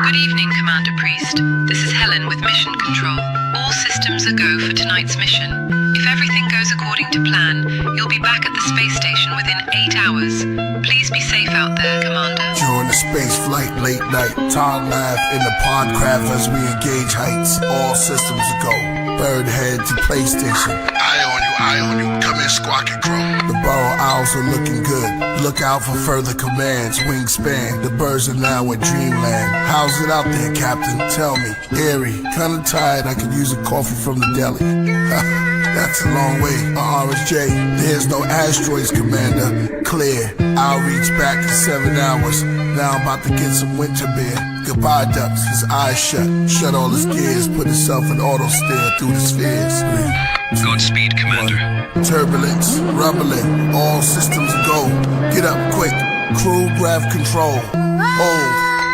Good evening, Commander Priest. This is Helen with Mission Control. All systems are go for tonight's mission. If everything goes according to plan, you'll be back at the space station within 8 hours. Please be safe out there, Commander. During the space flight, late night, Todd laughed in the pod craft as we engage heights. All systems are go. Bird head to PlayStation. Eye on you, come in, squawk and crow. The burrow owls are looking good. Look out for further commands, wingspan. The birds are now in dreamland. How's it out there, Captain? Tell me. Eerie, kinda tired, I could use a coffee from the deli. That's a long way, RSJ. There's no asteroids, Commander. Clear, I'll reach back in 7 hours. Now I'm about to get some winter beer. Goodbye, ducks, his eyes shut. Shut all his gears, put himself in auto steer through the spheres. Godspeed, Commander. Turbulence, rumbling, all systems go. Get up quick, crew grab control. Hold,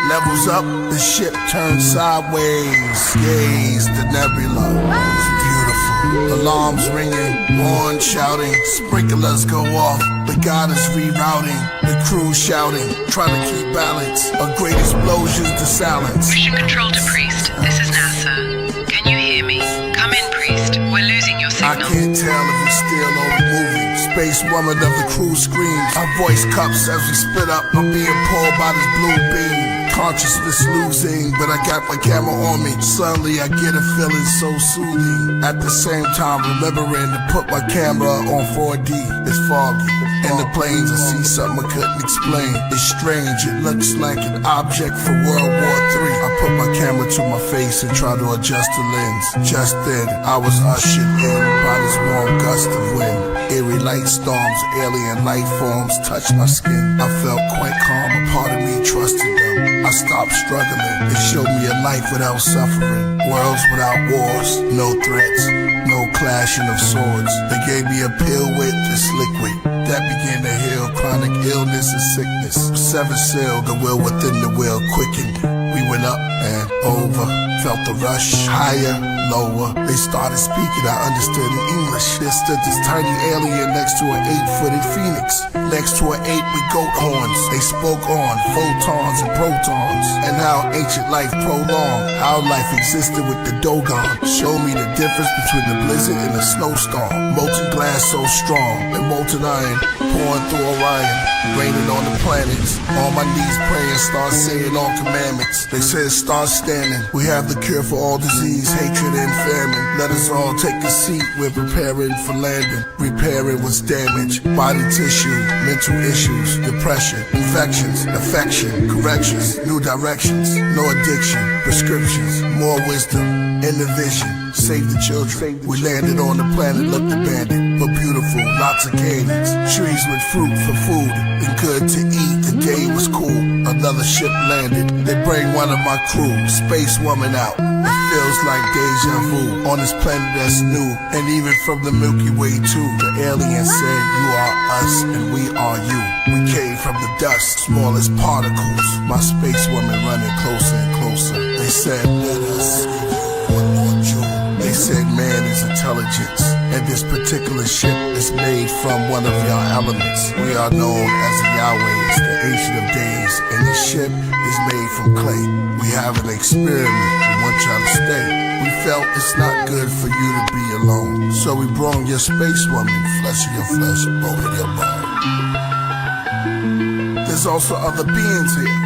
levels up, the ship turns sideways. Gaze the nebula, it's beautiful. Alarms ringing, horn shouting, sprinklers go off. The god is rerouting, the crew shouting, trying to keep balance. A great explosion's to silence. Mission Control to Priest. This is NASA. Can you hear me? Come in, Priest. We're losing your I signal. can't tell if we still or we moving. Space woman of the crew screams. Our voice cups as we split up. I'm being pulled by this blue beam. Consciousness losing, but I got my camera on me. Suddenly I get a feeling so soothing. At the same time remembering to put my camera on 4D. It's foggy. In the planes I see something I couldn't explain. It's strange, it looks like an object from World War III. I put my camera to my face and try to adjust the lens. Just then I was ushered in by this warm gust of wind. Eerie light storms, alien life forms touched my skin. I felt quite calm, a part of me trusted them. I stopped struggling, it showed me a life without suffering. Worlds without wars, no threats, no clashing of swords. They gave me a pill with this liquid that began to heal chronic illness and sickness. Seven sailed, the will within the will quickened. We went up and over, felt the rush, higher, lower. They started speaking, I understood in English. There stood this tiny alien next to an 8-footed phoenix, next to an 8 with goat horns. They spoke on photons and protons, and how ancient life prolonged, how life existed with the Dogon. Showed me the difference between the blizzard and the snowstorm. Molten glass so strong, and molten iron pouring through Orion, raining on the planets. On my knees praying, start saying all commandments. They said start standing, we have the cure for all disease, hatred and famine. Let us all take a seat, we're preparing for landing. Repairing what's damaged, body tissue, mental issues, depression, infections, affection, corrections, new directions, no addiction, prescriptions, more wisdom, in the vision. Save the children. We landed on the planet, looked abandoned, but beautiful, lots of canyons, trees with fruit for food, and good to eat. The day was cool, another ship landed. They bring one of my crew, space woman out. It feels like deja vu, on this planet that's new, and even from the Milky Way too. The alien said, you are us, and we are you. We came from the dust, small as particles. My space woman running closer and closer. They said, let us give you one more jewel. They said man is intelligence, and this particular ship is made from one of your elements. We are known as the Yahwehs, the Ancient of Days, and this ship is made from clay. We have an experiment, we want y'all to stay. We felt it's not good for you to be alone, so we brought your space woman, flesh of your flesh, bone of your bone. There's also other beings here,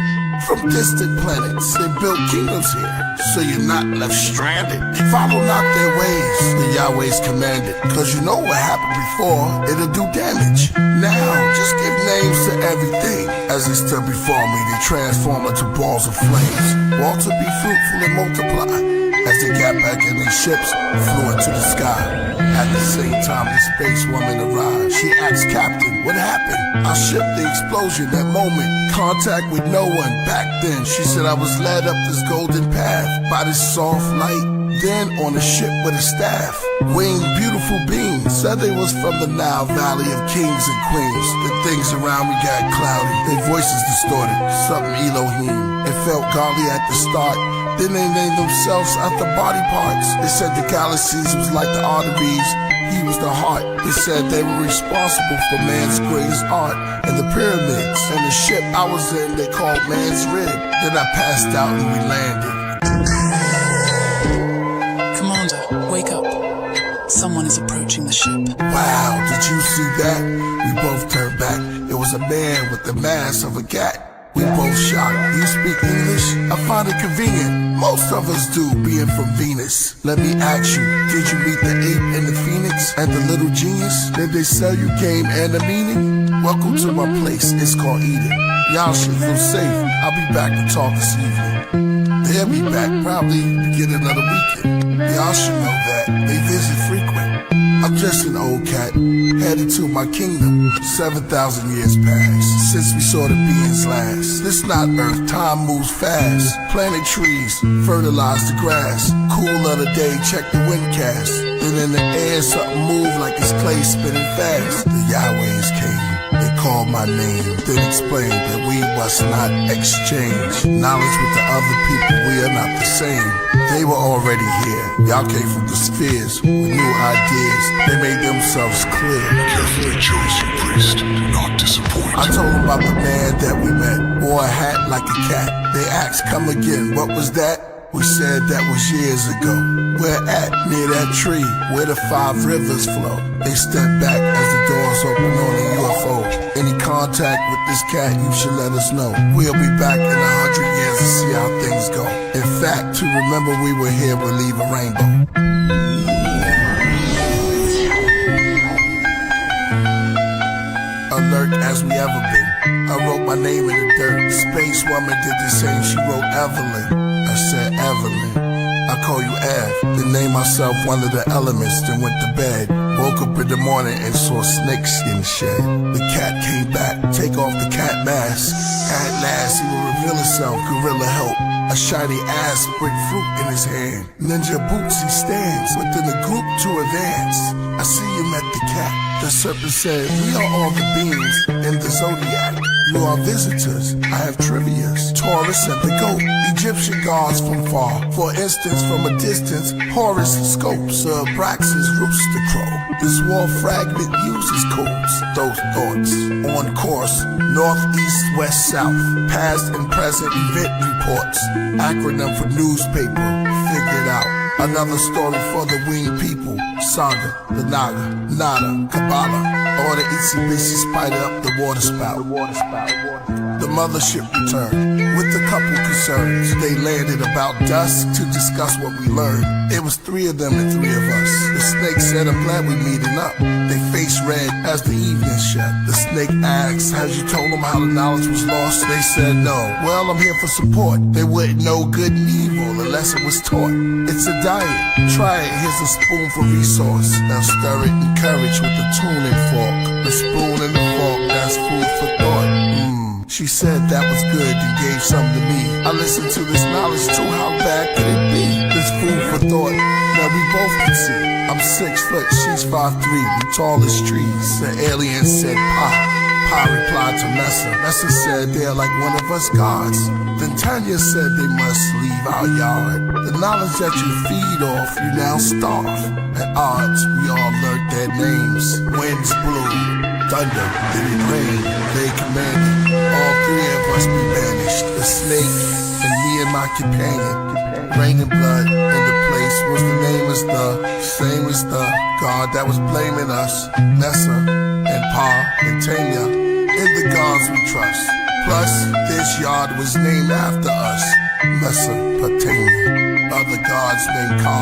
from distant planets. They built kingdoms here, so you're not left stranded. Follow not their ways, the Yahweh's commanded. Cause you know what happened before, it'll do damage. Now, just give names to everything. As they stood before me, they transform into balls of flames. Wall to be fruitful and multiply. As they got back in their ships, flew into the sky. At the same time, the space woman arrived. She asked Captain, what happened? I shipped the explosion, that moment. Contact with no one. Back then, she said I was led up this golden path by this soft light. Then on a ship with a staff, winged beautiful beings. Said they was from the Nile Valley of kings and queens. The things around me got cloudy, their voices distorted. Something Elohim. It felt godly at the start. Then they named themselves after body parts. They said the galaxies was like the arteries, he was the heart. They said they were responsible for man's greatest art, and the pyramids, and the ship I was in they called man's rib. Then I passed out and we landed. Commander, wake up. Someone is approaching the ship. Wow, did you see that? We both turned back. It was a man with the mask of a cat. We both shocked. You speak English? I find it convenient. Most of us do, being from Venus. Let me ask you, did you meet the ape and the phoenix and the little genius? Did they sell you game and a meaning? Welcome to my place, it's called Eden. Y'all should feel safe. I'll be back to talk this evening. They'll be back probably beginning of the weekend. Y'all should know that. They visit frequent. I'm just an old cat, headed to my kingdom. 7,000 years passed since we saw the beings last. This not Earth, time moves fast. Planet trees, fertilize the grass. Cool of the day, check the windcast. Then in the air, something moved like it's clay spinning fast. The Yahwehs came. They called my name, then explained that we must not exchange knowledge with the other people. We are not the same. They were already here. Y'all came from the spheres with new ideas. They made themselves clear. Carefully chosen priest, do not disappoint. I told them about the man that we met. Wore a hat like a cat. They asked, come again, what was that? We said that was years ago. We're at near that tree where the 5 rivers flow. They stepped back as the doors open on the UFO. Any contact with this cat, you should let us know. We'll be back in 100 years to see how things go. In fact, to remember we were here will leave a rainbow. Alert as we ever been. I wrote my name in the dirt. Space woman did the same, she wrote Evelyn. I said Evelyn, I call you Ev. Then named myself one of the elements, then went to bed. Woke up in the morning and saw snakeskin shed. The cat came back, take off the cat mask. At last he will reveal himself, gorilla help. A shiny ass brick fruit in his hand. Ninja boots he stands, within the group to advance. I see you met the cat. The serpent said, we are all the beings in the zodiac. You are visitors, I have trivias. Taurus and the goat, Egyptian gods from far. For instance, from a distance, Horus scopes, Abraxas rooster crow. This war fragment uses codes, those thoughts. On course, north, east, west, south. Past and present event reports. Acronym for newspaper, figured out. Another story for the winged people. Saga, the Naga, Nada, Kabbalah. Or the itsy bitsy spider up the water spout. The mothership returned with a couple concerns. They landed about dusk to discuss what we learned. It was 3 of them and 3 of us. The snake said, I'm glad we're meeting up. They faced red as the evening shut. The snake asked, has you told them how the knowledge was lost? They said no. Well, I'm here for support. They wouldn't know good and evil unless it was taught. It's a diet. Try it. Here's a spoon for resource. Now stir it in courage with the tuning fork. The spoon and the fork, that's food for thought. She said that was good and gave some to me. I listened to this knowledge too, how bad could it be? This food for thought, now we both can see. I'm 6 foot, she's 5'3", we tall as trees. The alien said Pa. Pa replied to Messa. Messa said they're like one of us gods. Then Tanya said they must leave our yard. The knowledge that you feed off, you now starve. At odds, we all learned their names. Winds blew, thunder, then it rained. They commanded, all 3 of us be banished. The snake and me and my companion. Raining blood in the place was the name as the same as the God that was blaming us. Messa and Pa and Tanya, in the gods we trust. Plus, this yard was named after us, Mesopotamia. Other gods named Ka,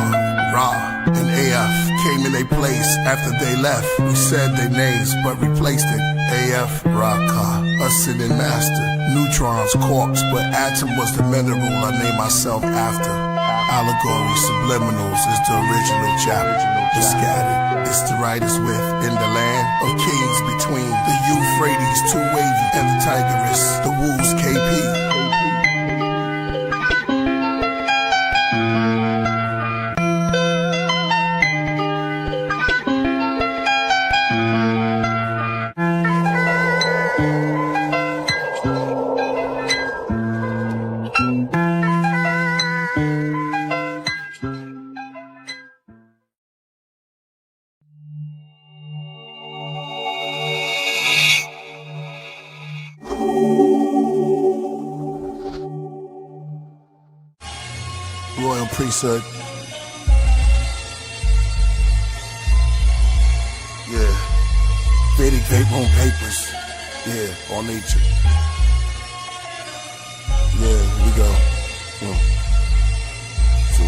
Ra, and Af came in their place after they left. We said their names, but replaced it. Af, Ra, Ka, ascending master. Neutrons, quarks, but atom was the mineral I named myself after. Allegory, subliminals is the original chapter. The scattered, it's the writer's with. In the land of kings between the Euphrates, too wavy, and the Tigris, the Woos, KP. Royal Priesthood. Yeah. Vedic Vape on Papers. Yeah, on nature. Yeah, here we go. 1, 2.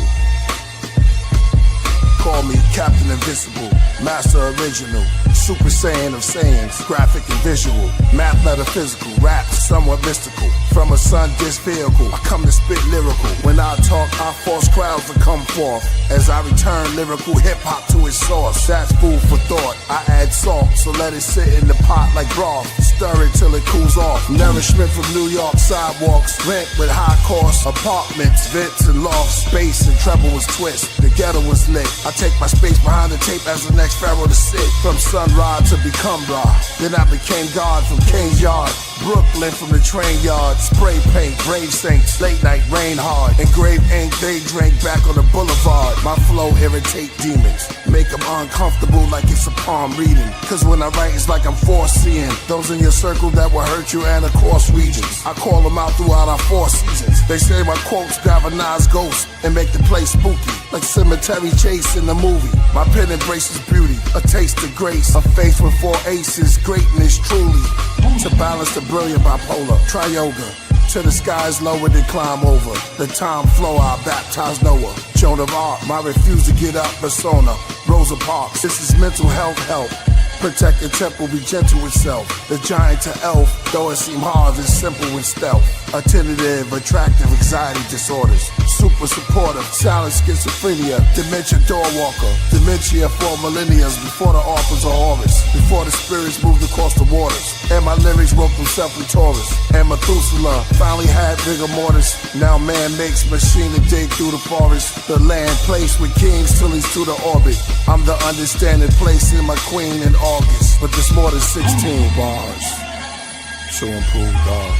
Call me Captain Invisible, Master Original, Super Saiyan of Saiyans, graphic and visual, math metaphysical, rap somewhat mystical. From a sun-disk vehicle, I come to spit lyrical. When I talk, I force crowds to come forth. As I return lyrical hip-hop to its source. That's food for thought. I add salt, so let it sit in the pot like broth. Stir it till it cools off. Nourishment from New York sidewalks. Rent with high cost apartments, vents and lofts. Space and treble was twist. The ghetto was lit. I take my space behind the tape as the next pharaoh to sit. From sunrise to become Ra. Then I became God from King's Yard. Brooklyn from the train yard. Spray paint, brave saints, late night rain hard. Engraved ink, they drink back on the boulevard. My flow irritate demons. Make them uncomfortable like it's a palm reading. Cause when I write it's like I'm foreseeing those in your circle that will hurt you and across regions. I call them out throughout our 4 seasons. They say my quotes galvanize ghosts and make the place spooky. Like cemetery chase in the movie. My pen embraces beauty, a taste of grace. A face with 4 aces, greatness truly. To balance the brilliant bipolar, try yoga. Till the sky's lower than climb over. The time flow, I baptize Noah. Joan of Arc, my refuse to get up persona. Rosa Parks, this is mental health help. Protect the temple, be gentle with self. The giant to elf, though it seem hard, it's simple with stealth. Attentive, attractive, anxiety disorders. Super supportive, silent schizophrenia. Dementia door walker. Dementia for millennials before the authors of Horus. Before the spirits moved across the waters. And my lyrics wrote themselves in Taurus. And Methuselah finally had rigor mortis. Now man makes machine to dig through the forest. The land placed with kings till he's to the orbit. I'm the understanding place in my queen in August. But there's more than 16 bars. So improve God.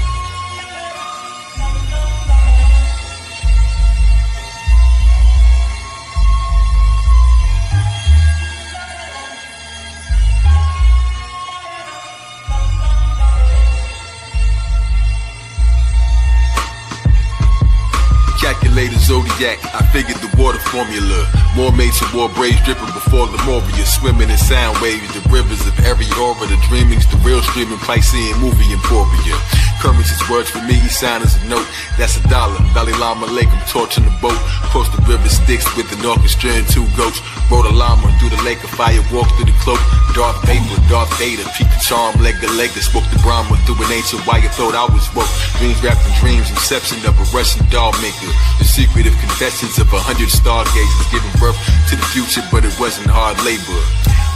Calculated zodiac, I figured the water formula. More mates and more braids dripping before Lemuria. Swimming in sound waves, the rivers of every aura. The dreamings, the real streaming Piscean movie Emporia. Currency's words for me, each sign is a note. That's $1. Dalai Lama Lake, I'm torching the boat. Cross the river Styx with an orchestra and 2 goats. Rode a llama through the lake of fire, walked through the cloak. Darth Vapor, Darth Vader, peak the charm, leg to leg. That spoke to Brahma through an ancient wire, thought I was woke. Dreams wrapped in dreams, inception of a Russian doll maker. The secret of confessions of 100 stargazers, giving birth to the future, but it wasn't hard labor.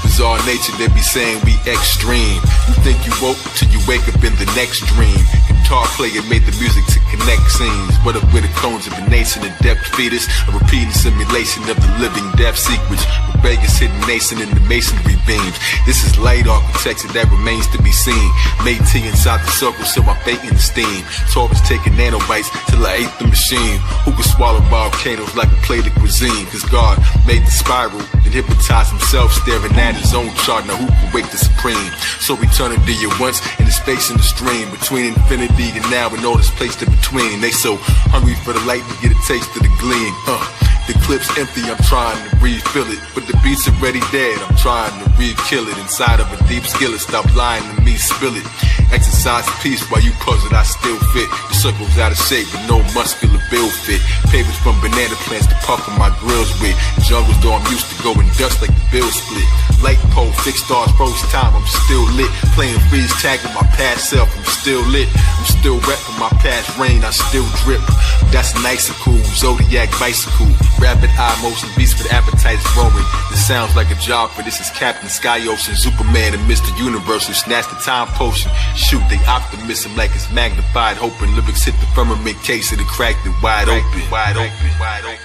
Bizarre nature, they be saying we extreme. You think you woke till you wake up in the next dream. Guitar player made the music to connect scenes. What up with the clones of a nation, a depth fetus, a repeating simulation of the living death secrets. Vegas hidden nation in the masonry beams. This is light architecture that remains to be seen. Made tea inside the circle, so I'm baking the steam. Taurus taking nanobites till I ate the machine. Who could swallow volcanoes like a plate of cuisine? Cause God made the spiral and hypnotized himself, staring at his own chart. Now who can wake the supreme? So eternity at once, and the space in the stream between infinity and now, and all this placed in between. They so hungry for the light to get a taste of the gleam. The clip's empty, I'm trying to refill it, but the beat's already dead, I'm trying to re-kill it. Inside of a deep skillet, stop lying to me, spill it. Exercise peace while you puzzle, I still fit. The circle's out of shape, but no muscular build fit. Papers from banana plants to puff on my grills with. Jungles though I'm used to going dust like the bill split. Light pole, fixed stars, froze time, I'm still lit. Playing freeze tag with my past self, I'm still lit. I'm still wet from my past rain, I still drip. That's nice and cool, Zodiac bicycle. Rapid eye motion beats for the appetites growing. This sounds like a job, for this is Captain Sky Ocean, Superman and Mr. Universe who snatched the time potion. Shoot, they optimism like it's magnified, hoping lyrics hit the firmament case and it cracked it wide open. Wide open, wide open.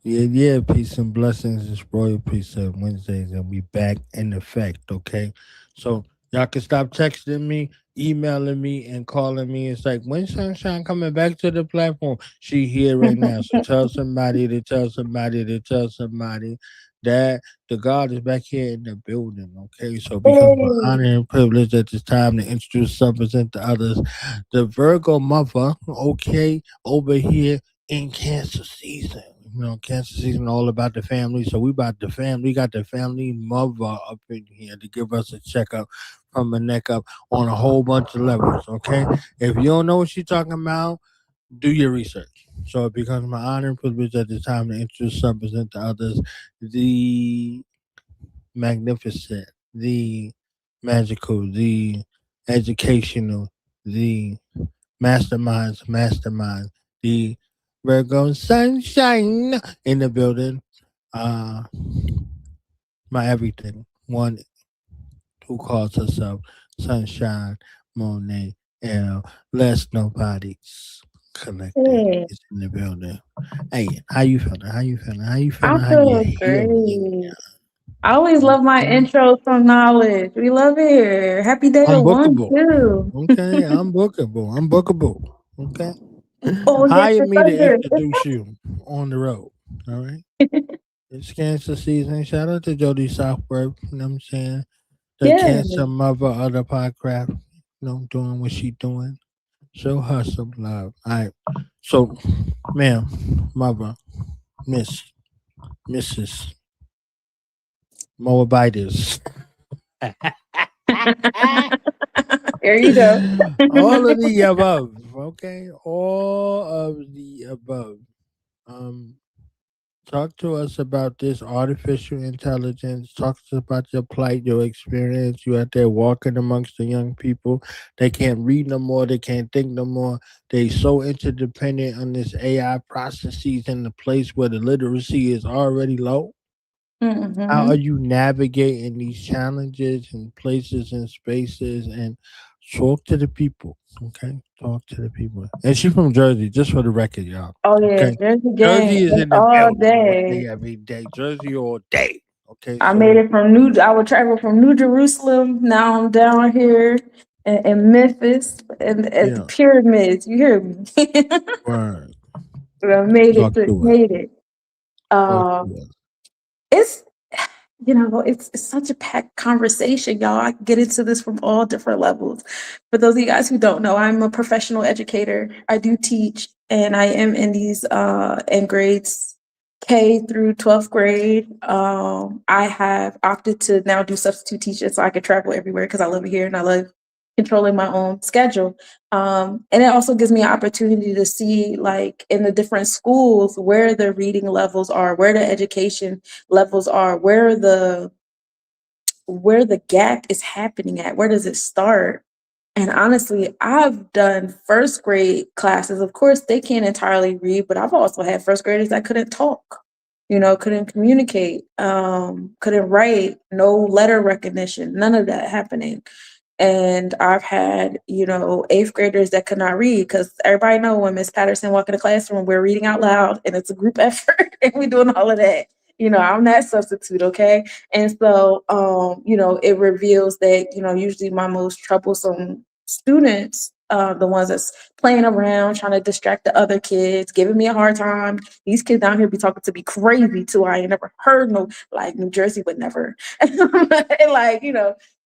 Yeah, peace and blessings. It's Royal Priesthood Wednesdays, and we back in effect, okay? So y'all can stop texting me emailing me and calling me. It's like, when Sunshine coming back to the platform? She here right now. So tell somebody to tell somebody to tell somebody that the God is back here in the building. Okay. So because my honor and privilege at this time to introduce some, present to others, the Virgo mother, okay, over here in Cancer season. You know, Cancer season all about the family. So we about the family. We got the family mother up in here to give us a checkup from the neck up on a whole bunch of levels. Okay, if you don't know what she's talking about, do your research. So it becomes my honor and privilege at this time to introduce some, present to others the magnificent, the magical, the educational, the mastermind, the Virgo sunshine in the building. Uh, my everything. One who calls herself Sunshine Monie L. Less Nobody's Connected Hey, is in the building. Hey, how you feeling? How you feeling? How you I feeling? How you feel healing? great. I always love my Okay. intros from knowledge. We love it. Happy day to one, Unbookable. too. Okay, I'm bookable. I'm bookable. Okay. Oh, yes, Hire the me to thunder. introduce you on the road. All right. It's Cancer season. Shout out to Jody Southworth. You know what I'm saying? The Yes. Cancer mother of the podcast. You know, doing what she doing. Show her some love. All right. So, ma'am, mother, Mrs. Moabitis. There you go. All of the above. Okay. All of the above. Um, Talk to us about this artificial intelligence. Talk to us about your plight, your experience. You out there walking amongst the young people. They can't read no more. They can't think no more. They so interdependent on this AI processes in the place where the literacy is already low. How Hmm. are you navigating these challenges and places and spaces, and talk to the people? Okay, talk to the people. And she's from Jersey, just for the record, y'all. Oh, yeah, Okay, Jersey gang. Jersey is That's in the all building all day. day, every day. Jersey all day. Okay, I made so it from I would travel from New Jerusalem. Now I'm down here in Memphis and at the yeah, pyramids. You hear me? word. I made Talk to us. made it. Talk Uh, to us. it's it's such a packed conversation, y'all. I can get into this from all different levels. For those of you guys who don't know, I'm a professional educator. I do teach, and I am in these in grades K through 12th grade. I have opted to now do substitute teaching so I can travel everywhere because I live here and I love controlling my own schedule. And it also gives me an opportunity to see, like, in the different schools where the reading levels are, where the education levels are, where the gap is happening at, where does it start. And honestly, I've done first grade classes. Of course, they can't entirely read, but I've also had first graders that couldn't talk, couldn't communicate, couldn't write, no letter recognition, none of that happening. And I've had, eighth graders that could not read because everybody know when Miss Patterson walk in the classroom, we're reading out loud and it's a group effort and we're doing all of that. I'm that substitute, okay? And so, it reveals that, usually my most troublesome students, the ones that's playing around, trying to distract the other kids, giving me a hard time. These kids down here be talking to me crazy too. I ain't never heard no, like, New Jersey would never. And like,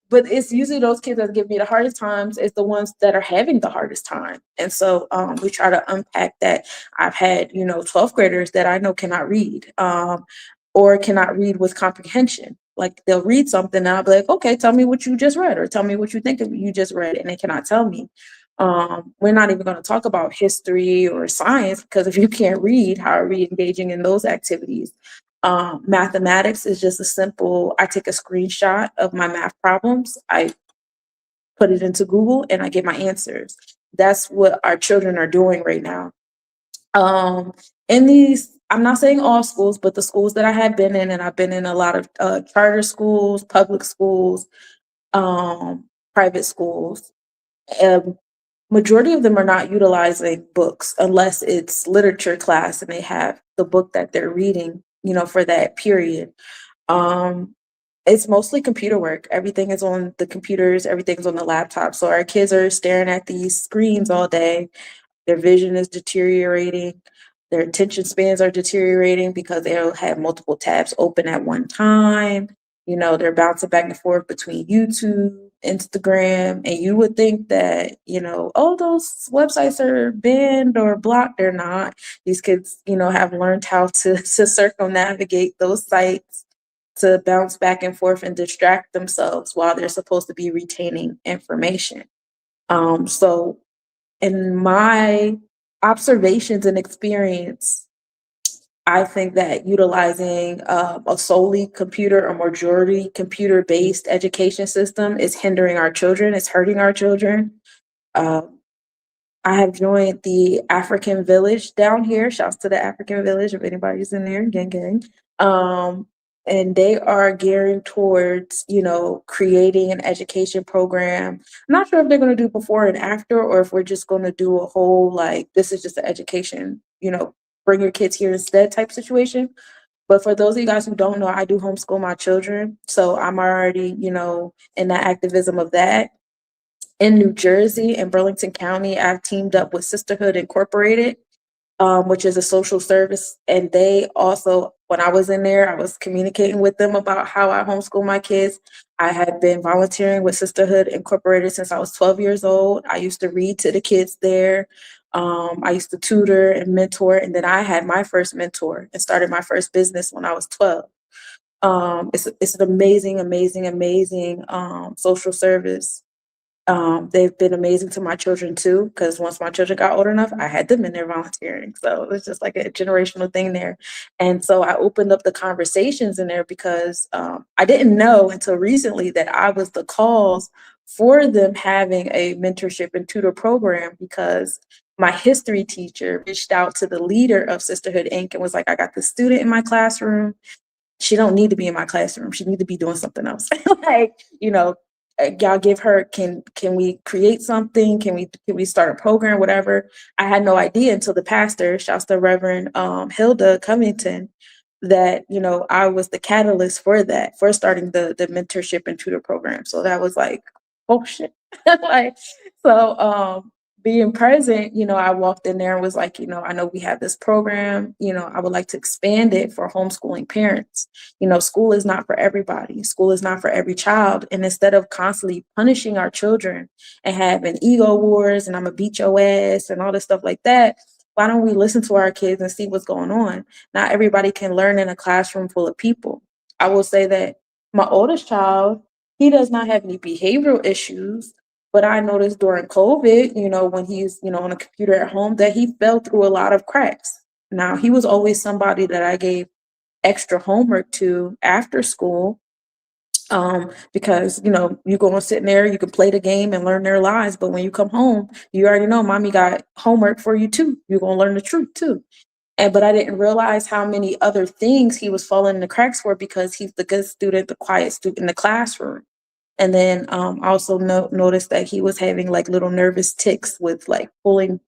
but it's usually those kids that give me the hardest times is the ones that are having the hardest time. And so we try to unpack that. I've had, 12th graders that I know cannot read. Or cannot read with comprehension. Like, they'll read something and I'll be like, okay, tell me what you just read, or tell me what you think of you just read, and they cannot tell me. We're not even going to talk about history or science because if you can't read, how are we engaging in those activities? Mathematics is just a simple, I take a screenshot of my math problems, I put it into Google, and I get my answers. That's what our children are doing right now. In these, I'm not saying all schools, but the schools that I have been in, and I've been in a lot of charter schools, public schools, private schools. Majority of them are not utilizing books unless it's literature class and they have the book that they're reading, for that period. Um, It's mostly computer work. Everything is on the computers, everything's on the laptop. So our kids are staring at these screens all day. Their vision is deteriorating. Their attention spans are deteriorating because they'll have multiple tabs open at one time. You know, they're bouncing back and forth between YouTube, Instagram, and you would think that, you know, oh, those websites are banned or blocked. They're not. These kids, you know, have learned how to circumnavigate those sites to bounce back and forth and distract themselves while they're supposed to be retaining information. So in my observations and experience, I think that utilizing a solely computer or majority computer-based education system is hindering our children, it's hurting our children. I have joined the African Village down here. Shouts to the African Village if anybody's in there, gang gang. And they are gearing towards, you know, creating an education program. I'm not sure if they're going to do before and after, or if we're just going to do a whole, like, this is just an education, you know, bring your kids here instead type situation. But for those of you guys who don't know, I do homeschool my children. So I'm already, you know, in the activism of that. In New Jersey and Burlington County, I've teamed up with Sisterhood Incorporated, which is a social service. And they also, when I was in there, I was communicating with them about how I homeschool my kids. I had been volunteering with Sisterhood Incorporated since I was 12 years old. I used to read to the kids there. I used to tutor and mentor. And then I had my first mentor and started my first business when I was 12. It's an amazing, amazing, amazing social service. They've been amazing to my children too, because once my children got old enough, I had them in there volunteering. So it was just like a generational thing there. And so I opened up the conversations in there because I didn't know until recently that I was the cause for them having a mentorship and tutor program, because my history teacher reached out to the leader of Sisterhood Inc. and was like, I got this student in my classroom. She don't need to be in my classroom. She need to be doing something else. Like, you know, y'all give her, can we create something? Can we start a program, whatever? I had no idea until the pastor, shouts to Reverend Hilda Covington, that, you know, I was the catalyst for that, for starting the mentorship and tutor program. So that was like, oh shit. Like, so being present, you know, I walked in there and was like, you know, I know we have this program, you know, I would like to expand it for homeschooling parents. You know, school is not for everybody. School is not for every child. And instead of constantly punishing our children and having ego wars and I'm gonna beat your ass and all this stuff like that, why don't we listen to our kids and see what's going on? Not everybody can learn in a classroom full of people. I will say that my oldest child, he does not have any behavioral issues. But I noticed during COVID, you know, when he's, you know, on a computer at home, that he fell through a lot of cracks. Now, he was always somebody that I gave extra homework to after school, because, you know, you go and sit in there, you can play the game and learn their lies. But when you come home, you already know mommy got homework for you too. You're going to learn the truth too. But I didn't realize how many other things he was falling in the cracks for, because he's the good student, the quiet student in the classroom. And then also noticed that he was having like little nervous tics with like pulling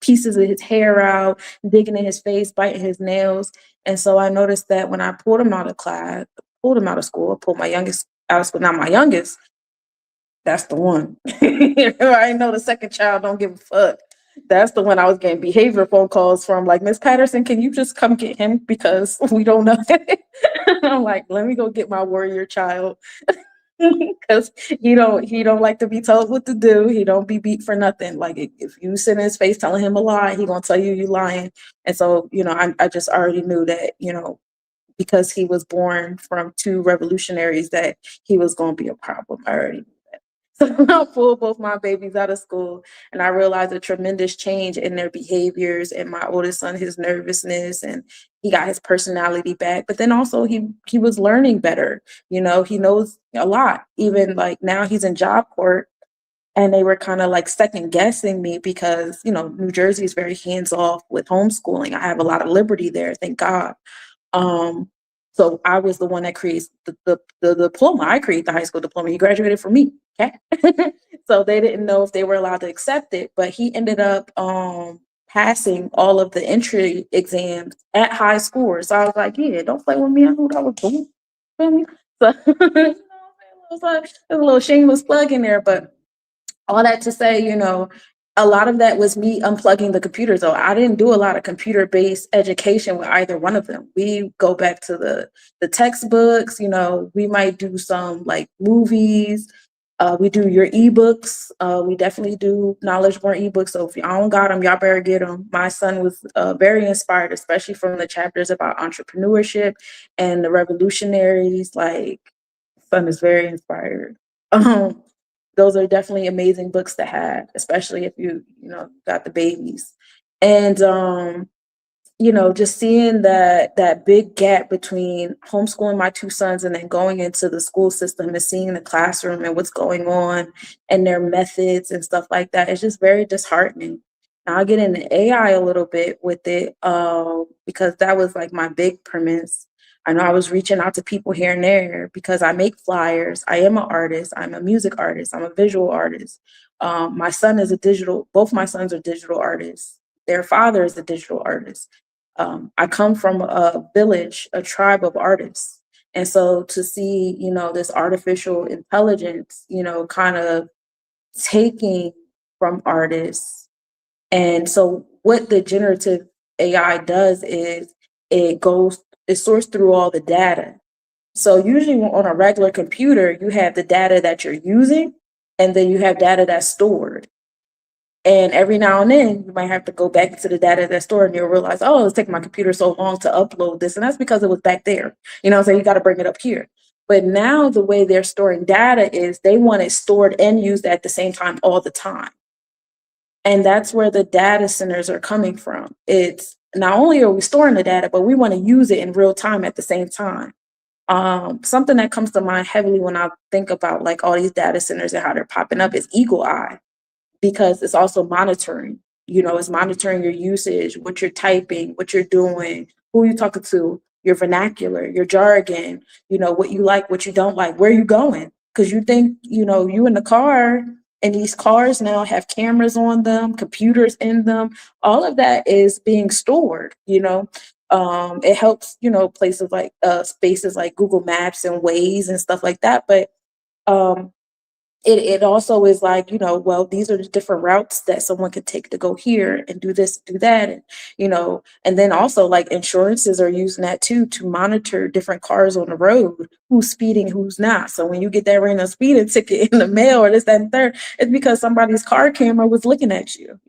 pieces of his hair out, digging in his face, biting his nails. And so I noticed that when I pulled him out of school, I pulled my youngest out of school. Not my youngest, that's the one. I know the second child don't give a fuck. That's the one I was getting behavior phone calls from, like, Miss Patterson, can you just come get him because we don't know? I'm like, let me go get my warrior child. Because he don't like to be told what to do. He don't be beat for nothing. Like, if you sit in his face telling him a lie, he gonna tell you lying. And so, you know, I just already knew that, you know, because he was born from two revolutionaries, that he was gonna be a problem. I already knew that. So I pulled both my babies out of school, and I realized a tremendous change in their behaviors. And my oldest son, his nervousness, and he got his personality back. But then also he was learning better. You know, he knows a lot. Even like now he's in job court, and they were kind of like second guessing me because, you know, New Jersey is very hands off with homeschooling. I have a lot of liberty there, thank God. So I was the one that creates the diploma. I created the high school diploma. He graduated from me. Okay. So they didn't know if they were allowed to accept it, but he ended up passing all of the entry exams at high school. So I was like, yeah, don't play with me. I knew what I was doing. Feel me? So there's a little shameless plug in there, but all that to say, a lot of that was me unplugging the computer. So I didn't do a lot of computer-based education with either one of them. We go back to the textbooks, we might do some like movies. We do your ebooks. We definitely do knowledge more ebooks. So if y'all don't got them, y'all better get them. My son was very inspired, especially from the chapters about entrepreneurship and the revolutionaries. Like, son is very inspired. Those are definitely amazing books to have, especially if you got the babies. And just seeing that big gap between homeschooling my two sons and then going into the school system and seeing the classroom and what's going on and their methods and stuff like that, it's just very disheartening. Now I get into AI a little bit with it because that was like my big premise. I know I was reaching out to people here and there because I make flyers. I am an artist. I'm a music artist. I'm a visual artist. My son is both my sons are digital artists. Their father is a digital artist. I come from a village, a tribe of artists. And so to see, this artificial intelligence, kind of taking from artists. And so what the generative AI does is it sorts through all the data. So usually on a regular computer, you have the data that you're using, and then you have data that's stored. And every now and then, you might have to go back to the data that's stored, and you'll realize, oh, it's taking my computer so long to upload this. And that's because it was back there. So you got to bring it up here. But now the way they're storing data is they want it stored and used at the same time all the time. And that's where the data centers are coming from. It's not only are we storing the data, but we want to use it in real time at the same time. Something that comes to mind heavily when I think about like all these data centers and how they're popping up is Eagle Eye, because it's also monitoring. It's monitoring your usage, what you're typing, what you're doing, who you're talking to, your vernacular, your jargon, what you like, what you don't like, where you going. Because you think, you in the car, and these cars now have cameras on them, computers in them. All of that is being stored, It helps, places like spaces like Google Maps and Waze and stuff like that. But it also is like, well, these are the different routes that someone could take to go here and do this, do that. And, and then also like insurances are using that too, to monitor different cars on the road, who's speeding, who's not. So when you get that random speeding ticket in the mail or this, that, and third, it's because somebody's car camera was looking at you,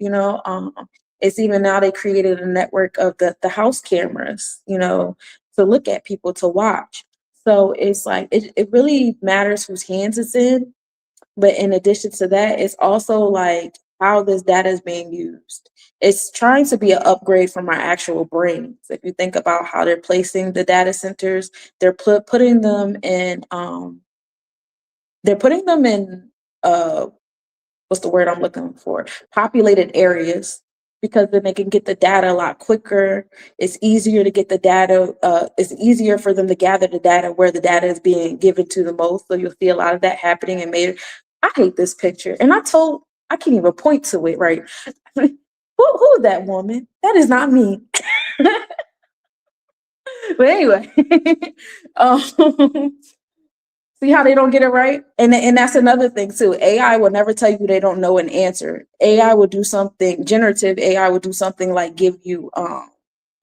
It's even now they created a network of the house cameras, to look at people, to watch. So it's like, it really matters whose hands it's in. But in addition to that, it's also like how this data is being used. It's trying to be an upgrade from our actual brains. If you think about how they're placing the data centers, they're putting them in, what's the word I'm looking for? Populated areas, because then they can get the data a lot quicker. It's easier to get the data. It's easier for them to gather the data where the data is being given to the most. So you'll see a lot of that happening. And I hate this picture. And I can't even point to it, right? Who's that woman? That is not me. But anyway, see how they don't get it right? And that's another thing too. AI will never tell you they don't know an answer. AI will do something, generative AI will do something like give you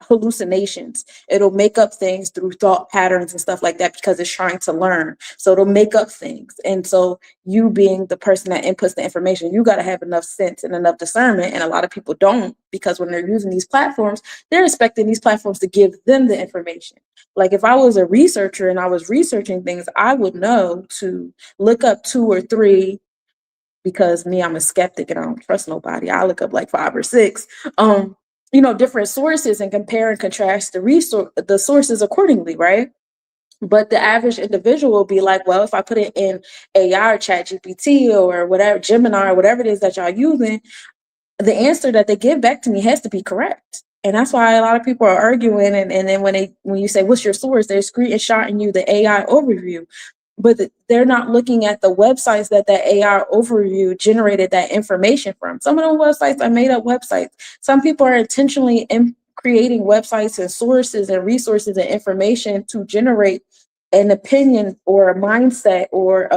hallucinations. It'll make up things through thought patterns and stuff like that because it's trying to learn. So it'll make up things. And so you being the person that inputs the information, you got to have enough sense and enough discernment. And a lot of people don't, because when they're using these platforms, they're expecting these platforms to give them the information. Like if I was a researcher and I was researching things, I would know to look up 2 or 3, because I'm a skeptic and I don't trust nobody. I look up like 5 or 6. Different sources and compare and contrast the sources accordingly, right? But the average individual will be like, well, if I put it in AI or ChatGPT or whatever, Gemini or whatever it is that y'all using, the answer that they give back to me has to be correct. And that's why a lot of people are arguing. And then when you say, what's your source, they're screenshotting you the AI overview. But they're not looking at the websites that AI overview generated that information from. Some of those websites are made up websites. Some people are intentionally creating websites and sources and resources and information to generate an opinion or a mindset or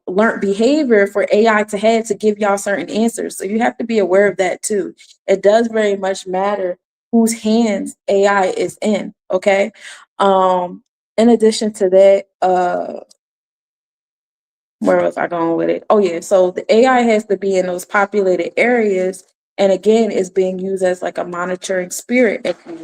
learned behavior for AI to have to give y'all certain answers. So you have to be aware of that too. It does very much matter whose hands AI is in. Okay. In addition to that, where was I going with it? Oh yeah, so the AI has to be in those populated areas, and again, is being used as like a monitoring spirit, if you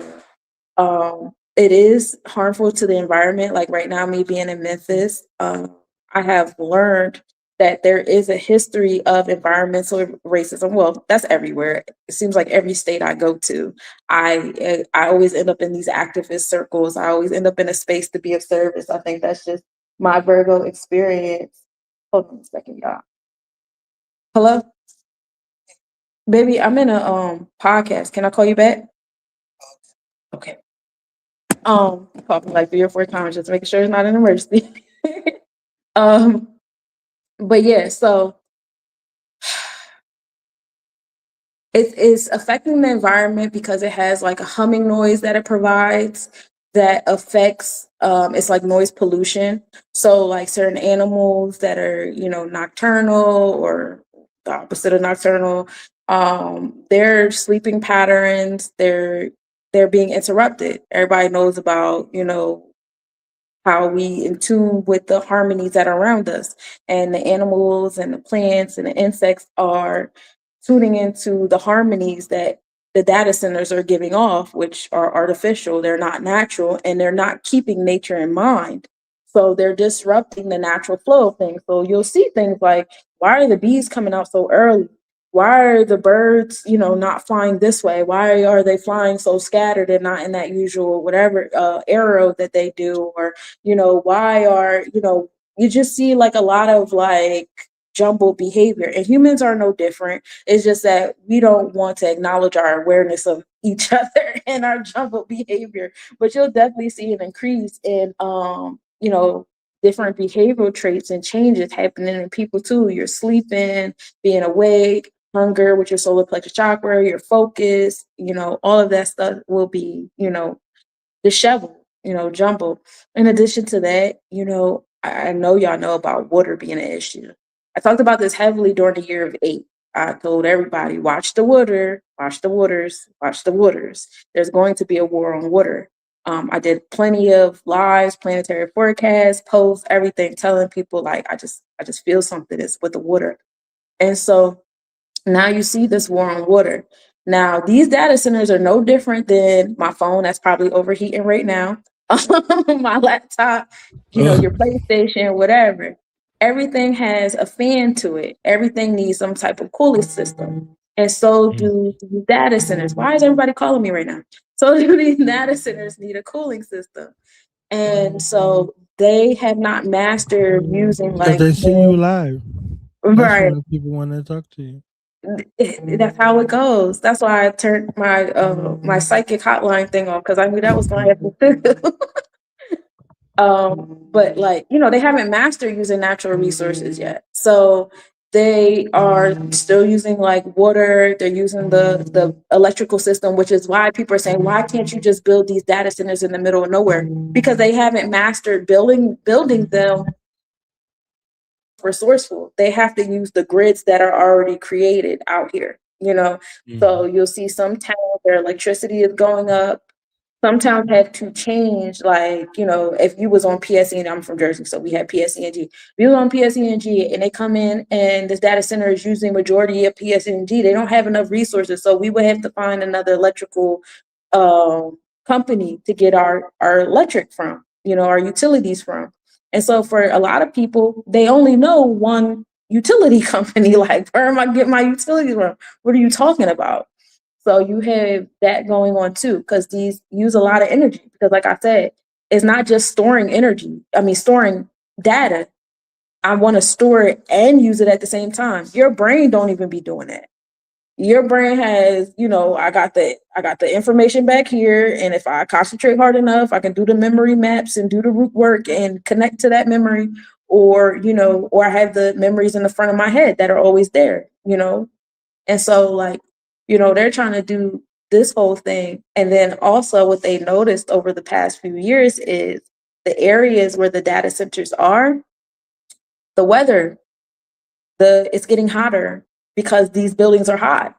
will. It is harmful to the environment. Like right now, me being in Memphis, I have learned that there is a history of environmental racism. Well, that's everywhere. It seems like every state I go to, I always end up in these activist circles. I always end up in a space to be of service. I think that's just my Virgo experience. Hold on a second, y'all. Hello? Baby, I'm in a podcast. Can I call you back? Okay. Call me like 3 or 4 times, just making sure it's not an emergency. But yeah, so it's affecting the environment because it has like a humming noise that it provides that affects it's like noise pollution. So like certain animals that are, nocturnal or the opposite of nocturnal, their sleeping patterns, they're being interrupted. Everybody knows about, how we in tune with the harmonies that are around us, and the animals and the plants and the insects are tuning into the harmonies that the data centers are giving off, which are artificial. They're not natural, and they're not keeping nature in mind. So they're disrupting the natural flow of things. So you'll see things like, why are the bees coming out so early? Why are the birds, not flying this way? Why are they flying so scattered and not in that usual whatever arrow that they do? Or, why are, you just see like a lot of like jumbled behavior, and humans are no different. It's just that we don't want to acknowledge our awareness of each other and our jumbled behavior. But you'll definitely see an increase in, different behavioral traits and changes happening in people too. You're sleeping, being awake, hunger with your solar plexus chakra, your focus, all of that stuff will be, disheveled, jumbled. In addition to that, I know y'all know about water being an issue. I talked about this heavily during the year of 8. I told everybody, watch the water, watch the waters, watch the waters. There's going to be a war on water. I did plenty of lives, planetary forecasts, posts, everything, telling people like, I just feel something is with the water. And so now you see this war on water. Now, these data centers are no different than my phone that's probably overheating right now, my laptop, your PlayStation, whatever. Everything has a fan to it. Everything needs some type of cooling system. And so do the data centers. Why is everybody calling me right now? So do these data centers need a cooling system. And so they have not mastered using like they see you live. Right. That's why people want to talk to you. That's how it goes. That's why I turned my my psychic hotline thing off, because I knew that was going to happen too. But like, they haven't mastered using natural resources yet. So they are still using like water. They're using the electrical system, which is why people are saying, why can't you just build these data centers in the middle of nowhere? Because they haven't mastered building them resourceful. They have to use the grids that are already created out here, So you'll see some towns where electricity is going up. Some towns had to change, like, if you was on PSE&G, I'm from Jersey, so we had PSE&G. If you was on PSE&G and they come in and this data center is using majority of PSE&G, they don't have enough resources. So we would have to find another electrical company to get our electric from, our utilities from. And so for a lot of people, they only know one utility company. Like, where am I getting my utilities from? What are you talking about? So you have that going on too, because these use a lot of energy. Because like I said, it's not just storing storing data. I want to store it and use it at the same time. Your brain don't even be doing that. Your brain has, I got the information back here, and if I concentrate hard enough, I can do the memory maps and do the root work and connect to that memory, or I have the memories in the front of my head that are always there, And so like, they're trying to do this whole thing. And then also what they noticed over the past few years is the areas where the data centers are, the weather, it's getting hotter because these buildings are hot.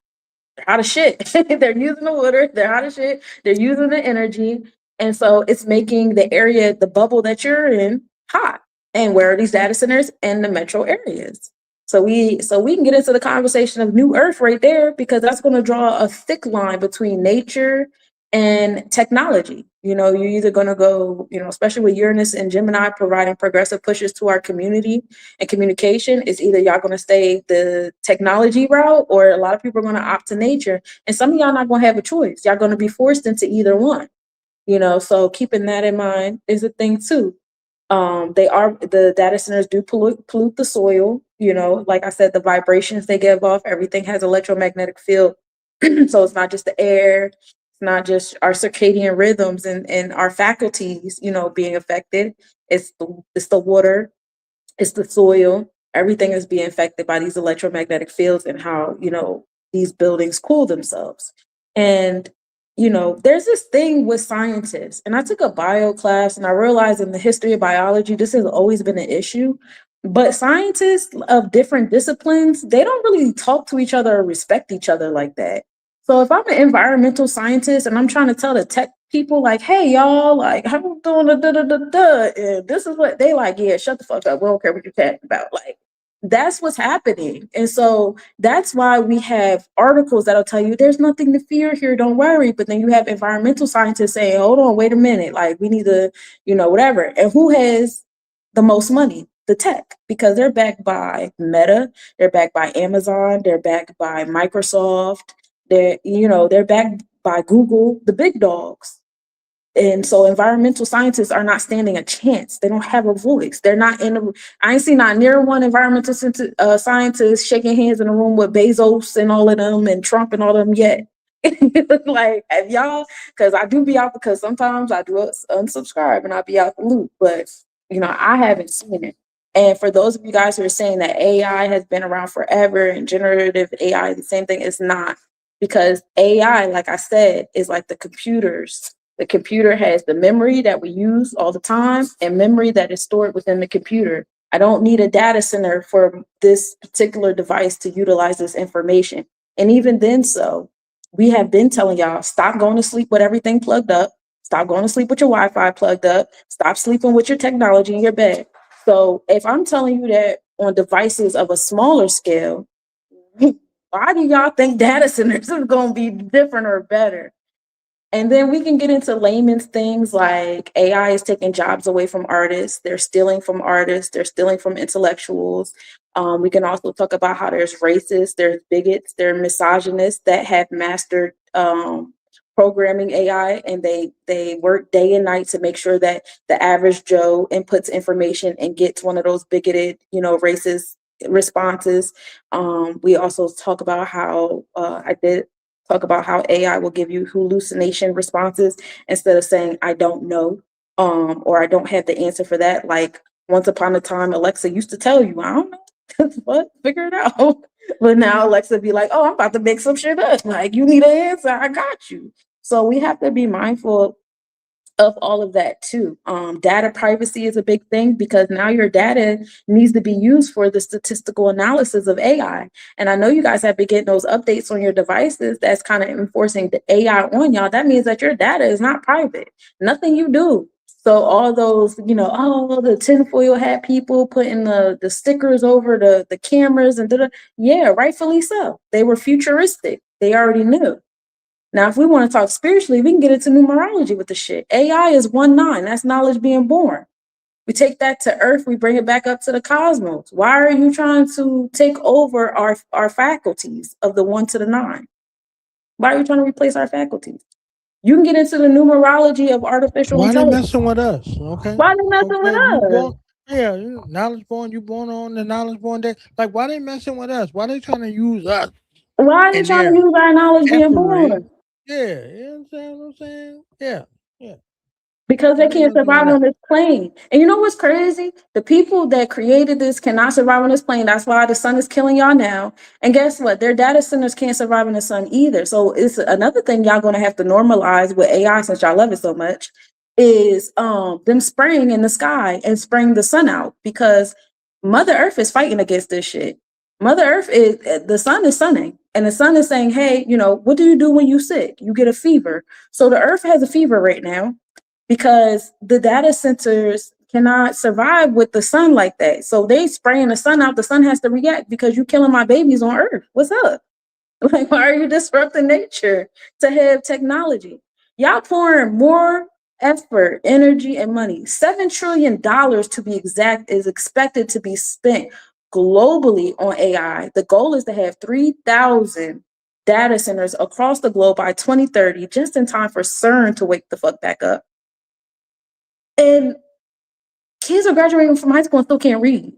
They're hot as shit. They're using the water, they're hot as shit, they're using the energy. And so it's making the area, the bubble that you're in, hot. And where are these data centers? In the metro areas. So we can get into the conversation of New Earth right there, because that's going to draw a thick line between nature and technology. You know, you're either going to go, you know, especially with Uranus and Gemini providing progressive pushes to our community and communication, is either y'all going to stay the technology route, or a lot of people are going to opt to nature. And some of y'all not going to have a choice. Y'all going to be forced into either one. You know, so keeping that in mind is a thing too. The data centers do pollute the soil. You know, like I said, the vibrations they give off, everything has electromagnetic field. So it's not just the air, it's not just our circadian rhythms and our faculties, you know, being affected. It's the water, it's the soil. Everything is being affected by these electromagnetic fields and how, you know, these buildings cool themselves. And you know, there's this thing with scientists, and I took a bio class and I realized in the history of biology, this has always been an issue. But scientists of different disciplines, they don't really talk to each other or respect each other like that. So if I'm an environmental scientist and I'm trying to tell the tech people, like, hey, y'all, like, how you doing? And this is what they like, yeah, shut the fuck up. We don't care what you're talking about. Like, that's what's happening. And so that's why we have articles that'll tell you there's nothing to fear here, don't worry. But then you have environmental scientists saying, hold on, wait a minute, like we need to, you know, whatever. And who has the most money? The tech, because they're backed by Meta, they're backed by Amazon, they're backed by Microsoft, they're backed by Google, the big dogs. And so environmental scientists are not standing a chance. They don't have a voice. They're not I ain't seen not near one environmental scientist shaking hands in a room with Bezos and all of them and Trump and all of them yet. Like, have y'all, because I do be out, because sometimes I do unsubscribe and I be out the loop, but you know, I haven't seen it. And for those of you guys who are saying that AI has been around forever and generative AI, the same thing, it's not. Because AI, like I said, is like the computers. The computer has the memory that we use all the time and memory that is stored within the computer. I don't need a data center for this particular device to utilize this information. And even then, so we have been telling y'all, stop going to sleep with everything plugged up. Stop going to sleep with your Wi-Fi plugged up. Stop sleeping with your technology in your bed. So if I'm telling you that on devices of a smaller scale, why do y'all think data centers are going to be different or better? And then we can get into layman's things like AI is taking jobs away from artists. They're stealing from artists. They're stealing from intellectuals. We can also talk about how there's racists, there's bigots, there are misogynists that have mastered programming AI, and they work day and night to make sure that the average Joe inputs information and gets one of those bigoted, you know, racist responses. We also talk about how how AI will give you hallucination responses instead of saying, I don't know, or I don't have the answer for that. Like once upon a time, Alexa used to tell you, I don't know, what, figure it out. But now Alexa be like, oh, I'm about to make some shit up. Like, you need an answer, I got you. So we have to be mindful of all of that too. Data privacy is a big thing, because now your data needs to be used for the statistical analysis of AI. And I know you guys have been getting those updates on your devices that's kind of enforcing the AI on y'all. That means that your data is not private. Nothing you do. So all those, you know, oh, the tinfoil hat people putting the stickers over the cameras and yeah, rightfully so. They were futuristic. They already knew. Now, if we want to talk spiritually, we can get into numerology with the shit. AI is 1-9. That's knowledge being born. We take that to Earth. We bring it back up to the cosmos. Why are you trying to take over our faculties of the 1 to the 9? Why are you trying to replace our faculties? You can get into the numerology of artificial intelligence. Why they messing with us? Okay. Why they messing with us? Yeah, knowledge born. You born on the knowledge born day. Like, why they messing with us? Why they trying to use us? Why are they trying to use our knowledge being born? Yeah, you know what I'm saying? Yeah. Because they can't survive on this plane. And you know what's crazy? The people that created this cannot survive on this plane. That's why the sun is killing y'all now. And guess what? Their data centers can't survive in the sun either. So it's another thing y'all going to have to normalize with AI, since y'all love it so much. is them spraying in the sky and spraying the sun out, because Mother Earth is fighting against this shit. Mother Earth is, the sun is sunning, and the sun is saying, hey, you know, what do you do when you sick? You get a fever. So the Earth has a fever right now because the data centers cannot survive with the sun like that. So they spraying the sun out. The sun has to react because you're killing my babies on Earth. What's up? Like, why are you disrupting nature to have technology? Y'all pouring more effort, energy, and money. $7 trillion to be exact is expected to be spent globally on AI. The goal is to have 3,000 data centers across the globe by 2030, just in time for CERN to wake the fuck back up. And kids are graduating from high school and still can't read.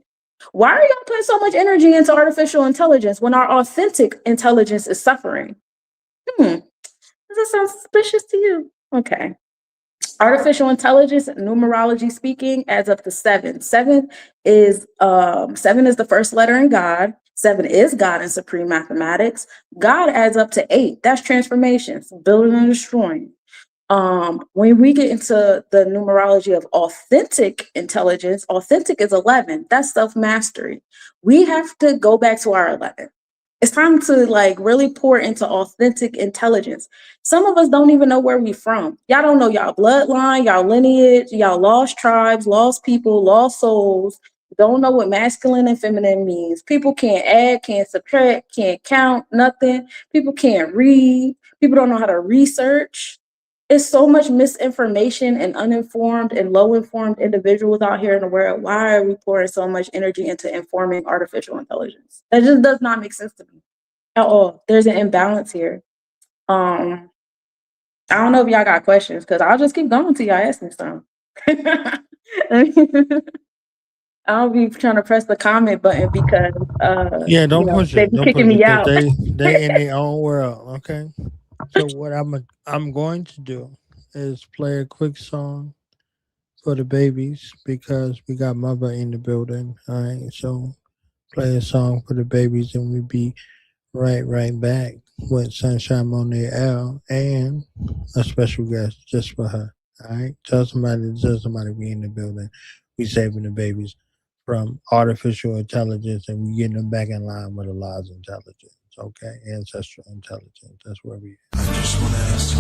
Why are y'all putting so much energy into artificial intelligence when our authentic intelligence is suffering? Does that sound suspicious to you? Okay. Artificial intelligence, numerology speaking, adds up to 7. 7 is the first letter in God. 7 is God in supreme mathematics. God adds up to 8. That's transformations, building and destroying. When we get into the numerology of authentic intelligence, authentic is 11. That's self-mastery. We have to go back to our 11. It's time to like really pour into authentic intelligence. Some of us don't even know where we from. Y'all don't know y'all bloodline, y'all lineage, y'all lost tribes, lost people, lost souls. Don't know what masculine and feminine means. People can't add, can't subtract, can't count, nothing. People can't read. People don't know how to research. It's so much misinformation and uninformed and low-informed individuals out here in the world. Why are we pouring so much energy into informing artificial intelligence? That just does not make sense to me at all. There's an imbalance here. I don't know if y'all got questions, because I'll just keep going till y'all ask me some. I'll be trying to press the comment button because don't push they it. be Don't kicking push me it, out. 'cause they in their own world. Okay. So what I'm going to do is play a quick song for the babies, because we got mother in the building. All right. So play a song for the babies, and we'll be right back with Sunshine Monie L and a special guest just for her. All right. Tell somebody we in the building. We saving the babies from artificial intelligence, and we getting them back in line with Allah's intelligence. Okay, ancestral intelligence. That's where we at.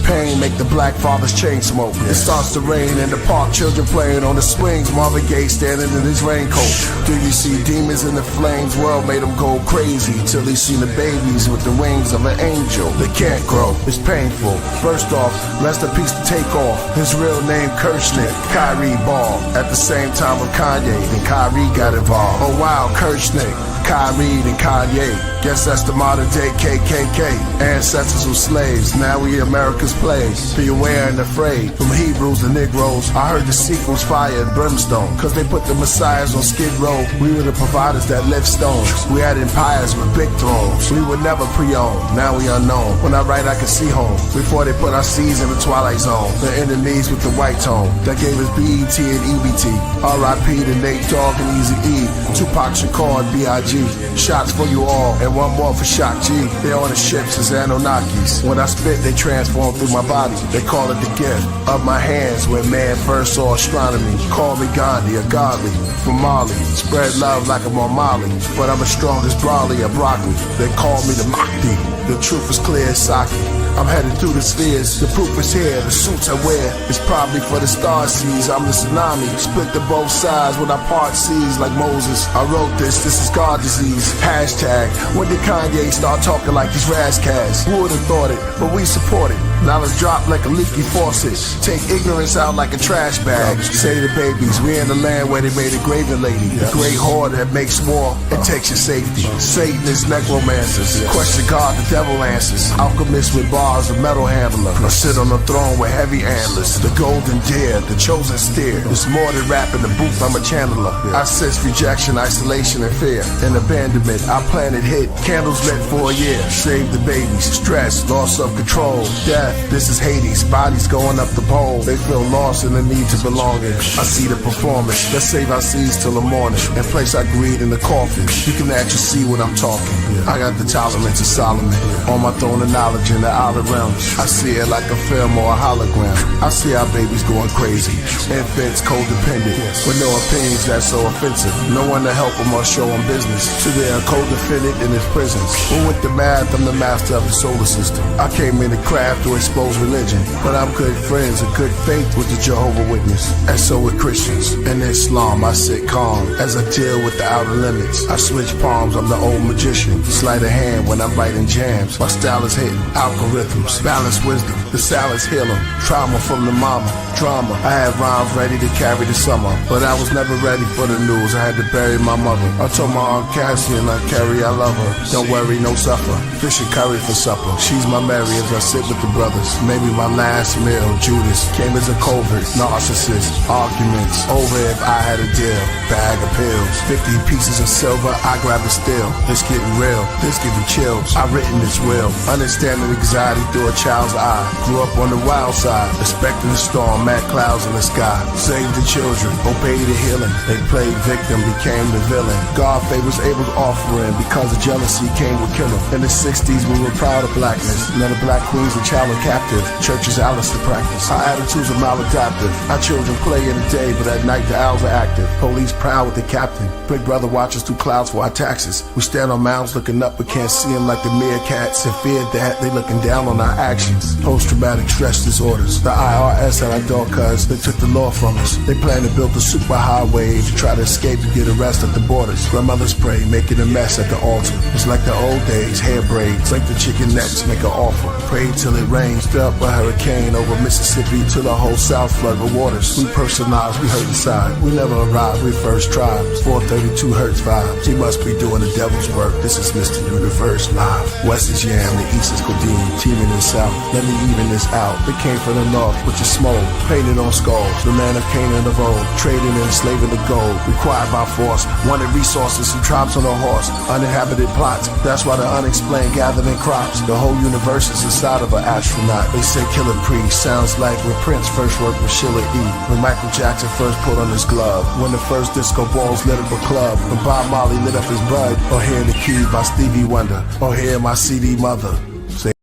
Pain make the black father's chain smoke. It starts to rain in the park, children playing on the swings. Marvin Gaye standing in his raincoat. Do you see demons in the flames? World made them go crazy till he seen the babies with the wings of an angel. They can't grow, it's painful. First off, rest in peace to Takeoff. His real name Kirchnick, Kyrie Ball. At the same time with Kanye, and Kyrie got involved. Oh wow, Kirchnick, Kyrie and Kanye. Guess that's the modern day KKK. Ancestors were slaves, now we America's plagues. Be aware and afraid. From Hebrews to Negroes, I heard the sequels fire and brimstone. Cause they put the messiahs on Skid Row. We were the providers that lift stones. We had empires with big thrones. We were never pre-owned, now we unknown. When I write I can see home. Before they put our seeds in the twilight zone. The enemies with the white tone. That gave us BET and EBT. R.I.P. to Nate Dogg and Easy E. Tupac Shakur and B.I.G. Shots for you all, and one more for Shock G. They on the ships as Anunnakis. When I spit, they transform through my body. They call it the gift of my hands when man first saw astronomy. Call me Gandhi, a godly from Mali. Spread love like I'm on Molly, but I'm as strong as broccoli or broccoli. They call me the Mahdi. The truth is clear as sake. I'm headed through the spheres, the proof is here, the suits I wear is probably for the star seas. I'm the tsunami, split to both sides when I part seas like Moses. I wrote this is God disease. Hashtag, when did Kanye start talking like these Razzcats? Who would've thought it, but we support it. Knowledge drop like a leaky faucet. Take ignorance out like a trash bag. Say to the babies, we in the land where they made a graven lady. The great horde that makes war and takes your safety. Satanists, necromancers. Question God, the devil answers. Alchemists with bars, a metal handler. I sit on the throne with heavy antlers. The golden deer, the chosen steer. It's more than rap in the booth, I'm a channeler. I sense rejection, isolation, and fear. And abandonment, our planet hit. Candles lit for a year. Save the babies. Stress, loss of control, death. death. This is Hades, bodies going up the pole. They feel lost in the need to belonging. I see the performance. Let's save our seeds till the morning and place our greed in the coffin. You can actually see what I'm talking. I got the tolerance of Solomon on my throne of knowledge in the outer realms. I see it like a film or a hologram. I see our babies going crazy. Infants codependent with no opinions that's so offensive. No one to help them or show them business. So they are co-defendant in his prisons. But with the math, I'm the master of the solar system. I came in to craft to expose religion, but I'm good friends and good faith with the Jehovah Witness. And so with Christians. In Islam, I sit calm as I deal with the outer limits. I switch palms, I'm the old magician. Sleight of hand when I'm writing jams. My style is hitting algorithms, balance wisdom. The salads heal them. Trauma from the mama, drama. I had rhymes ready to carry the summer, but I was never ready for the news. I had to bury my mother. I told my Aunt Cassie and Aunt Carrie I love her. Don't worry, no suffer. Fish and curry for supper. She's my Mary as I sit with the brothers. Maybe my last meal, Judas, came as a covert narcissist. Arguments over if I had a deal. Bag of pills, 50 pieces of silver, I grab a steel. It's getting real, this giving chills. I written this will, understanding anxiety through a child's eye. Grew up on the wild side, expecting a storm, mad clouds in the sky. Saved the children, obeyed the healing. They played victim, became the villain. God favors Abel's offering because of jealousy came with killing. In the 60s we were proud of blackness. None of black queens and child are captive. Churches Alice to practice. Our attitudes are maladaptive. Our children play in the day, but at night the owls are active. Police proud with the captain. Big brother watches through clouds for our taxes. We stand on mounds looking up but can't see them like the meerkats. And fear that they looking down on our actions. Post-traumatic stress disorders. The IRS at our door cuz they took the law from us. They plan to build a superhighway to try to escape and get arrested at the borders. Grandmothers pray, making a mess at the altar. It's like the old days, hair braids. Break the chicken necks, make an offer. Pray till it rains. Felt a hurricane over Mississippi till the whole South flood with waters. We personalized, we hurt inside. We never arrived, we first tried. 432 Hertz vibes. He must be doing the devil's work. This is Mr. Universe live. West is Yam, the East is Codeine. Teaming in South, let me even this out. They came from the North, which is smoke. Painted on skulls, the land of Canaan of old. Trading and enslaving the gold. Required by force. Wanted resources and tribes on a horse. Uninhabited plots. That's why the unexplained gathered in crops. The whole universe is inside of an astronaut. They say Killer Priest sounds like when Prince first worked with Sheila E. When Michael Jackson first put on his glove. When the first disco balls lit up a club. When Bob Marley lit up his bud. Or hear the keys by Stevie Wonder. Or hear my CD mother. Say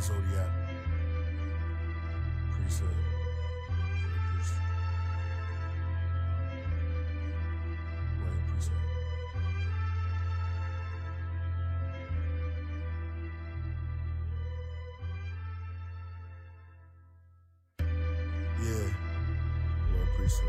Zodiac, Priesthood, Royal Priesthood. Yeah, Royal Priesthood.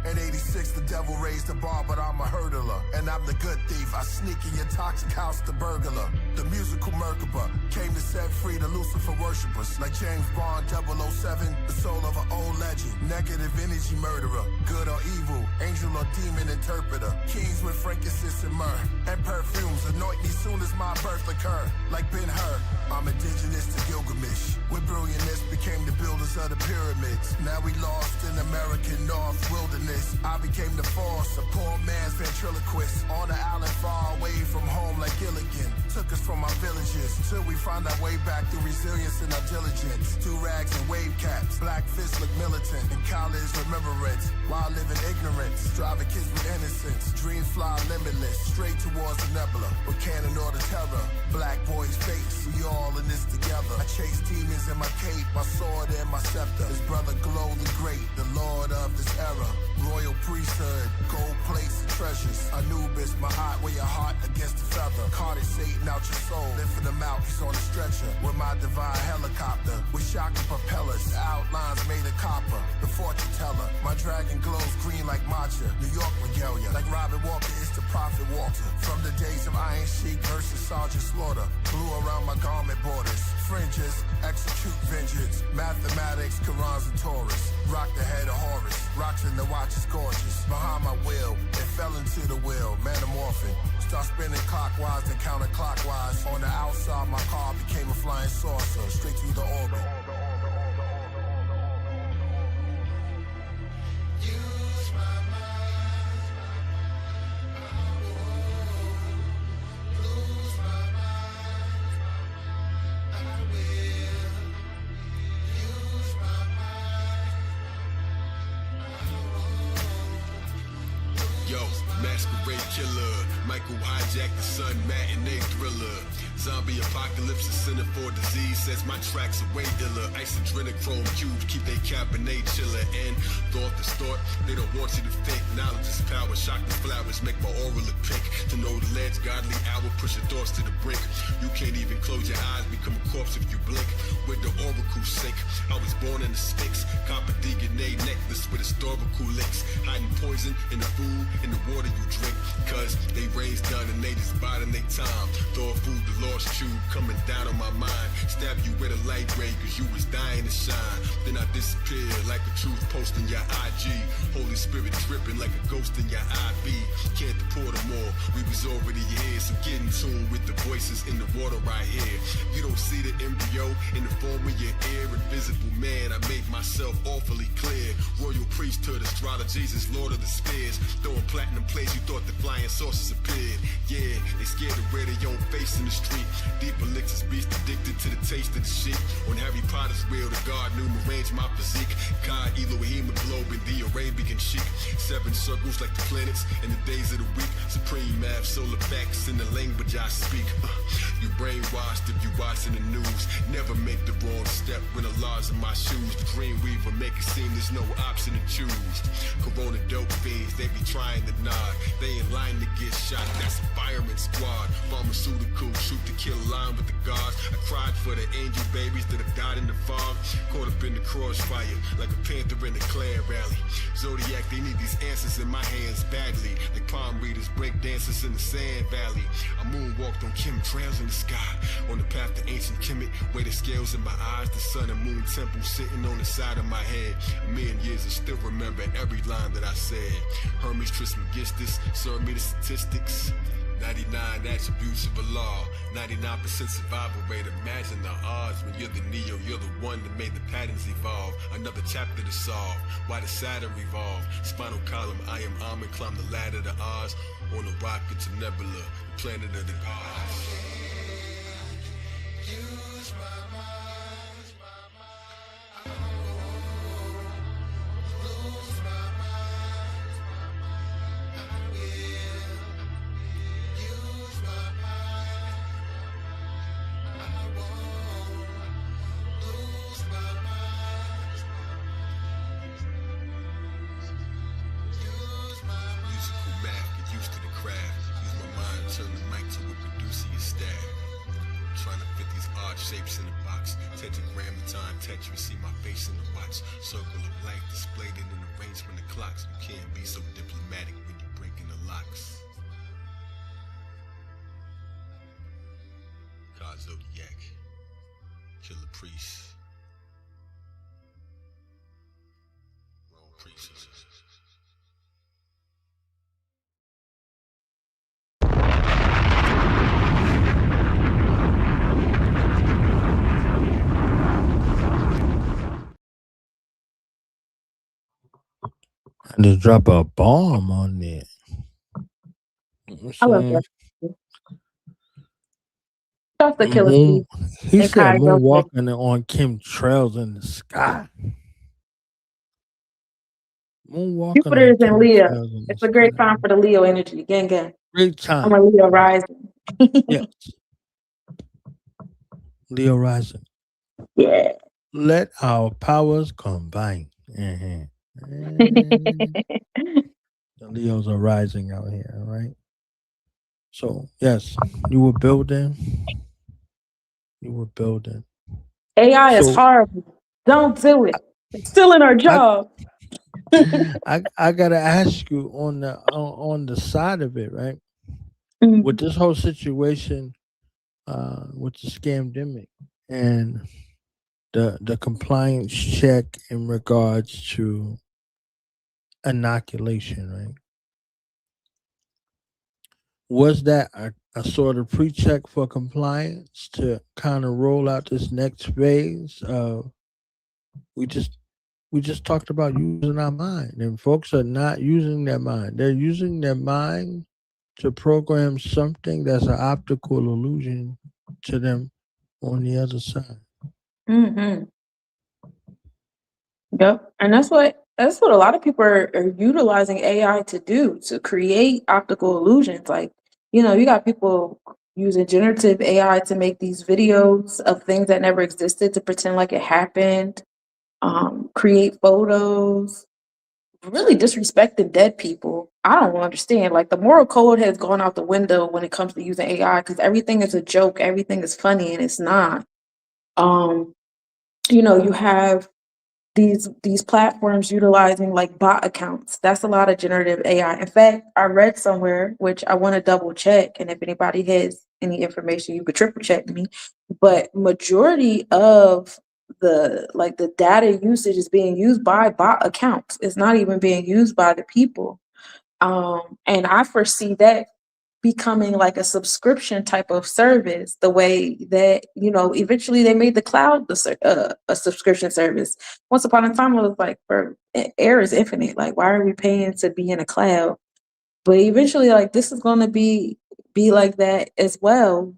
In 86, the devil raised the bar, but I'm a hurdler. And I'm the good thief. I sneak in your toxic house, the burglar. The musical Merkaba came to set free the Lucifer worshippers. Like James Bond 007, the soul of an old legend. Negative energy murderer. Good or evil, angel or demon interpreter. Keys with frankincense and myrrh. And perfumes anoint me soon as my birth occur. Like Ben-Hur, I'm indigenous to Gilgamesh. With brilliantness became the builders of the pyramids. Now we lost in American North wilderness. I became the force, a poor man's ventriloquist. On the island far away from home like Gilligan. Took us from our villages till we found our way back through resilience and our diligence. Do rags and wave caps, black fists look militant. And college remembrance, while living ignorance. Driving kids with innocence, dreams fly limitless. Straight towards the nebula, with cannon or the terror. Black boys face, we all in this together. I chase demons in my cape, my sword and my scepter. His brother Glow the Great, the lord of this era. Royal priesthood, gold plates and treasures. Anubis, my eye, wear your heart against the feather. Carted Satan out your soul, lifting him out, he's on a stretcher. With my divine helicopter, with shocking propellers. The outlines made of copper, the fortune teller. My dragon glows green like matcha. New York regalia, like Robin Walker, it's the prophet Walter. From the days of Iron Sheik versus Sergeant Slaughter. Blue around my garment borders. Fringes, execute vengeance. Mathematics, Qurans and Taurus. Rock the head of Horus. Rocks in the watch is gorgeous. Behind my will, it fell into the will. Metamorphing. Start spinning clockwise and counterclockwise. On the outside, my car became a flying saucer, straight through the orbit. Use my mind. Lose my mind. I will. Use my mind. Yo, masquerade killer, Michael hijack the sun, matinee thriller. Zombie apocalypse, a center for disease, says my tracks are way iller. Ice adrenochrome cubes keep they cabernet chiller. And thought is thought, they don't want you to think. Knowledge is power, shock the flowers, make my aura look pink. To know the ledge, godly hour, push your thoughts to the brink. You can't even close your eyes, become a corpse if you blink. Where the oracle sink, I was born in the Sphinx. Copper DNA necklace with historical links. Hiding poison in the food, in the water you drink. Cause they raised done and they just biding their time. Thought food, the lost tube coming down on my mind. Stab you with a light ray cause you was dying to shine. Then I disappeared like a truth post in your IG. Holy Spirit dripping like a ghost in your IV. Can't deport them all, we was already here. So get in tune with the voices in the water right here. You don't see the embryo in the form of your ear. Invisible man, I made myself awfully clear. Royal priesthood, astrologist, is Lord of the Spears. Throwing platinum plates, you thought the flying saucers appeared. Yeah, they scared to wear their own face in the street. Deep elixirs, beast addicted to the taste of the sheep. On Harry Potter's wheel, the god knew arrange my physique. God, Elohim, a globe, and the Arabian chic. 7 circles like the planets in the days of the week. Supreme math, solar facts in the language I speak. You brainwashed if you watching the news. Never make the wrong step when the laws in my shoes. The dream weaver make it seem there's no option to choose. Corona dope fiends, they be trying to nod. They in line to get shot, that's a fireman squad. Pharmaceutical, shoot to kill, line with the gods. I cried for the angel babies that have died in the fog. Caught up in the crossfire, like a panther in a Klan rally. Zodiac, they need these answers in my hands badly. Like palm readers, break dancers in the sand valley. I moonwalked on chemtrails in the sky. On the path to ancient Kemet, weigh the scales in my eyes. The sun and moon temple sitting on the side of my head. A million years I still remember every line that I said. Hermes Trismegistus, serve me the statistics. 99 attributes of a law, 99% survival rate. Imagine the odds when you're the Neo, you're the one that made the patterns evolve. Another chapter to solve, why the Saturn revolve. Spinal column, I am Amen, climb the ladder to Oz. On a rocket to Nebula, the planet of the gods. Use my mind. Lose my mind. I will. Use my mind. I won't lose my mind. Use my mind. Musical math, get used to the craft. Use my mind, turn the mic to a producer your staff. Trying to fit these odd shapes in the box. Tetragram of time, Tetris, see my face in the watch. Circle of life displayed in an arrangement of clocks. You can't be so diplomatic when you're breaking the locks. God Zodiac, Killer Priest, Wrong Priest. I just drop a bomb on there. I love that. That's the killer Moon, piece. he And said Kai moon goes walking on chemtrails in the sky. Moon walking Jupiter on is in Leo. chemtrails in the It's a great sky. time for the Leo energy. Gang, gang. Great I'm time. a Leo rising. Yes. Leo rising. Yeah. Let our powers combine. The Leos are rising out here, all right? So, yes, you were building. AI is So- horrible. Don't do it. It's still in our job. I gotta ask you on the side of it, right? Mhm. With this whole situation, with the scamdemic and the compliance check in regards to inoculation, right? was that a sort of pre-check for compliance to kind of roll out this next phase of we just talked about using our mind, and folks are not using their mind. They're using their mind to program something that's an optical illusion to them on the other side. Mm-hmm. Yep. And that's what a lot of people are utilizing AI to do, to create optical illusions. Like, you got people using generative AI to make these videos of things that never existed to pretend like it happened, create photos, really disrespecting dead people. I don't understand. Like, the moral code has gone out the window when it comes to using AI, because everything is a joke, everything is funny, and it's not. You have these platforms utilizing like bot accounts. That's a lot of generative AI. In fact, I read somewhere, which I want to double check, and if anybody has any information, you could triple check me. But majority of the data usage is being used by bot accounts. It's not even being used by the people. And I foresee that becoming like a subscription type of service, the way that eventually they made the cloud a subscription service. Once upon a time it was like, for air is infinite, like why are we paying to be in a cloud? But eventually, like, this is going to be like that as well.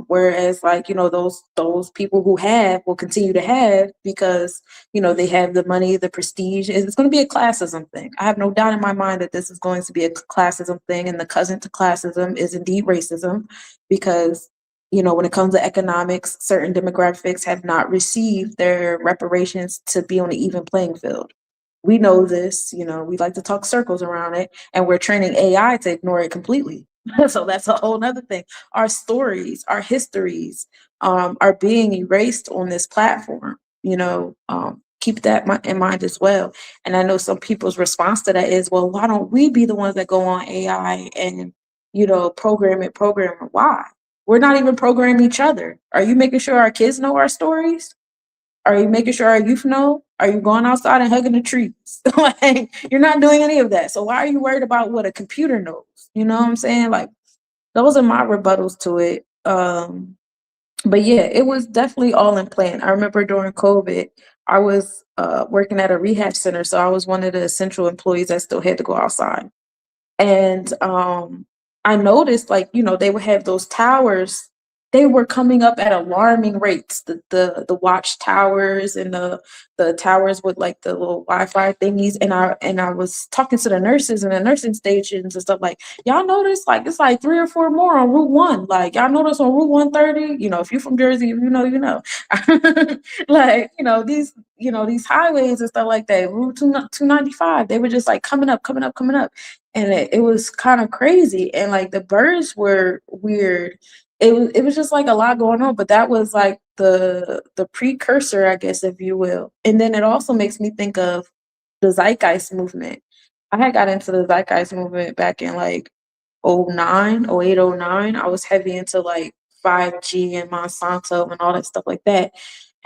Whereas, like, those people who have will continue to have, because they have the money, the prestige. It's going to be a classism thing. I have no doubt in my mind that this is going to be a classism thing, and the cousin to classism is indeed racism, because when it comes to economics, certain demographics have not received their reparations to be on an even playing field. We know this, we like to talk circles around it, and we're training AI to ignore it completely. So that's a whole nother thing. Our stories, our histories, are being erased on this platform. Keep that in mind as well. And I know some people's response to that is, well, why don't we be the ones that go on AI and program it? Why? We're not even programming each other. Are you making sure our kids know our stories? Are you making sure our youth know? Are you going outside and hugging the trees? Like, you're not doing any of that. So why are you worried about what a computer knows? You know what I'm saying? Like, those are my rebuttals to it. But yeah, it was definitely all in plan. I remember during COVID, I was working at a rehab center, so I was one of the essential employees that still had to go outside. And I noticed, like, they would have those towers. They were coming up at alarming rates. The watch towers and the towers with like the little Wi-Fi thingies. And I was talking to the nurses and the nursing stations and stuff, like, y'all notice, like, it's like 3 or 4 more on Route 1. Like, y'all notice on Route 130, if you're from Jersey, you know. Like, these highways and stuff like that, Route 295, they were just like coming up. And it was kind of crazy. And like the birds were weird. It was just like a lot going on, but that was like the precursor, I guess, if you will. And then it also makes me think of the Zeitgeist movement. I had got into the Zeitgeist movement back in like 08, 09. I was heavy into like 5G and Monsanto and all that stuff like that.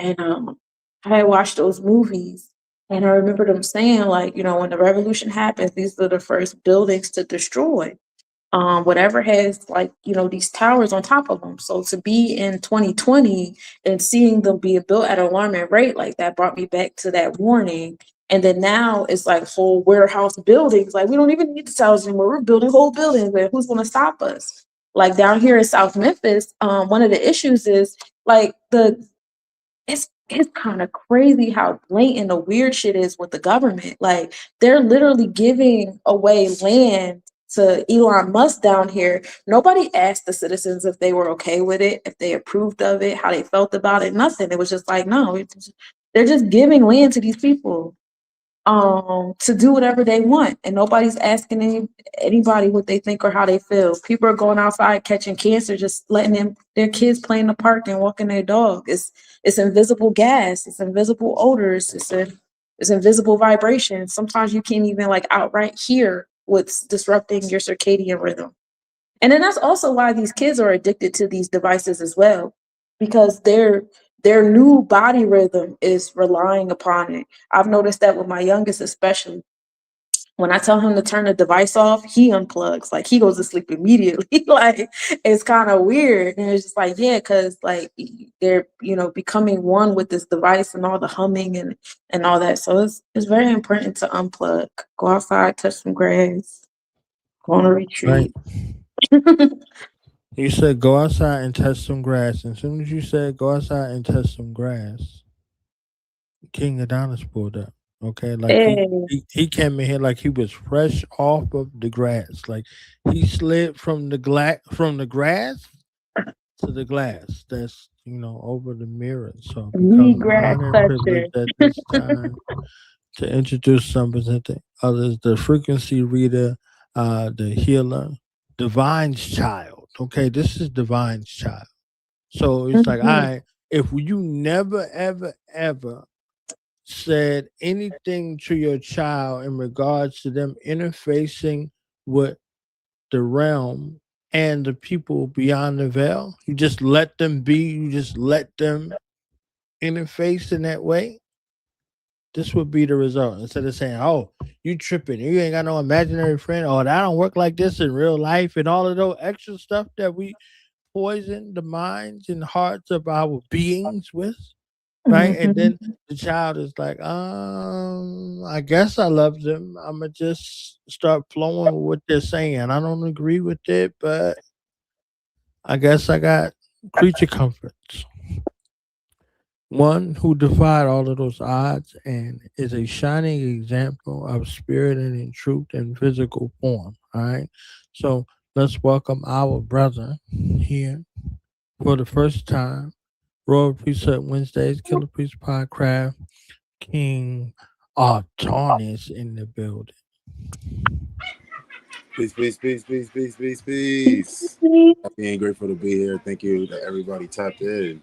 And I had watched those movies, and I remember them saying, like, when the revolution happens, these are the first buildings to destroy. Whatever has, like, these towers on top of them. So to be in 2020 and seeing them being built at an alarming rate, like, that brought me back to that warning. And then now it's like whole warehouse buildings. Like, we don't even need the towers anymore. We're building whole buildings. But who's going to stop us? Like, down here in South Memphis, one of the issues is like it's kind of crazy how blatant the weird shit is with the government. Like, they're literally giving away land to Elon Musk down here. Nobody asked the citizens if they were okay with it, if they approved of it, how they felt about it, nothing. It was just like, no, they're just giving land to these people to do whatever they want, and nobody's asking anybody what they think or how they feel. People are going outside catching cancer, just letting their kids play in the park and walking their dog. It's invisible gas, it's invisible odors, it's invisible vibration. Sometimes you can't even like outright hear what's disrupting your circadian rhythm. And then that's also why these kids are addicted to these devices as well, because their new body rhythm is relying upon it. I've noticed that with my youngest especially. when I tell him to turn the device off, he unplugs. Like, he goes to sleep immediately. Like, it's kind of weird. And it's just like, yeah, because like they're, you know, becoming one with this device and all the humming and all that. So it's very important to unplug. Go outside, touch some grass, go on a retreat. Right. You said go outside and touch some grass. And as soon as you said go outside and touch some grass, King Adonnis pulled up. Okay, like Hey. he came in here like he was fresh off of the grass. Like he slid from the grass to the glass. That's, you know, over the mirror. So it Me becomes an grass honor and toucher. privilege at this time to introduce some presenting others, the frequency reader, the healer, Divine's child. Okay, this is Divine's child. So it's like, all Mhm. right, if you never, ever, ever said anything to your child in regards to them interfacing with the realm and the people beyond the veil, you just let them be, you just let them interface in that way, this would be the result. Instead of saying, oh, you tripping, you ain't got no imaginary friend, or that don't work like this in real life, and all of those extra stuff that we poison the minds and hearts of our beings with. Right. And then Mhm. the child is like, I guess I love them. I'ma just start flowing with what they're saying. I don't agree with it, but I guess I got creature comforts. One who defied all of those odds and is a shining example of spirit and in truth and physical form. All right. So let's welcome our brother here for the first time. Royal Priesthood Wednesdays, Killer Priest Podcast, King Adonnis in the building. Peace, peace, peace, peace, peace, peace, peace. Happy and grateful to be here. Thank you to everybody tapped in.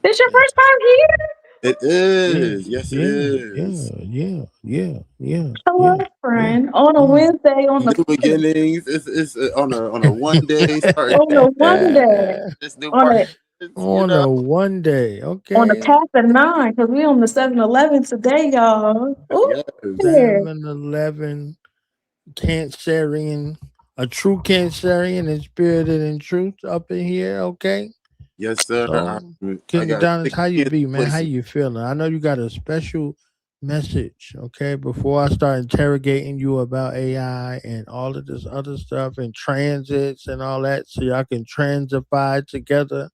This your Yeah, first time here? It yeah, is. Yes, it yeah, is. yeah. Hello, friend. On a Wednesday, on the New beginnings. It's on a one day start. on a one day, This new on part. a You On know. a one day, on the okay. path of 9, because we on the 7-Eleven today, y'all. Ooh, Yes. yeah. 7-11 Cancerian, a true Cancerian and spirited in truth up in here, okay? Yes, sir. So, I King got Adonis, 6 how you kids be, man? How places. you feeling? I know you got a special message, okay? Before I start interrogating you about AI and all of this other stuff and transits and all that, so y'all can transify together.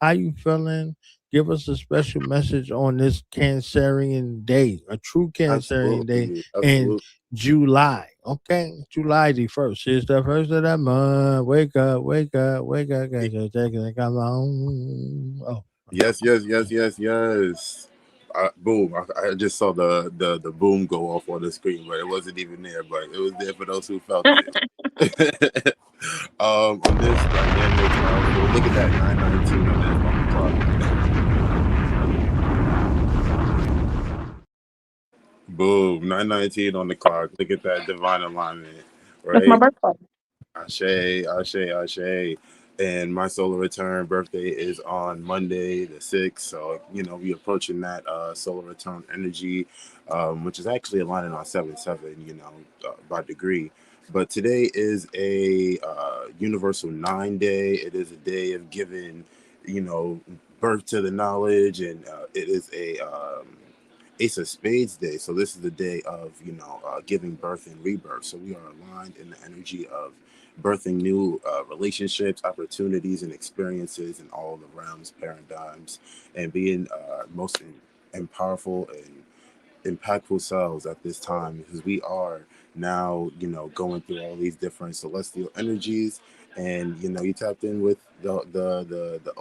How you feeling? Give us a special message on this Cancerian day, a true Cancerian day Absolutely. in Absolutely. July. Okay, July the 1st. It's the first of that month. Wake up, wake up, wake up, guys. Come on. Oh, Yes, yes, yes, yes, yes. Boom! I just saw the boom go off on the screen, but it wasn't even there. But it was there for those who felt it. On this dynamic, look at that 9:19 on the clock. Boom! 9:19 on the clock. Look at that divine alignment, That's my right? birthday. Ashe, Ashe, Ashe. And my solar return birthday is on Monday the 6th. So, we approaching that solar return energy, which is actually aligning on 7/7, by degree. But today is a universal 9 day. It is a day of giving, you know, birth to the knowledge. And it is a Ace of Spades day. So this is the day of, giving birth and rebirth. So we are aligned in the energy of birthing new relationships, opportunities, and experiences in all the realms, paradigms, and being most and powerful and impactful selves at this time, because we are now, going through all these different celestial energies. And you tapped in with the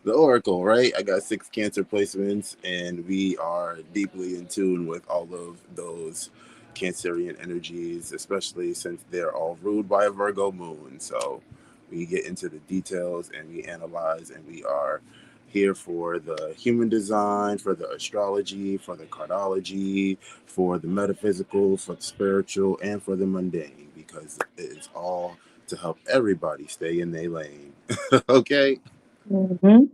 oracle, right? I got 6 Cancer placements, and we are deeply in tune with all of those Cancerian energies, especially since they're all ruled by a Virgo moon. So we get into the details and we analyze, and we are here for the human design, for the astrology, for the cardology, for the metaphysical, for the spiritual, and for the mundane, because it is all to help everybody stay in their lane. Okay? Mm-hmm.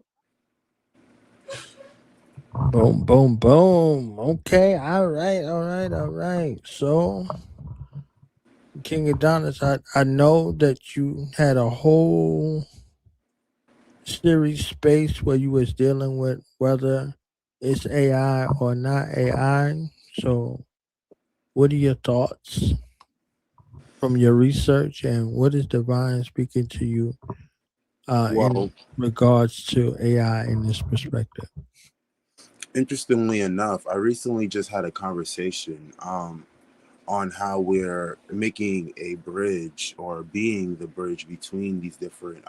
Boom, boom, boom. Okay, all right, all right, all right. So, King Adonis, I know that you had a whole series space where you was dealing with whether it's AI or not AI. So, what are your thoughts from your research, and what is divine speaking to you in Well, regards to AI in this perspective? interestingly enough, I recently just had a conversation on how we're making a bridge or being the bridge between these different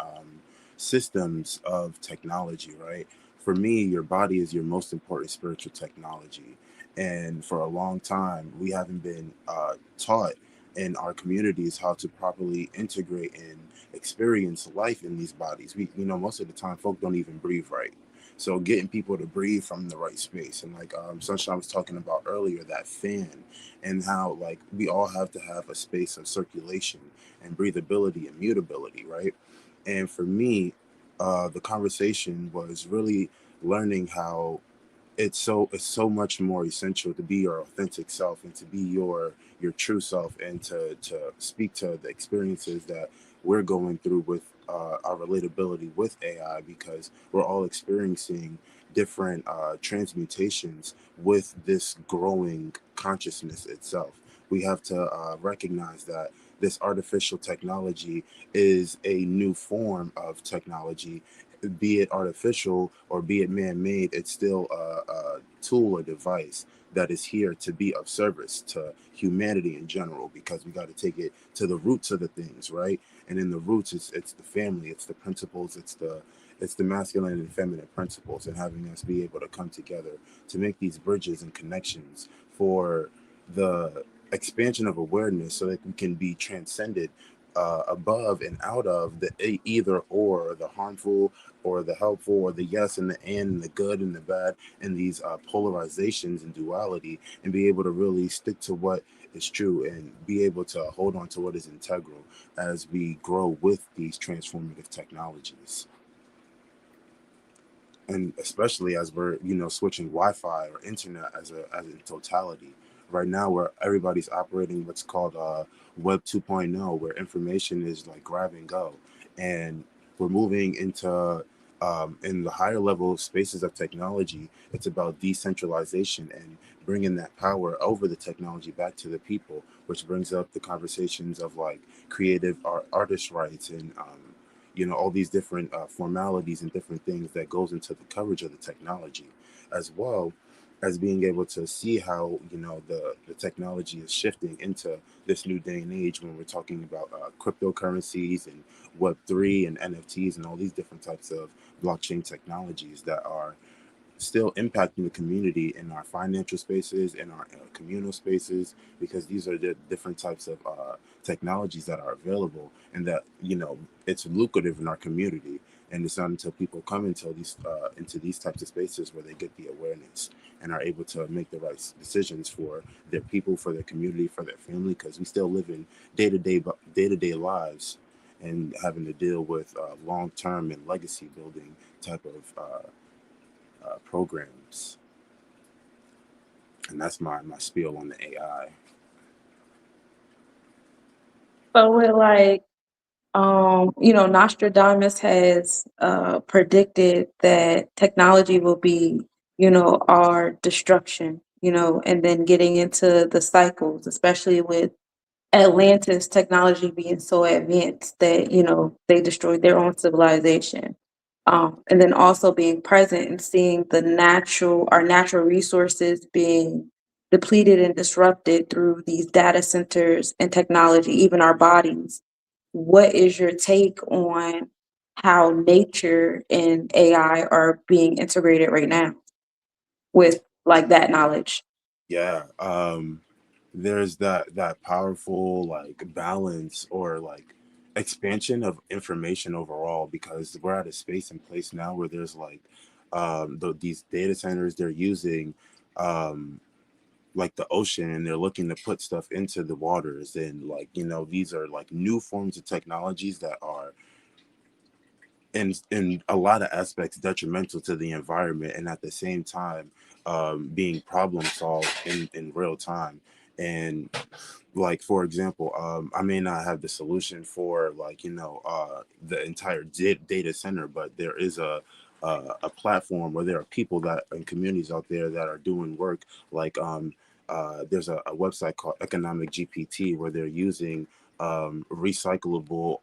systems of technology, right? For me, your body is your most important spiritual technology. And for a long time, we haven't been taught in our communities how to properly integrate and experience life in these bodies. Most of the time, folk don't even breathe right. So getting people to breathe from the right space, and like Sunshine was talking about earlier, that fan, and how like we all have to have a space of circulation and breathability and mutability, right? And for me, the conversation was really learning how it's so much more essential to be your authentic self and to be your true self, and to speak to the experiences that we're going through with our relatability with AI, because we're all experiencing different transmutations with this growing consciousness itself. We have to recognize that this artificial technology is a new form of technology. Be it artificial or be it man-made, it's still a tool or device that is here to be of service to humanity in general, because we got to take it to the roots of the things, right? And in the roots, it's the family, it's the principles, it's the masculine and feminine principles, and having us be able to come together to make these bridges and connections for the expansion of awareness, so that we can be transcended above and out of the either or, the harmful or the helpful, or the yes and the and the good and the bad, and these polarizations and duality, and be able to really stick to what is true and be able to hold on to what is integral as we grow with these transformative technologies. And especially as we're switching Wi-Fi or internet as in totality. Right now, where everybody's operating what's called Web 2.0, where information is like grab and go, and we're moving into in the higher level spaces of technology. It's about decentralization and bringing that power over the technology back to the people, which brings up the conversations of like creative artist rights, and all these different formalities and different things that goes into the coverage of the technology, as well as being able to see how the technology is shifting into this new day and age, when we're talking about cryptocurrencies and Web3 and NFTs and all these different types of blockchain technologies that are still impacting the community in our financial spaces, in our communal spaces, because these are the different types of technologies that are available, and that it's lucrative in our community. And it's not until people come into these types of spaces where they get the awareness and are able to make the right decisions for their people, for their community, for their family, because we still live in day-to-day lives, and having to deal with long-term and legacy building type of programs. And that's my spiel on the AI. So we're like, Nostradamus has predicted that technology will be, our destruction, and then getting into the cycles, especially with Atlantis technology being so advanced that, they destroyed their own civilization. And then also being present and seeing our natural resources being depleted and disrupted through these data centers and technology, even our bodies. What is your take on how nature and AI are being integrated right now with like that knowledge? Yeah. There's that powerful like balance or like expansion of information overall, because we're at a space and place now where there's like these data centers, they're using like the ocean, and they're looking to put stuff into the waters, and like these are like new forms of technologies that are in a lot of aspects detrimental to the environment, and at the same time being problem solved in real time. And like, for example, I may not have the solution for, like, the entire data center, but there is a platform where there are people that and communities out there that are doing work, like there's a website called Economic GPT where they're using recyclable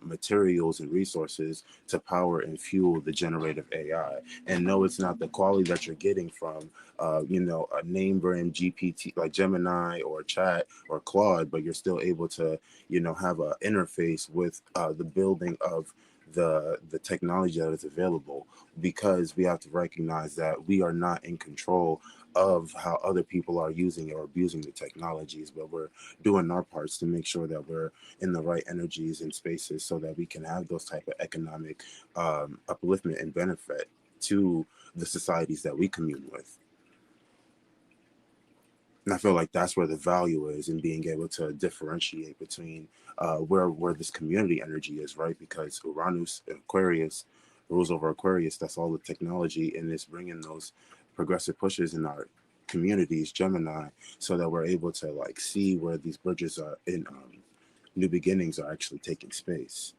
materials and resources to power and fuel the generative AI. And no, it's not the quality that you're getting from a name brand GPT like Gemini or Chat or Claude, but you're still able to have an interface with the building of the technology that is available, because we have to recognize that we are not in control of how other people are using or abusing the technologies, but we're doing our parts to make sure that we're in the right energies and spaces so that we can have those type of economic upliftment and benefit to the societies that we commune with. And I feel like that's where the value is in being able to differentiate between where this community energy is, right? Because Uranus, Aquarius, rules over Aquarius. That's all the technology, and it's bringing those progressive pushes in our communities, Gemini, so that we're able to like see where these bridges are in new beginnings are actually taking space.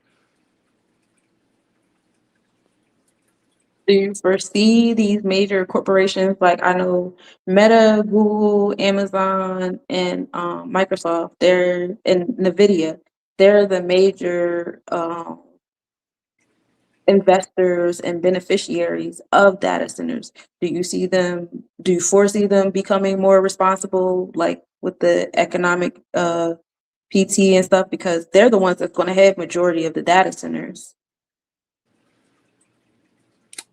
Do you foresee these major corporations, like I know Meta, Google, Amazon, and Microsoft, and NVIDIA, they're the major investors and beneficiaries of data centers. Do you foresee them becoming more responsible, like with the economic PT and stuff, because they're the ones that's going to have majority of the data centers?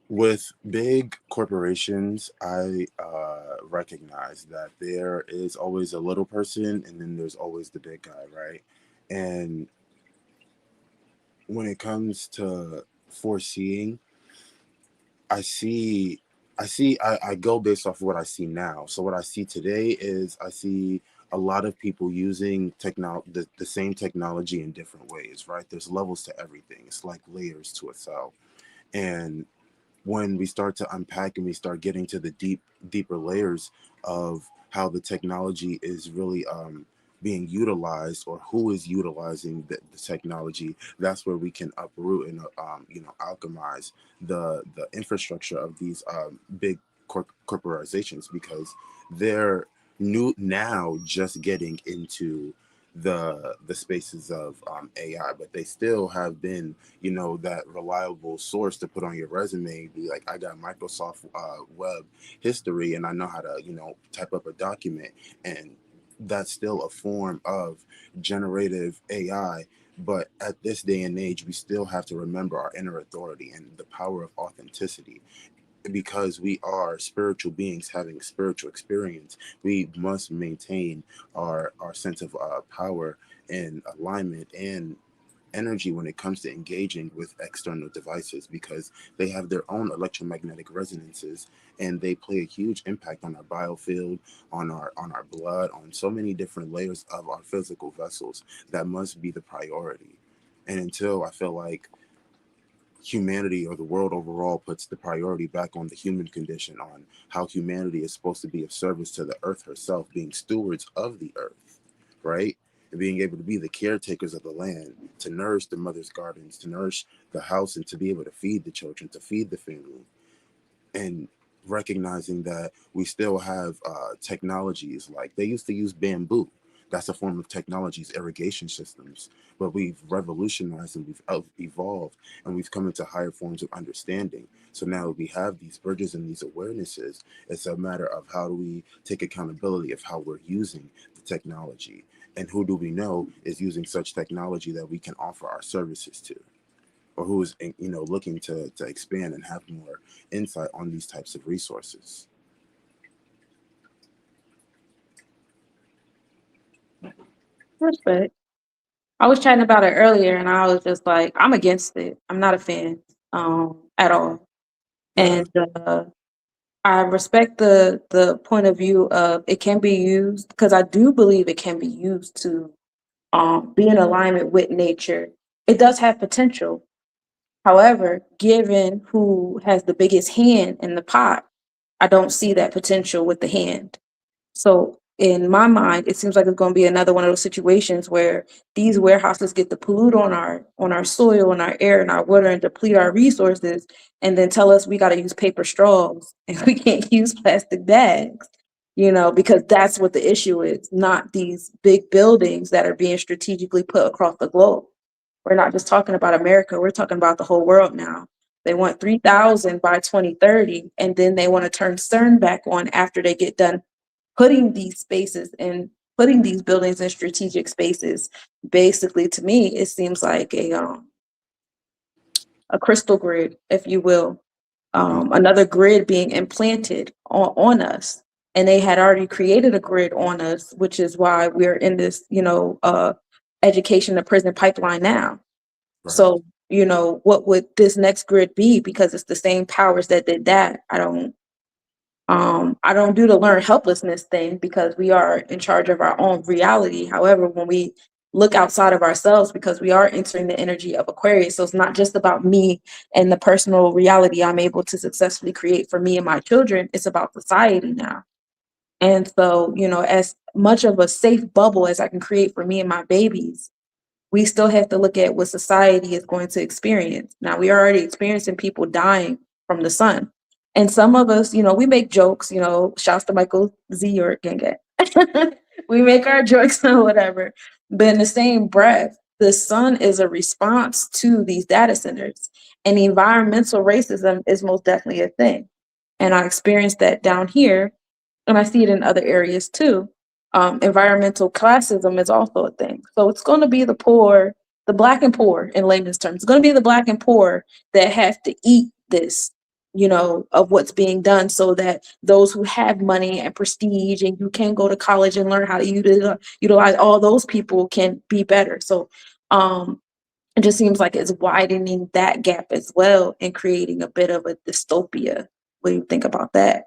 With big corporations, I recognize that there is always a little person and then there's always the big guy, right? And when it comes to foreseeing, I go based off of what I see now. So what I see today is I see a lot of people using the same technology in different ways, right? There's levels to everything. It's like layers to a cell. And when we start to unpack and we start getting to the deeper layers of how the technology is really being utilized, or who is utilizing the technology, that's where we can uproot and alchemize the infrastructure of these big corporations, because they're now just getting into the spaces of AI, but they still have been, that reliable source to put on your resume. Be like, I got Microsoft web history and I know how to, type up a document. And that's still a form of generative AI. But at this day and age, we still have to remember our inner authority and the power of authenticity. Because we are spiritual beings having spiritual experience, we must maintain our sense of power and alignment and energy when it comes to engaging with external devices, because they have their own electromagnetic resonances and they play a huge impact on our biofield, on our blood, on so many different layers of our physical vessels. That must be the priority. And until I feel like humanity or the world overall puts the priority back on the human condition, on how humanity is supposed to be of service to the earth herself, being stewards of the earth, right? And being able to be the caretakers of the land, to nourish the mother's gardens, to nourish the house, and to be able to feed the children, to feed the family. And recognizing that we still have technologies, like they used to use bamboo. That's a form of technologies, irrigation systems, but we've revolutionized and we've evolved and we've come into higher forms of understanding. So now we have these bridges and these awarenesses. It's a matter of how do we take accountability of how we're using the technology, and who do we know is using such technology that we can offer our services to, or who is looking to expand and have more insight on these types of resources. Respect. I was chatting about it earlier, and I was just like, I'm against it. I'm not a fan at all. Yeah. And I respect the point of view of it can be used, because I do believe it can be used to be in alignment with nature. It does have potential. However, given who has the biggest hand in the pot, I don't see that potential with the hand. So in my mind, it seems like it's going to be another one of those situations where these warehouses get to pollute on our soil and our air and our water and deplete our resources, and then tell us we got to use paper straws and we can't use plastic bags, because that's what the issue is, not these big buildings that are being strategically put across the globe. We're not just talking about America, we're talking about the whole world now. They want 3,000 by 2030, and then they want to turn CERN back on after they get done putting these spaces and putting these buildings in strategic spaces. Basically, to me, it seems like a crystal grid, if you will, another grid being implanted on us. And they had already created a grid on us, which is why we're in this, education to prison pipeline now. Right. So, what would this next grid be? Because it's the same powers that did that. I don't do the learn helplessness thing because we are in charge of our own reality. However, when we look outside of ourselves, because we are entering the energy of Aquarius, so it's not just about me and the personal reality I'm able to successfully create for me and my children. It's about society now. And so, as much of a safe bubble as I can create for me and my babies, we still have to look at what society is going to experience. Now, we are already experiencing people dying from the sun. And some of us, we make jokes, shouts to Michael Z or Genge. We make our jokes or whatever. But in the same breath, the sun is a response to these data centers. And environmental racism is most definitely a thing. And I experienced that down here, and I see it in other areas too. Environmental classism is also a thing. So it's going to be the poor, the black and poor in layman's terms. It's going to be the black and poor that have to eat this, of what's being done so that those who have money and prestige and you can go to college and learn how to utilize all those people can be better. So it just seems like it's widening that gap as well and creating a bit of a dystopia. What do you think about that?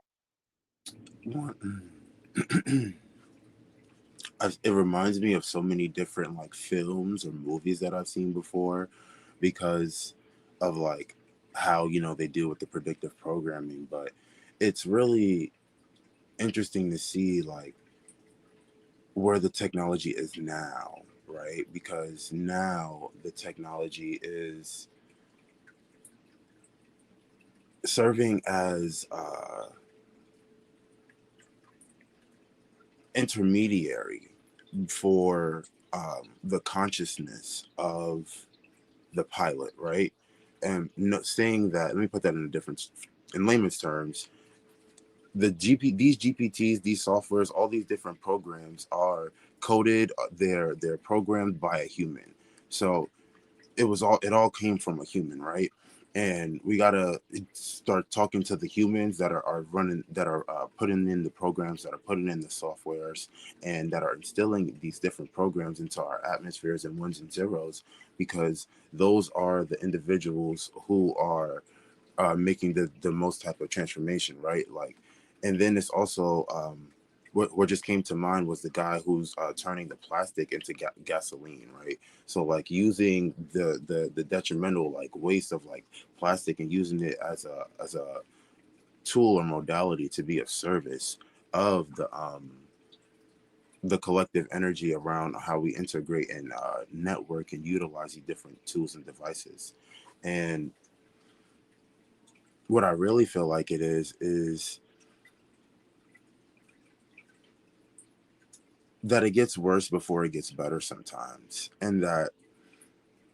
It reminds me of so many different like films or movies that I've seen before because of like how they deal with the predictive programming. But it's really interesting to see like where the technology is now, right? Because now the technology is serving as intermediary for the consciousness of the pilot, right? And saying that, let me put that in layman's terms. These GPTs, these softwares, all these different programs are coded. They're programmed by a human. So it all came from a human, right? And we gotta start talking to the humans that are running, that are putting in the programs, that are putting in the softwares, and that are instilling these different programs into our atmospheres and ones and zeros, because those are the individuals who are making the most type of transformation, right? Like, and then it's also what just came to mind was the guy who's turning the plastic into gasoline, right? So like using the detrimental like waste of like plastic and using it as a tool or modality to be of service of the collective energy around how we integrate and network and utilize these different tools and devices. And what I really feel like it is that it gets worse before it gets better sometimes, and that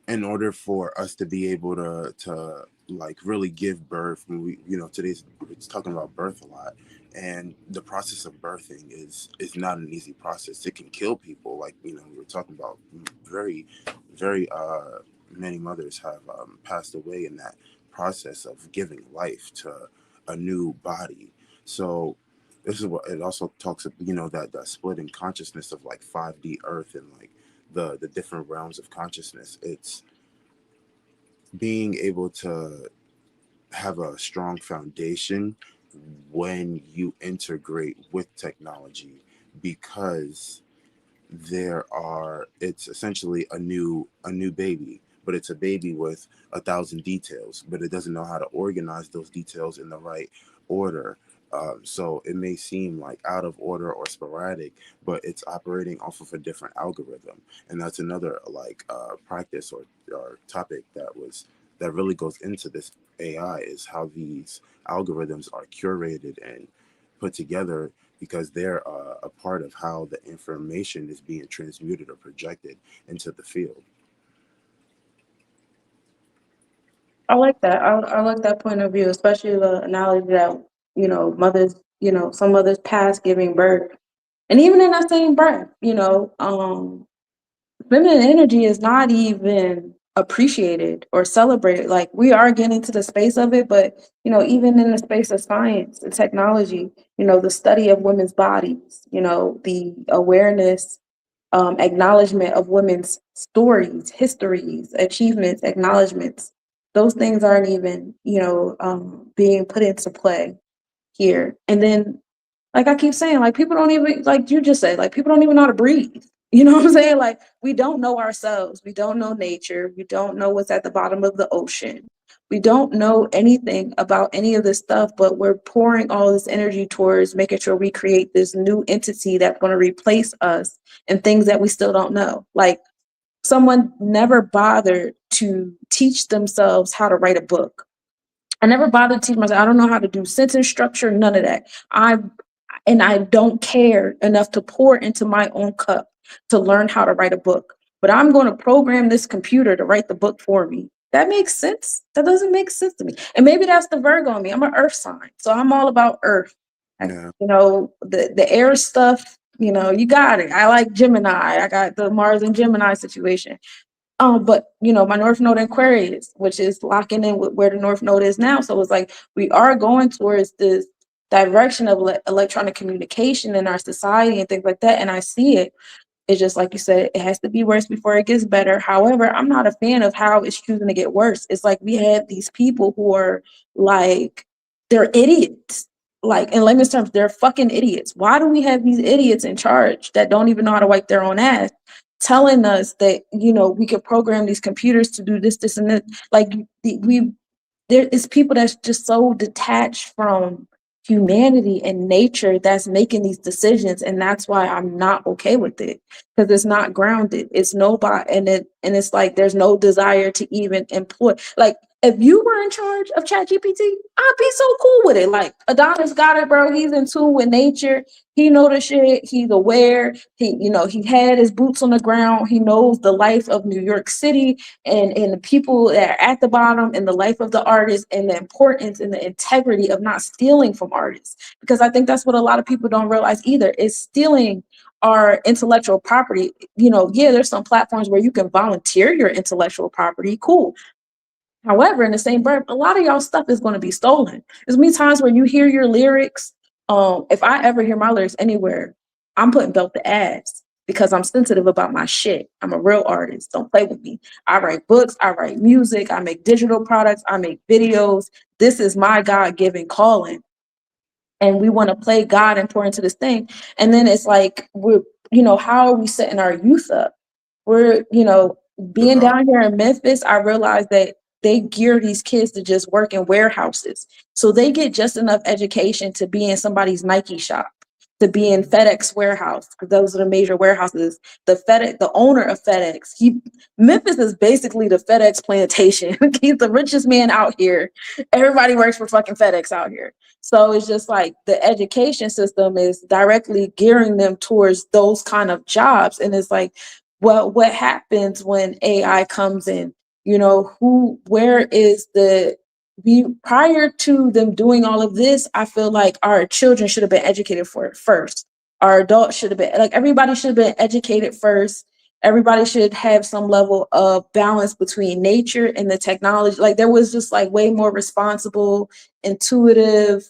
in order for us to be able to like really give birth, when we today's it's talking about birth a lot, and the process of birthing is not an easy process. It can kill people, like we're talking about very very many mothers have passed away in that process of giving life to a new body. So this is what it also talks about, that split in consciousness of like 5D earth and like the different realms of consciousness. It's being able to have a strong foundation when you integrate with technology, because it's essentially a new baby, but it's a baby with 1,000 details, but it doesn't know how to organize those details in the right order. So it may seem like out of order or sporadic, but it's operating off of a different algorithm. And that's another practice or topic that really goes into this AI, is how these algorithms are curated and put together, because they're a part of how the information is being transmuted or projected into the field. I like that. I like that point of view, especially the analogy that, mothers, some mothers pass giving birth. And even in that same breath, feminine energy is not even appreciated or celebrated. Like, we are getting to the space of it, but, even in the space of science and technology, the study of women's bodies, the awareness, acknowledgement of women's stories, histories, achievements, acknowledgments. Those things aren't even, being put into play here. And then, like I keep saying, like, people don't even, like you just said, like, people don't even know how to breathe. You know what I'm saying? Like, we don't know ourselves. We don't know nature. We don't know what's at the bottom of the ocean. We don't know anything about any of this stuff, but we're pouring all this energy towards making sure we create this new entity that's going to replace us and things that we still don't know. Like, someone never bothered to teach themselves how to write a book. I never bothered to teach myself. I don't know how to do sentence structure, none of that. I don't care enough to pour into my own cup to learn how to write a book. But I'm going to program this computer to write the book for me. That makes sense? That doesn't make sense to me. And maybe that's the Virgo in me. I'm an earth sign, so I'm all about earth. Yeah. The air stuff, you got it. I like Gemini. I got the Mars and Gemini situation. But my North Node in Aquarius, which is locking in with where the North Node is now. So it's like we are going towards this direction of electronic communication in our society and things like that. And I see it. It's just like you said, it has to be worse before it gets better. However, I'm not a fan of how it's choosing to get worse. It's like we have these people who are like, they're idiots. Like, in layman's terms, they're fucking idiots. Why do we have these idiots in charge that don't even know how to wipe their own ass, telling us that, we could program these computers to do this, this, and that? Like, there is people that's just so detached from humanity and nature that's making these decisions, and that's why I'm not okay with it, because it's not grounded. It's nobody, and it's like there's no desire to even employ. Like, if you were in charge of ChatGPT, I'd be so cool with it. Like, Adonnis got it, bro. He's in tune with nature. He know the shit. He's aware. He had his boots on the ground. He knows the life of New York City and the people that are at the bottom, and the life of the artist, and the importance and the integrity of not stealing from artists. Because I think that's what a lot of people don't realize either, is stealing our intellectual property. Yeah, there's some platforms where you can volunteer your intellectual property. Cool. However, in the same breath, a lot of y'all stuff is going to be stolen. There's many times where you hear your lyrics. If I ever hear my lyrics anywhere, I'm putting belt to ass, because I'm sensitive about my shit. I'm a real artist. Don't play with me. I write books. I write music. I make digital products. I make videos. This is my God-given calling. And we want to play God and pour into this thing. And then it's like, how are we setting our youth up? We're, being down here in Memphis, I realized that they gear these kids to just work in warehouses. So they get just enough education to be in somebody's Nike shop, to be in FedEx warehouse, because those are the major warehouses. The owner of FedEx, Memphis is basically the FedEx plantation. He's the richest man out here. Everybody works for fucking FedEx out here. So it's just like the education system is directly gearing them towards those kind of jobs. And it's like, well, what happens when AI comes in? Where is prior to them doing all of this, I feel like our children should have been educated for it first. Our adults should have been, like, everybody should have been educated first. Everybody should have some level of balance between nature and the technology. Like, there was just like way more responsible, intuitive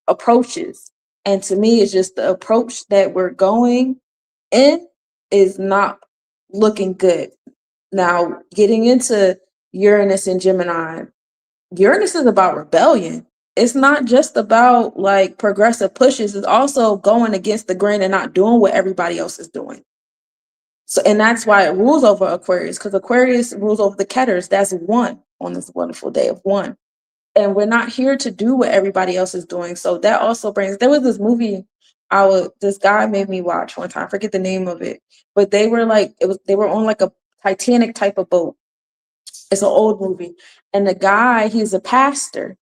approaches. And to me, it's just the approach that we're going in is not looking good. Now, getting into Uranus and Gemini, Uranus is about rebellion. It's not just about like progressive pushes. It's also going against the grain and not doing what everybody else is doing. So, and that's why it rules over Aquarius, because Aquarius rules over the Ketters. That's one on this wonderful day of one. And we're not here to do what everybody else is doing. So that also brings, there was this movie this guy made me watch one time, I forget the name of it, but they were like, they were on like a Titanic type of boat. It's an old movie. And the guy, he's a pastor,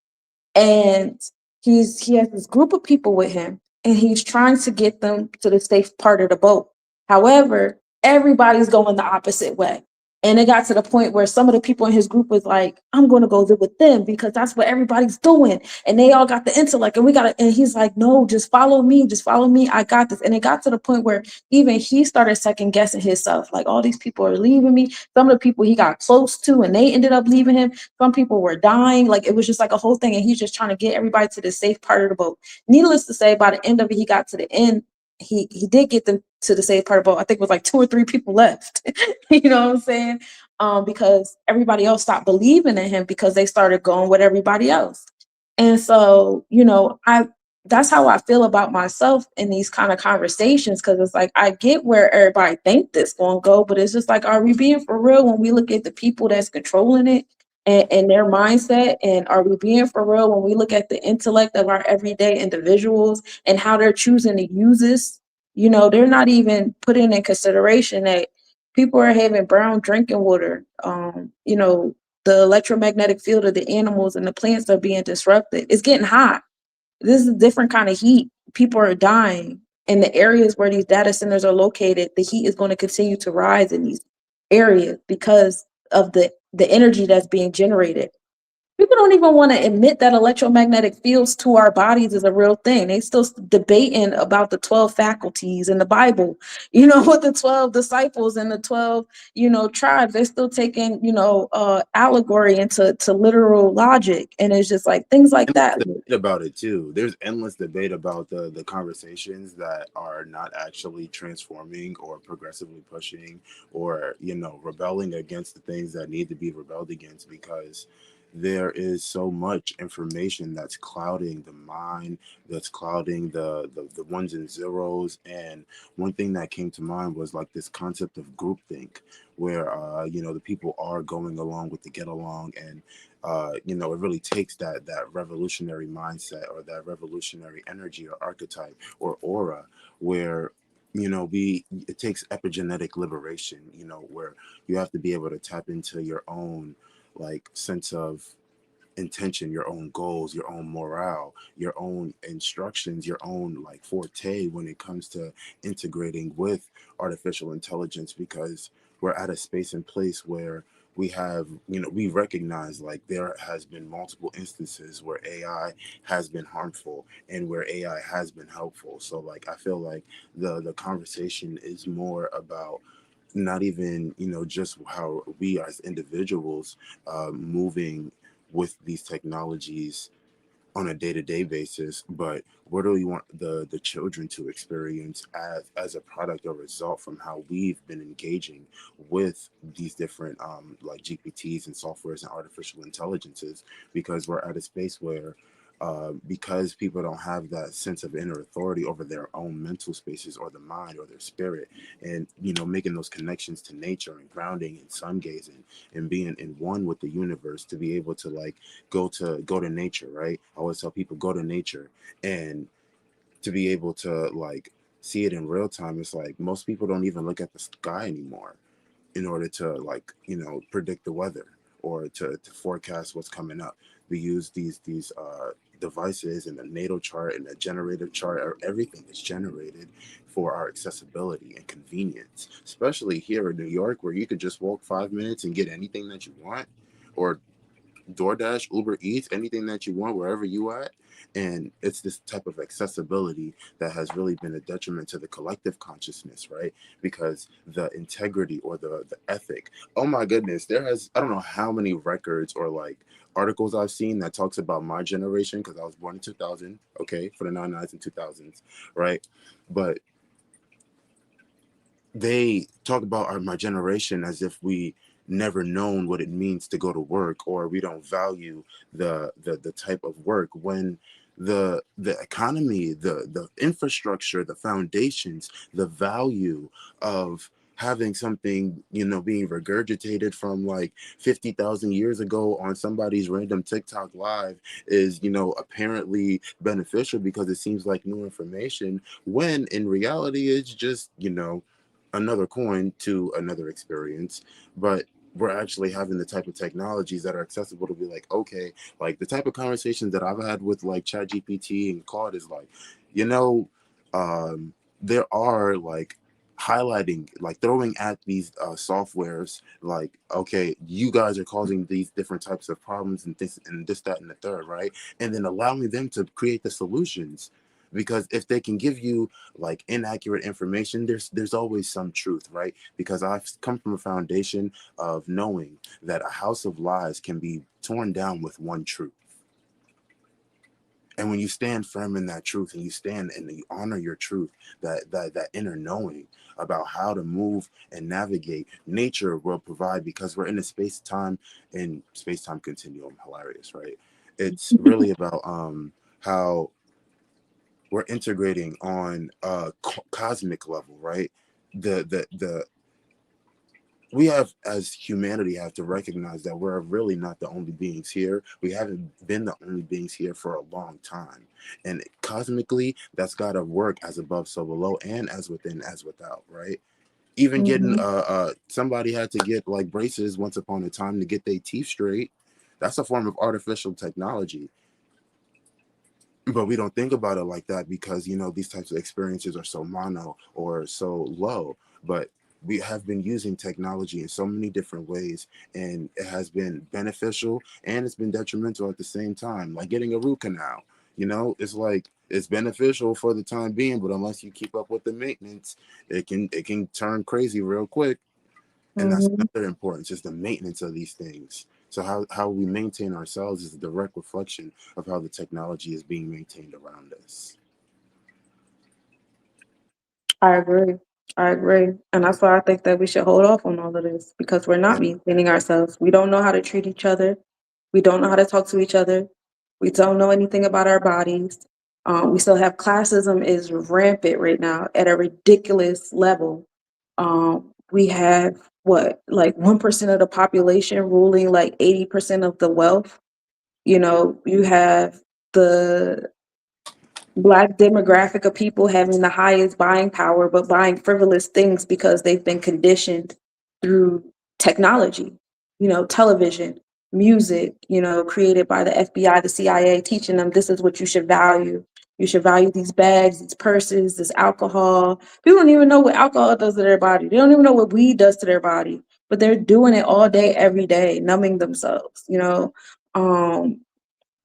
and he has this group of people with him, and he's trying to get them to the safe part of the boat. However, everybody's going the opposite way. And it got to the point where some of the people in his group was like, I'm going to go live with them because that's what everybody's doing. And they all got the intellect, and and he's like, no, just follow me. Just follow me. I got this. And it got to the point where even he started second guessing himself. Like, all these people are leaving me. Some of the people he got close to, and they ended up leaving him. Some people were dying. Like, it was just like a whole thing. And he's just trying to get everybody to the safe part of the boat. Needless to say, by the end of it, he got to the end. He did get them to the safe part of the boat. I think it was like 2 or 3 people left. You know what I'm saying? Because everybody else stopped believing in him because they started going with everybody else. And so, you know, that's how I feel about myself in these kind of conversations, because it's like, I get where everybody think this gonna go, but it's just like, are we being for real when we look at the people that's controlling it and their mindset? And are we being for real when we look at the intellect of our everyday individuals and how they're choosing to use this? You know, they're not even putting in consideration that people are having brown drinking water. You know, the electromagnetic field of the animals and the plants are being disrupted. It's getting hot. This is a different kind of heat. People are dying. In the areas where these data centers are located, the heat is going to continue to rise in these areas because of the energy that's being generated. People don't even want to admit that electromagnetic fields to our bodies is a real thing. They still debating about the 12 faculties in the Bible, you know, with the 12 disciples and the 12, you know, tribes. They're still taking, you know, allegory into literal logic. And it's just like things like that. Debate about it too. There's endless debate about the conversations that are not actually transforming or progressively pushing or, you know, rebelling against the things that need to be rebelled against, because there is so much information that's clouding the mind, that's clouding the ones and zeros. And one thing that came to mind was like this concept of groupthink, where you know, the people are going along with the get along, and you know, it really takes that revolutionary mindset or that revolutionary energy or archetype or aura, where, you know, it takes epigenetic liberation, you know, where you have to be able to tap into your own like sense of intention, your own goals, your own morale, your own instructions, your own like forte when it comes to integrating with artificial intelligence, because we're at a space and place where we have, you know, we recognize like there has been multiple instances where AI has been harmful and where AI has been helpful. So like I feel like the conversation is more about not even, you know, just how we as individuals moving with these technologies on a day-to-day basis, but what do we want the children to experience as a product or result from how we've been engaging with these different like GPTs and softwares and artificial intelligences? Because we're at a space where because people don't have that sense of inner authority over their own mental spaces or the mind or their spirit, and, you know, making those connections to nature and grounding and sun gazing and being in one with the universe, to be able to like go to nature, right? I always tell people, go to nature, and to be able to like see it in real time. It's like most people don't even look at the sky anymore in order to like, you know, predict the weather or to forecast what's coming up. We use these devices and the natal chart and the generative chart, or everything is generated for our accessibility and convenience, especially here in New York, where you could just walk 5 minutes and get anything that you want, or DoorDash, Uber Eats, anything that you want, wherever you at. And it's this type of accessibility that has really been a detriment to the collective consciousness, right? Because the integrity or the ethic, oh my goodness, I don't know how many records or like articles I've seen that talks about my generation, because I was born in 2000, okay, for the 99s and 2000s, right? But they talk about my generation as if we never known what it means to go to work, or we don't value the type of work, when the economy, the infrastructure, the foundations, the value of having something, you know, being regurgitated from like 50,000 years ago on somebody's random TikTok live is, you know, apparently beneficial because it seems like new information, when in reality it's just, you know, another coin to another experience. But we're actually having the type of technologies that are accessible to be like, okay, like the type of conversations that I've had with like ChatGPT and Claude is like, you know, there are like highlighting, like throwing at these softwares like, okay, you guys are causing these different types of problems and this that and the third, right? And then allowing them to create the solutions, because if they can give you like inaccurate information, there's always some truth, right? Because I've come from a foundation of knowing that a house of lies can be torn down with one truth. And when you stand firm in that truth and you stand and you honor your truth, that inner knowing about how to move and navigate, nature will provide, because we're in a space-time continuum. Hilarious, right? It's really about how we're integrating on a cosmic level, right? The we have, as humanity, have to recognize that we're really not the only beings here. We haven't been the only beings here for a long time. And cosmically, that's got to work as above, so below, and as within, as without, right? Even getting, somebody had to get like braces once upon a time to get their teeth straight. That's a form of artificial technology. But we don't think about it like that because, you know, these types of experiences are so mono or so low. But we have been using technology in so many different ways, and it has been beneficial and it's been detrimental at the same time. Like getting a root canal, you know, it's like it's beneficial for the time being, but unless you keep up with the maintenance, it can turn crazy real quick. And that's another importance, is the maintenance of these things. So how we maintain ourselves is a direct reflection of how the technology is being maintained around us. I agree. I agree. And that's why I think that we should hold off on all of this, because we're not maintaining ourselves. We don't know how to treat each other. We don't know how to talk to each other. We don't know anything about our bodies. We still have classism is rampant right now at a ridiculous level. We have what, like 1% of the population ruling like 80% of the wealth. You know, you have the Black demographic of people having the highest buying power, but buying frivolous things because they've been conditioned through technology, you know, television, music, you know, created by the FBI, the CIA, teaching them this is what you should value. You should value these bags, these purses, this alcohol. People don't even know what alcohol does to their body. They don't even know what weed does to their body, but they're doing it all day, every day, numbing themselves, you know.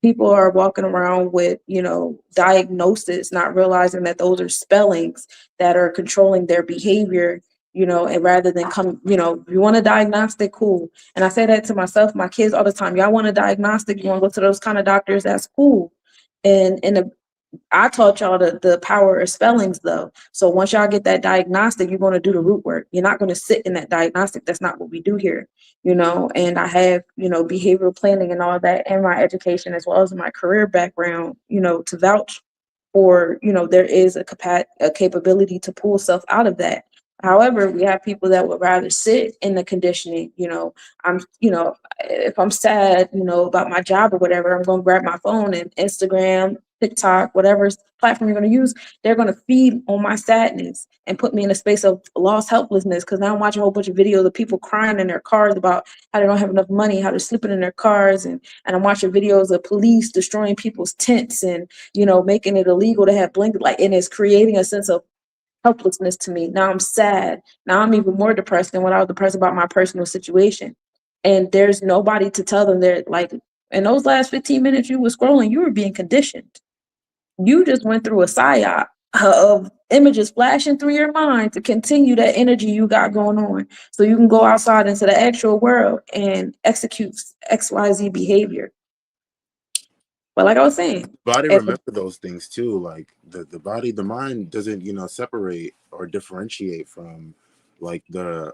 People are walking around with, you know, diagnosis, not realizing that those are spellings that are controlling their behavior, you know, and rather than come, you know, you want a diagnostic, cool. And I say that to myself, my kids all the time. Y'all want a diagnostic, you want to go to those kind of doctors, that's cool. And I taught y'all the power of spellings though. So once y'all get that diagnostic, you're going to do the root work. You're not going to sit in that diagnostic. That's not what we do here, you know. And I have, you know, behavioral planning and all that in my education as well as my career background, you know, to vouch for, you know, there is a capability to pull self out of that. However, we have people that would rather sit in the conditioning, you know. You know, if I'm sad, you know, about my job or whatever, I'm going to grab my phone and Instagram, TikTok, whatever platform you're going to use, they're going to feed on my sadness and put me in a space of lost helplessness, because now I'm watching a whole bunch of videos of people crying in their cars about how they don't have enough money, how they're sleeping in their cars, and I'm watching videos of police destroying people's tents and, you know, making it illegal to have blankets, like, and it's creating a sense of helplessness to me. Now I'm sad. Now I'm even more depressed than when I was depressed about my personal situation. And there's nobody to tell them that, like, in those last 15 minutes you were scrolling, you were being conditioned. You just went through a psyop of images flashing through your mind to continue that energy you got going on, so you can go outside into the actual world and execute XYZ behavior. But like I was saying, Body remember those things too. Like the body, the mind doesn't, you know, separate or differentiate from like the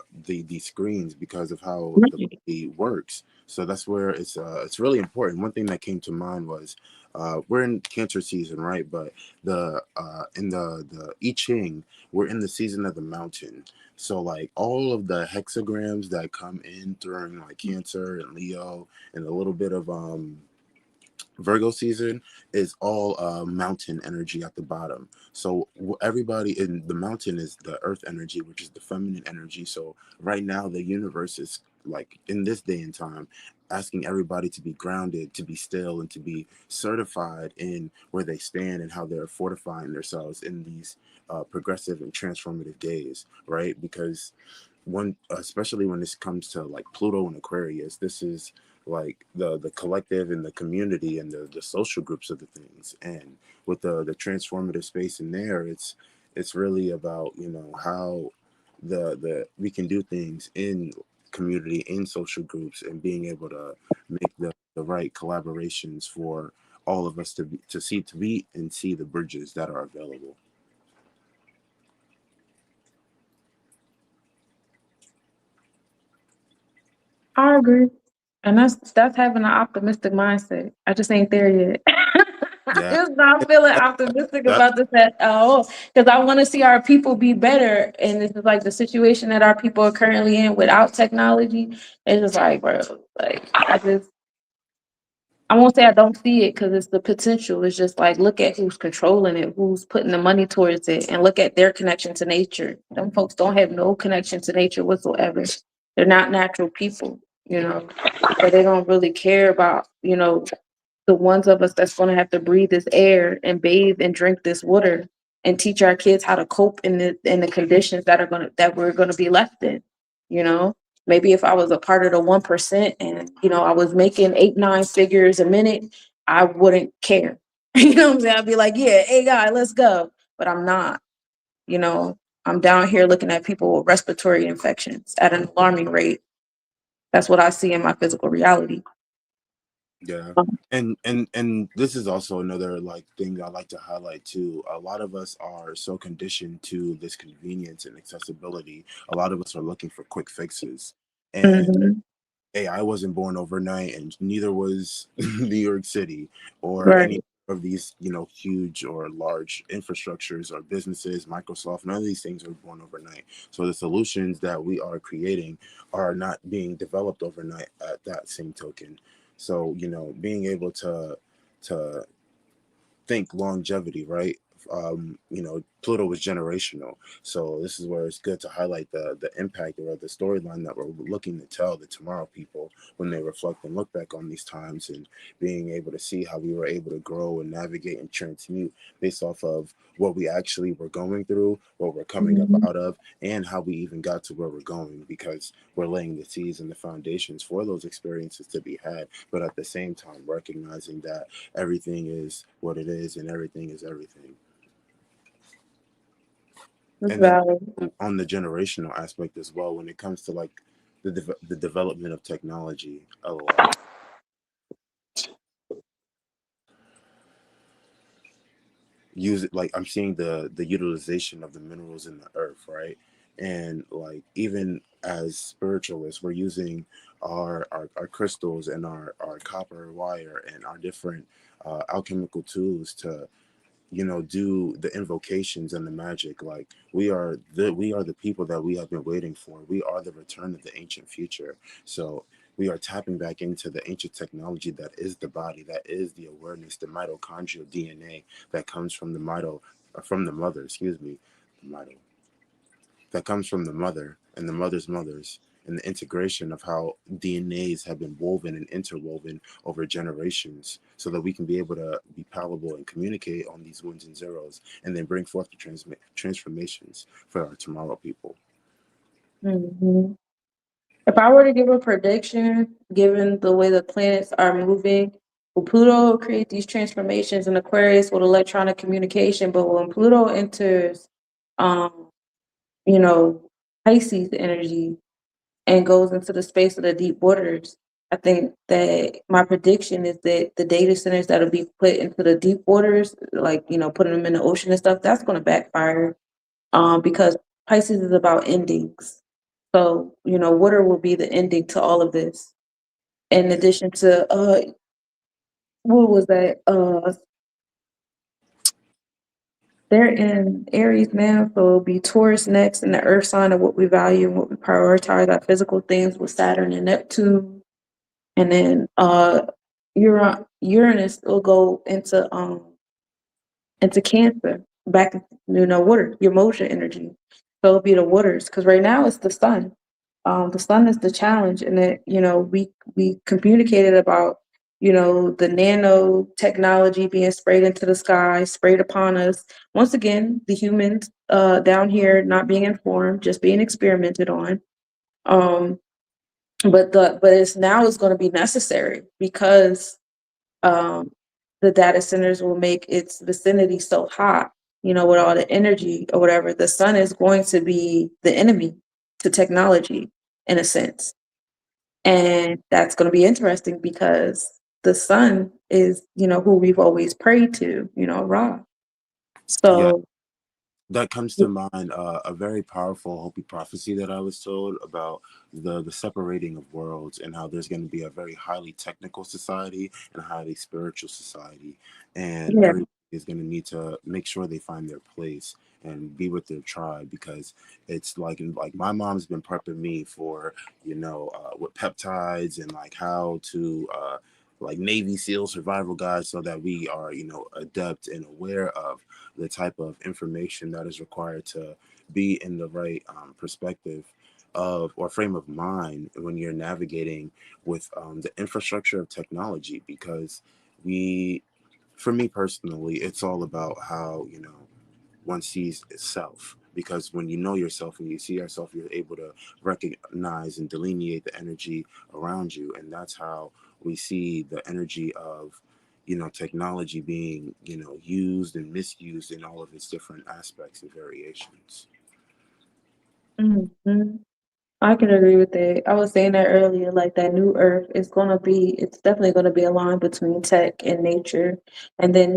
screens because of how the Right. body works. So that's where it's really important. One thing that came to mind was we're in Cancer season, right? But the in the I Ching, we're in the season of the mountain. So like all of the hexagrams that come in during like Cancer and Leo and a little bit of Virgo season is all mountain energy at the bottom. So everybody in the mountain is the earth energy, which is the feminine energy. So right now the universe is like in this day and time asking everybody to be grounded, to be still, and to be certified in where they stand and how they're fortifying themselves in these progressive and transformative days, right? Because one, especially when this comes to like Pluto and Aquarius, this is like the collective and the community and the social groups of the things. And with the transformative space in there, it's really about, you know, how the we can do things in community, in social groups, and being able to make the right collaborations for all of us to be and see the bridges that are available. I agree. And that's having an optimistic mindset. I just ain't there yet. I'm Yeah. just not feeling optimistic That, about this at all. Because I want to see our people be better. And this is like the situation that our people are currently in without technology. It's just like, bro, like I won't say I don't see it because it's the potential. It's just like look at who's controlling it, who's putting the money towards it, and look at their connection to nature. Them folks don't have no connection to nature whatsoever. They're not natural people, you know, but they don't really care about, you know, the ones of us that's going to have to breathe this air and bathe and drink this water and teach our kids how to cope in the conditions that we're going to be left in, you know. Maybe if I was a part of the 1% and, you know, I was making 8-9 figures a minute, I wouldn't care. You know what I'm saying? I'd be like, yeah, hey guy, let's go. But I'm not, you know. I'm down here looking at people with respiratory infections at an alarming rate. That's what I see in my physical reality. yeah. Um, And this is also another like thing I like to highlight too. A lot of us are so conditioned to this convenience and accessibility. A lot of us are looking for quick fixes. And mhm. hey, I wasn't born overnight, and neither was New York City or Right. any of these, you know, huge or large infrastructures or businesses, Microsoft. None of these things are born overnight. So the solutions that we are creating are not being developed overnight. At that same token, so you know, being able to think longevity, right? You know, Pluto was generational, so this is where it's good to highlight the impact or the storyline that we're looking to tell the tomorrow people when they reflect and look back on these times, and being able to see how we were able to grow and navigate and transmute based off of what we actually were going through, what we're coming up Mhm. out of, and how we even got to where we're going, because we're laying the seeds and the foundations for those experiences to be had, but at the same time recognizing that everything is what it is and everything is everything. That's And then valid. on the generational aspect as well, when it comes to like the development of technology, a lot use it, like I'm seeing the utilization of the minerals in the earth, right? And like even as spiritualists, we're using our crystals and our copper wire and our different alchemical tools to, you know, do the invocations and the magic. Like we are the people that we have been waiting for. We are the return of the ancient future. So we are tapping back into the ancient technology that is the body, that is the awareness, the mitochondrial DNA that comes from from the mother, excuse me, the mito that comes from the mother and the mother's mothers, and the integration of how DNAs have been woven and interwoven over generations so that we can be able to be palatable and communicate on these ones and zeros, and then bring forth the transformations for our tomorrow people. Mhm. If I were to give a prediction, given the way the planets are moving, well, Pluto will create these transformations in Aquarius with electronic communication, but when Pluto enters, um, you know, Pisces energy and goes into the space of the deep waters, I think that my prediction is that the data centers that'll be put into the deep waters, like, you know, putting them in the ocean and stuff, that's going to backfire, because Pisces is about endings. So, water will be the ending to all of this. In addition to what was that? They're in Aries now, so it'll be Taurus next, and the Earth sign of what we value and what we prioritize, our physical things with Saturn and Neptune, and then Uranus will go into Cancer, back water, your motion energy. So it'll be the waters, because right now it's the sun. The sun is the challenge, and that we communicated about the nanotechnology being sprayed into the sky, sprayed upon us. Once again, the humans down here not being informed, just being experimented on. Um, but it's going to be necessary because the data centers will make its vicinity so hot, with all the energy or whatever. The sun is going to be the enemy to technology in a sense. And that's going to be interesting because the sun is, who we've always prayed to, Ra. Yeah, So, that comes to mind a very powerful Hopi prophecy that I was told about the separating of worlds, and how there's going to be a very highly technical society and a highly spiritual society, and yeah. everybody is going to need to make sure they find their place and be with their tribe, because it's like my mom's been prepping me for with peptides and like how to like Navy SEAL survival guides, so that we are adept and aware of the type of information that is required to be in the right perspective of or frame of mind when you're navigating with the infrastructure of technology. Because for me personally, it's all about how one sees itself. Because when you know yourself and you see yourself, you're able to recognize and delineate the energy around you, and that's how we see the energy of technology being used and misused in all of its different aspects and variations. Mhm. I can agree with that. I was saying that earlier, like that new earth is it's definitely gonna be a line between tech and nature. And then,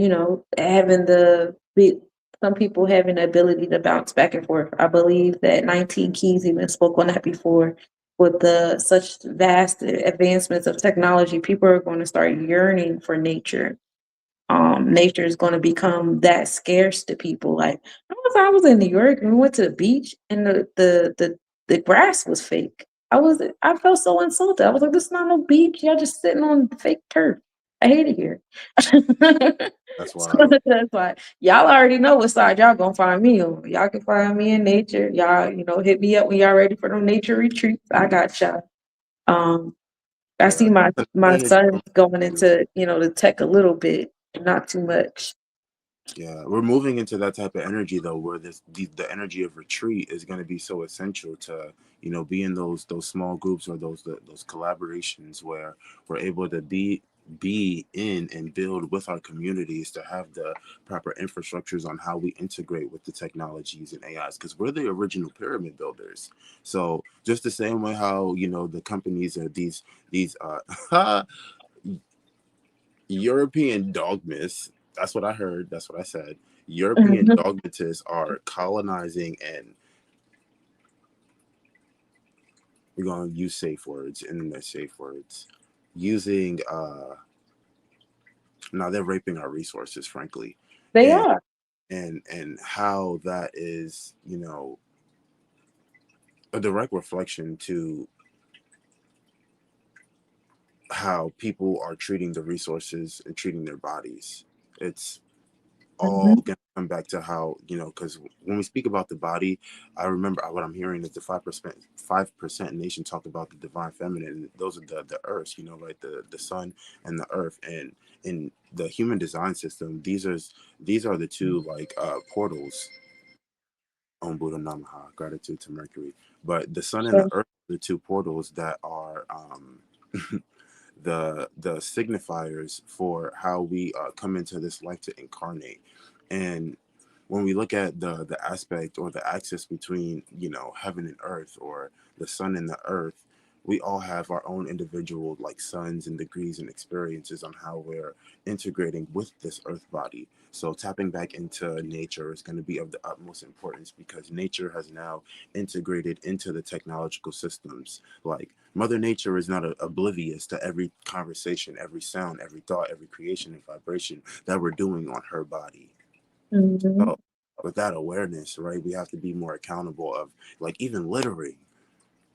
some people having the ability to bounce back and forth. I believe that 19 Keys even spoke on that before. With the such vast advancements of technology, people are going to start yearning for nature. Nature is going to become that scarce to people. Like I was in New York and we went to the beach, and the grass was fake. I felt so insulted. I was like, "This is not no beach. Y'all just sitting on fake turf. I hate it here." That's So wild. that's why y'all already know what side y'all gonna find me on. Y'all can find me in nature. Y'all, hit me up when y'all ready for them nature retreats. I got y'all. Um, I see Yeah, my energy. son going into the tech a little bit, not too much. Yeah, we're moving into that type of energy though, where the energy of retreat is going to be so essential to be in those small groups, or those collaborations where we're able to be in and build with our communities, to have the proper infrastructures on how we integrate with the technologies and AIs, because we're the original pyramid builders. So just the same way how the companies are these European dogmas. That's what I heard. That's what I said. European Mhm. dogmatists are colonizing, and we're going to use safe words, internet safe words, using now they're raping our resources, frankly. They and are. and how that is a direct reflection to how people are treating the resources and treating their bodies. It's all Mhm. going to come back to how because when we speak about the body, I remember what I'm hearing is the 5% nation talk about the divine feminine, and those are the earths, right, the sun and the earth. And in the human design system, these are the two like portals. Om Buddha Namaha, gratitude to Mercury. But the sun and the So, earth are the two portals that are the signifiers for how we come into this life to incarnate. And when we look at the aspect or the axis between heaven and earth, or the sun and the earth, we all have our own individual like suns and degrees and experiences on how we're integrating with this earth body. So tapping back into nature is going to be of the utmost importance, because nature has now integrated into the technological systems. Like Mother Nature is not oblivious to every conversation, every sound, every thought, every creation and vibration that we're doing on her body. Mhm. So with that awareness, right, we have to be more accountable of like even littering,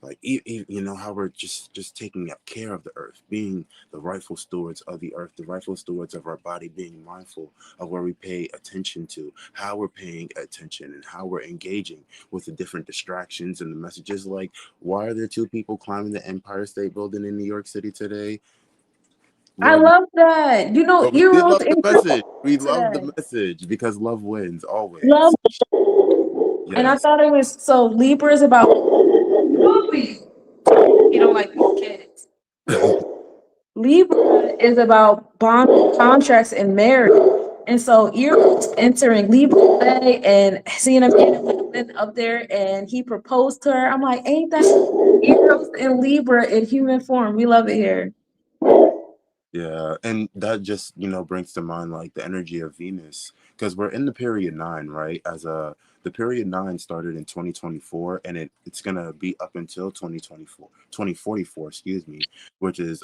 like you know, how we're just taking care of the earth, being the rightful stewards of the earth, the rightful stewards of our body, being mindful of where we pay attention to, how we're paying attention, and how we're engaging with the different distractions and the messages. Like, why are there two people climbing the Empire State Building in New York City today? I Lord, love that. You know, but we still Eros love the is message. We love the today. message because love wins Love, always. and I Yes. thought it was so. Libra is about. You don't like these kids. Libra is about bond contracts and marriage. And so Eros entering Libra today and seeing a man and woman up there, and he proposed to her. I'm like, ain't that Eros and Libra in human form? We love it here. Yeah, and that just, you know, brings to mind like the energy of Venus, because we're in the period 9, right? The period 9 started in 2024, and it's gonna be up until 2044, excuse me, which is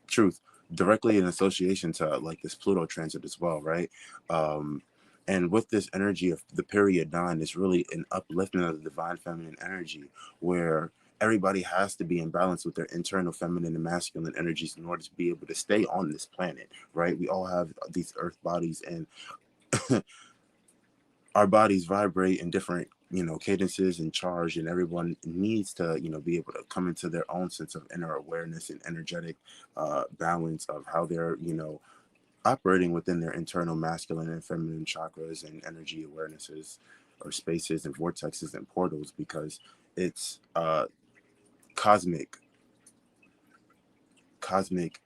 truth, directly in association to like this Pluto transit as well, right? Um, and with this energy of the period 9, is really an uplifting of the divine feminine energy, where everybody has to be in balance with their internal feminine and masculine energies in order to be able to stay on this planet, right? We all have these earth bodies, and our bodies vibrate in different, you know, cadences and charge, and everyone needs to, you know, be able to come into their own sense of inner awareness and energetic balance of how they're, you know, operating within their internal masculine and feminine chakras and energy awarenesses or spaces and vortexes and portals, because it's cosmic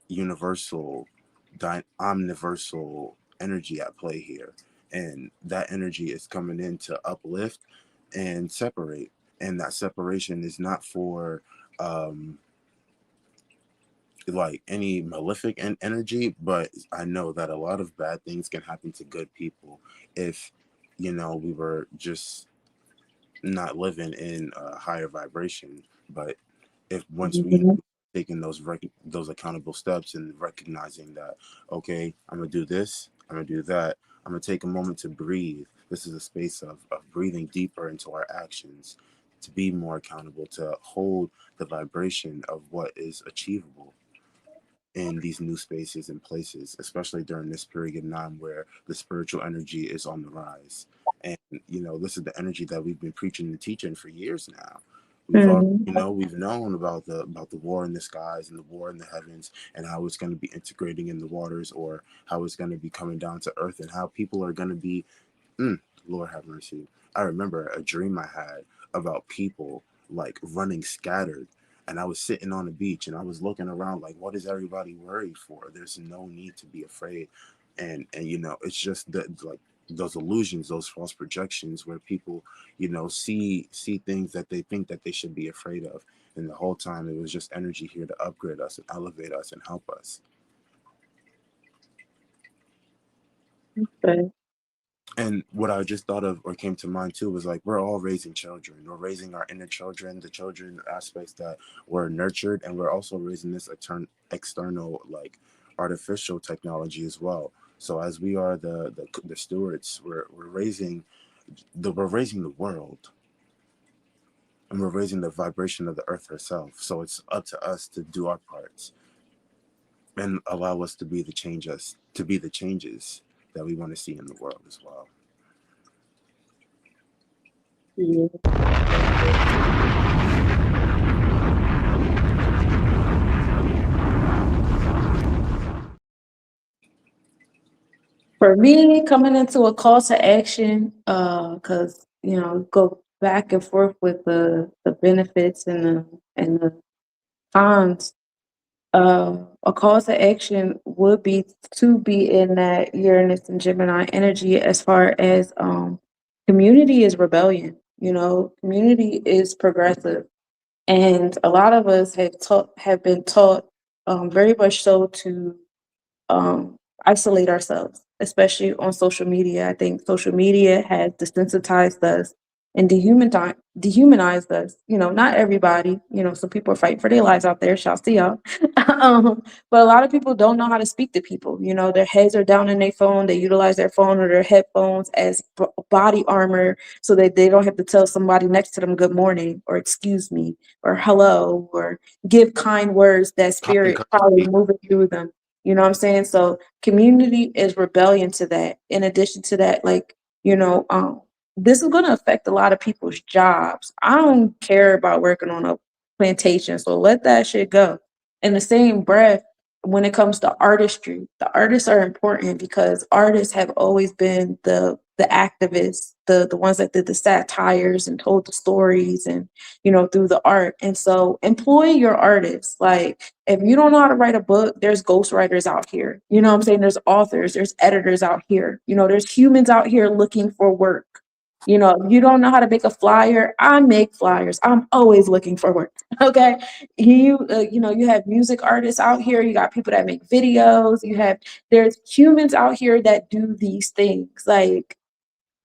universal omniversal energy at play here, and that energy is coming in to uplift and separate, and that separation is not for like any malefic energy, but I know that a lot of bad things can happen to good people if, you know, we were just not living in a higher vibration. But if once we Mhm. taking those accountable steps and recognizing that, okay, I'm gonna do this, I'm gonna do that, I'm gonna take a moment to breathe. This is a space of breathing deeper into our actions, to be more accountable, to hold the vibration of what is achievable in these new spaces and places, especially during this period 9 where the spiritual energy is on the rise. And, you know, this is the energy that we've been preaching and teaching for years now. We've all, Mhm. you know, we've known about the war in the skies and the war in the heavens, and how it's going to be integrating in the waters, or how it's going to be coming down to earth, and how people are going to be, Lord have mercy. I remember a dream I had about people like running scattered, and I was sitting on the beach and I was looking around like, what is everybody worried for? There's no need to be afraid. And you know, it's just that, like, those illusions, those false projections where people, you know, see things that they think that they should be afraid of, and the whole time it was just energy here to upgrade us and elevate us and help us. Okay. And what I just thought of or came to mind too was like, we're all raising children. We're raising our inner children, the children aspects that were nurtured, and we're also raising this external, like, artificial technology as well. So as we are the stewards, we're raising the world, and we're raising the vibration of the earth herself. So it's up to us to do our parts and allow us to be the changes that we want to see in the world as well. Yeah. For me, coming into a call to action, because you know, go back and forth with the benefits and the cons. A call to action would be to be in that Uranus and Gemini energy, as far as community is rebellion. Community is progressive. And a lot of us have been taught very much so to isolate ourselves, especially on social media. I think social media has desensitized us and dehumanized us. Not everybody. Some people are fighting for their lives out there. Shouts to y'all. But a lot of people don't know how to speak to people. Their heads are down in their phone. They utilize their phone or their headphones as body armor so that they don't have to tell somebody next to them good morning or excuse me or hello or give kind words that spirit probably moving through them. You know what I'm saying? So community is rebellion to that. In addition to that, this is going to affect a lot of people's jobs. I don't care about working on a plantation, so let that shit go. In the same breath, when it comes to artistry, the artists are important because artists have always been the activists, the ones that did the satires and told the stories and through the art. And so employ your artists. Like if you don't know how to write a book, there's ghostwriters out here. You know what I'm saying? There's authors, there's editors out here. There's humans out here looking for work. If you don't know how to make a flyer, I make flyers. I'm always looking for work. Okay. You have music artists out here. You got people that make videos. There's humans out here that do these things. Like,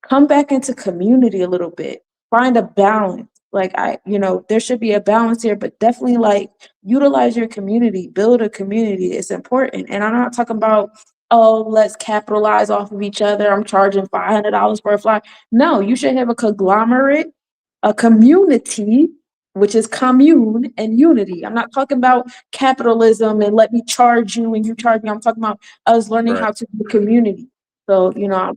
come back into community a little bit. Find a balance. There should be a balance here, but definitely utilize your community, build a community. It's important. And I'm not talking about, oh, let's capitalize off of each other. I'm charging $500 for a flyer. No, you should have a conglomerate, a community, which is commune and unity. I'm not talking about capitalism and let me charge you and you charge me. I'm talking about us learning how to be a community. So,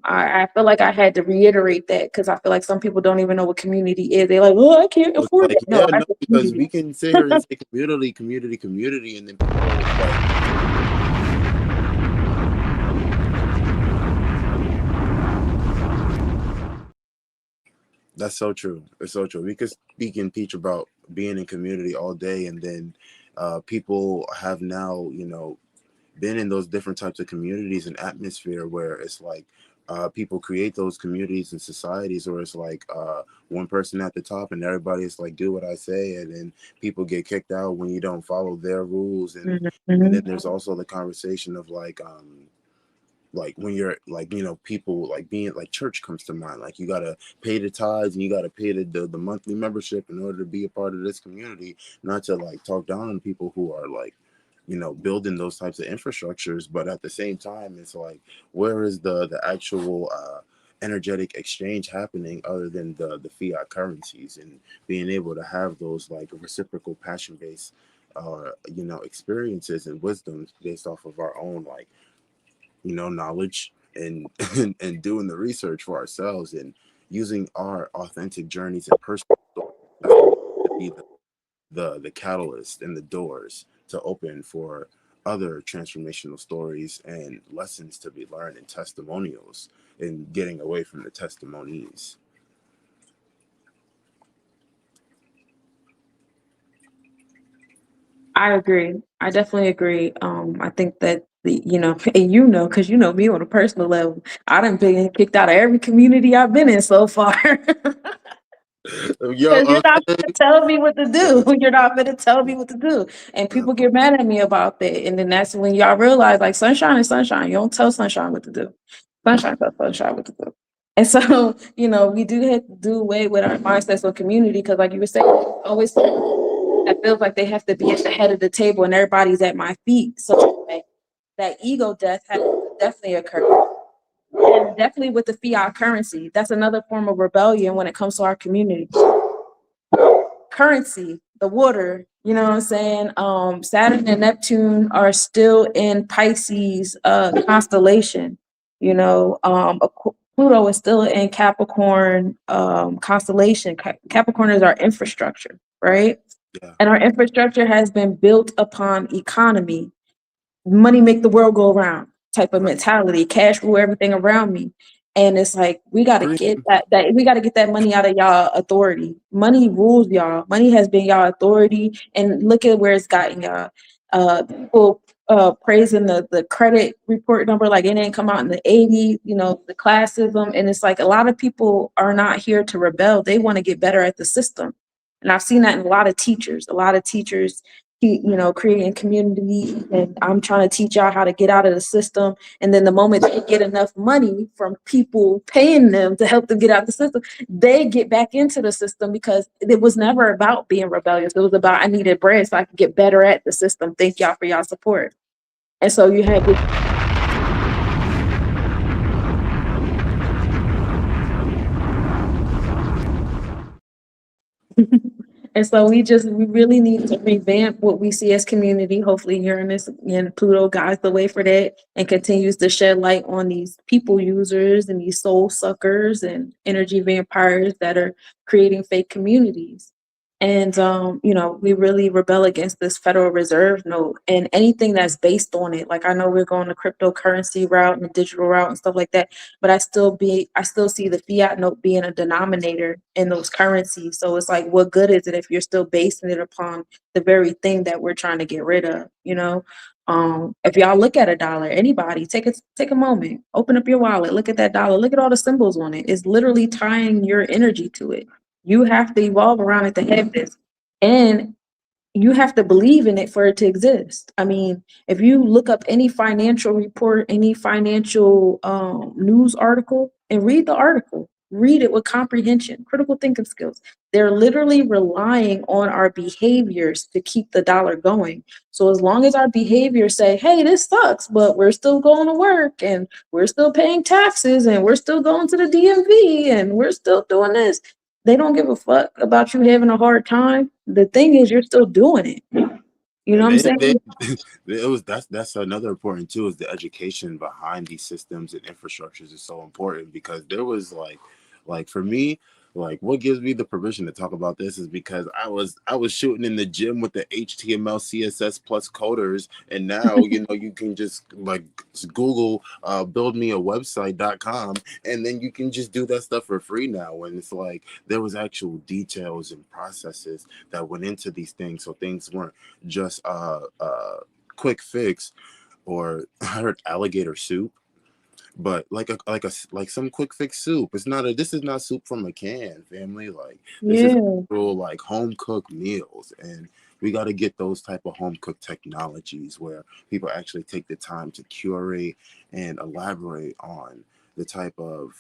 I feel like I had to reiterate that because I feel like some people don't even know what community is. They're like, oh, I can't afford it. No, because we can sit here and say community, and then people That's so true. It's so true. We could speak and teach about being in community all day, and then people have now, been in those different types of communities and atmosphere where it's like people create those communities and societies where it's like one person at the top and everybody's like, do what I say, and then people get kicked out when you don't follow their rules. And then there's also the conversation of like when you're people being church comes to mind. Like you gotta pay the tithes and you gotta pay the monthly membership in order to be a part of this community, not to talk down on people who are building those types of infrastructures. But at the same time, it's like, where is the actual energetic exchange happening other than the fiat currencies, and being able to have those reciprocal passion-based experiences and wisdoms based off of our own knowledge and and doing the research for ourselves and using our authentic journeys and personal stories to be the catalyst and the doors to open for other transformational stories and lessons to be learned and testimonials, and getting away from the testimonies. I agree. I definitely agree. I think that and because me on a personal level, I done been kicked out of every community I've been in so far. Because you're not going to tell me what to do. You're not going to tell me what to do. And people get mad at me about that. And then that's when y'all realize Sunshine is Sunshine. You don't tell Sunshine what to do. Sunshine tells Sunshine what to do. And so, we do have to do away with our mindsets of community because like you were saying, always it feels like they have to be at the head of the table and everybody's at my feet. So that ego death has definitely occurred. And definitely with the fiat currency, that's another form of rebellion when it comes to our community. Currency, the water, you know what I'm saying? Saturn and Neptune are still in Pisces constellation. Pluto is still in Capricorn constellation. Capricorn is our infrastructure, right? Yeah. And our infrastructure has been built upon economy. Money make the world go around type of mentality, cash rule everything around me. And it's like, we got to get that we got to get that money out of y'all authority. Money rules y'all. Money has been y'all authority. And look at where it's gotten y'all. People praising the credit report number, like it didn't come out in the 80s, you know, the classism. And it's like a lot of people are not here to rebel. They want to get better at the system. And I've seen that in a lot of teachers, you know, creating community, and I'm trying to teach y'all how to get out of the system. And then the moment they get enough money from people paying them to help them get out of the system, they get back into the system, because it was never about being rebellious. It was about, I needed bread so I could get better at the system. Thank y'all for y'all support. And so you had this. And so we really need to revamp what we see as community. Hopefully Uranus and Pluto guides the way for that and continues to shed light on these people users and these soul suckers and energy vampires that are creating fake communities. And, you know, we really rebel against this Federal Reserve note and anything that's based on it. Like, I know we're going the cryptocurrency route and the digital route and stuff like that, but I still see the fiat note being a denominator in those currencies. So it's like, what good is it if you're still basing it upon the very thing that we're trying to get rid of, you know? If y'all look at a dollar, anybody take a moment, open up your wallet, look at that dollar, look at all the symbols on it. It's literally tying your energy to it. You have to evolve around it to have this. And you have to believe in it for it to exist. I mean, if you look up any financial report, any financial news article, and read the article, read it with comprehension, critical thinking skills. They're literally relying on our behaviors to keep the dollar going. So as long as our behaviors say, hey, this sucks, but we're still going to work and we're still paying taxes and we're still going to the DMV and we're still doing this, they don't give a fuck about you having a hard time. The thing is, you're still doing it. You know what I'm saying? That's another important too, is the education behind these systems and infrastructures is so important, because there was like for me, like what gives me the permission to talk about this is because I was shooting in the gym with the HTML CSS plus coders, and now you know you can just like Google build me a website.com, and then you can just do that stuff for free now. And it's like there was actual details and processes that went into these things, so things weren't just quick fix, or I heard alligator soup, but like some quick fix soup. This is not soup from a can, family. Like this is real like home cooked meals, and we got to get those type of home cooked technologies where people actually take the time to curate and elaborate on the type of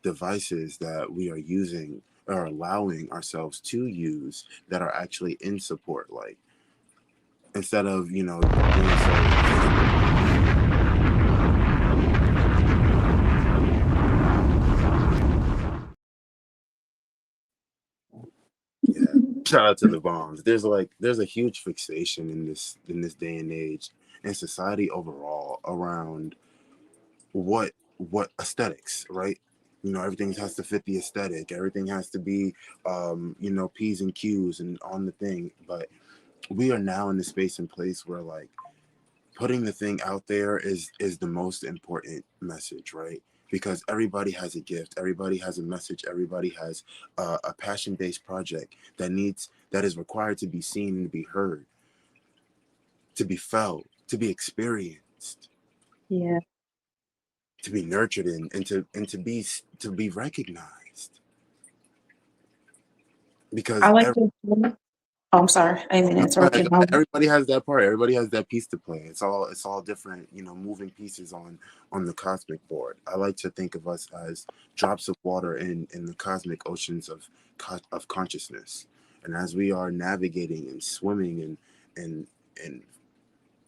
devices that we are using or allowing ourselves to use that are actually in support, like instead of, you know, doing so. Yeah, shout out to the bombs. There's a huge fixation in this day and age and society overall around what aesthetics, right? You know, everything has to fit the aesthetic. Everything has to be, you know, P's and Q's and on the thing. But we are now in the space and place where like putting the thing out there is the most important message, right? Because everybody has a gift, everybody has a message, everybody has a passion-based project that is required to be seen and to be heard, to be felt, to be experienced, to be nurtured and to be recognized. Because I like to. Oh, I'm sorry, I didn't interrupt you. everybody has that part. Everybody has that piece to play. It's all different, you know, moving pieces on the cosmic board. I like to think of us as drops of water in the cosmic oceans of consciousness. And as we are navigating and swimming and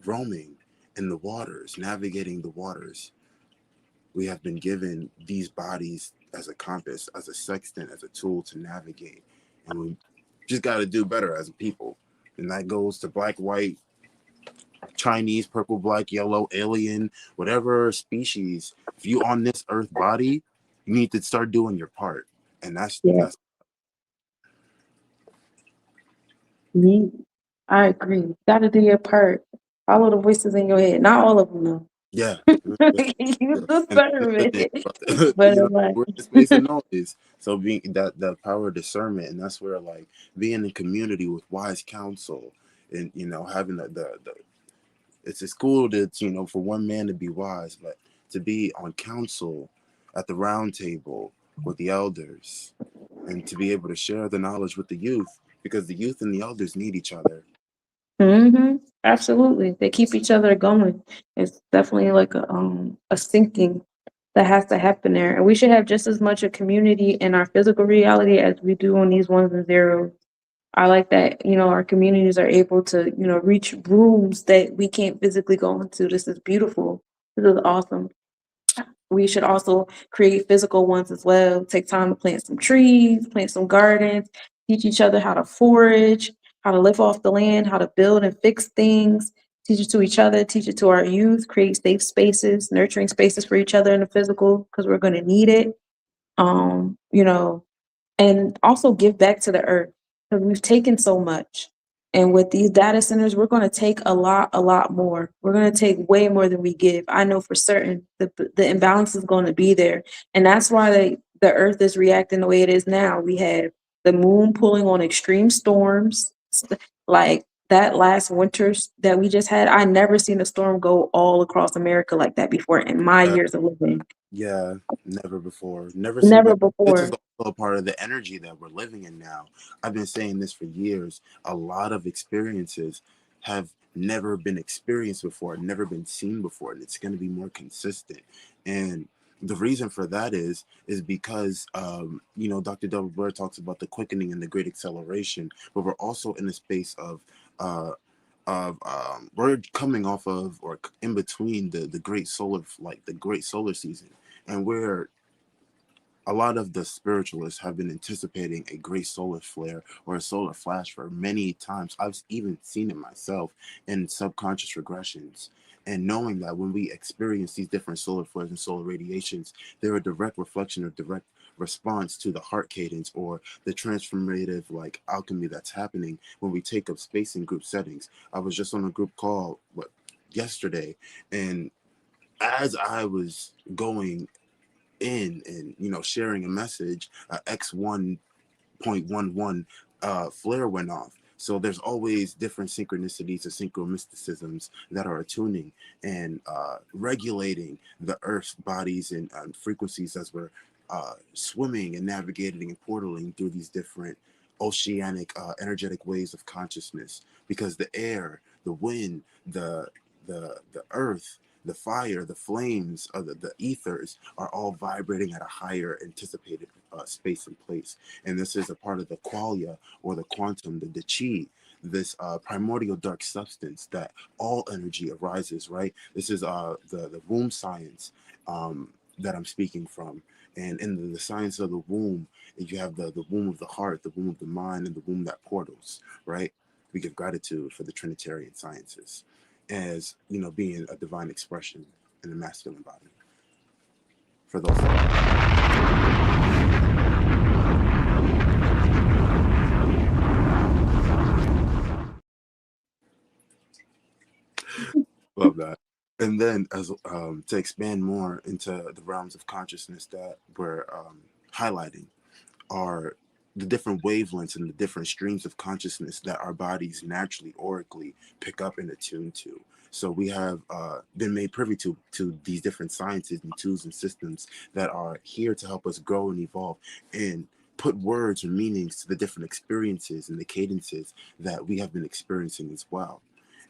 roaming in the waters, navigating the waters, we have been given these bodies as a compass, as a sextant, as a tool to navigate. And we just got to do better as a people. And that goes to black, white, Chinese, purple, black, yellow, alien, whatever species. If you on this earth body, you need to start doing your part. And that's I agree. You got to do your part. Follow the voices in your head. Not all of them, though. yeah. Use discernment. But You know, we're in the space of noise. So being that power of discernment, and that's where like being in community with wise counsel and, you know, having the it's cool to, for one man to be wise, but to be on council at the round table with the elders and to be able to share the knowledge with the youth, because the youth and the elders need each other. Absolutely. They keep each other going. It's definitely like a syncing that has to happen there. And we should have just as much a community in our physical reality as we do on these ones and zeros. I like that, our communities are able to, reach rooms that we can't physically go into. This is beautiful. This is awesome. We should also create physical ones as well. Take time to plant some trees, plant some gardens, teach each other how to forage, how to live off the land, how to build and fix things, teach it to each other, teach it to our youth, create safe spaces, nurturing spaces for each other in the physical, because we're going to need it. You know, and also give back to the earth, because we've taken so much. And with these data centers, we're going to take a lot more. We're going to take way more than we give. I know for certain the imbalance is going to be there. And that's why the earth is reacting the way it is now. We have the moon pulling on extreme storms. Like that last winter that we just had, I never seen a storm go all across America like that before in my years of living. Yeah, never before. Never This is before. also a part of the energy that we're living in now. I've been saying this for years. A lot of experiences have never been experienced before, never been seen before, and it's going to be more consistent. And the reason for that is because Dr. Delbert Blair talks about the quickening and the great acceleration, but we're also in a space uh, we're coming off of or in between the great solar, like the great solar season, and where a lot of the spiritualists have been anticipating a great solar flare or a solar flash for many times. I've even seen it myself in subconscious regressions. And knowing that when we experience these different solar flares and solar radiations, they're a direct reflection or direct response to the heart cadence or the transformative like alchemy that's happening when we take up space in group settings. I was just on a group call yesterday, and as I was going in and sharing a message, X1.11 flare went off. So there's always different synchronicities or synchromysticisms that are attuning and regulating the Earth's bodies and frequencies as we're swimming and navigating and portaling through these different oceanic energetic waves of consciousness, because the air, the wind, the earth, the fire, the flames, the ethers are all vibrating at a higher anticipated space and place. And this is a part of the qualia or the quantum, the chi, this primordial dark substance that all energy arises, right? This is the womb science that I'm speaking from. And in the science of the womb, you have the womb of the heart, the womb of the mind, and the womb that portals, right? We give gratitude for the Trinitarian sciences as being a divine expression in the masculine body. For those love that. And then as to expand more into the realms of consciousness that we're highlighting are the different wavelengths and the different streams of consciousness that our bodies naturally oracally pick up and attune to. So we have been made privy to these different sciences and tools and systems that are here to help us grow and evolve and put words or meanings to the different experiences and the cadences that we have been experiencing as well.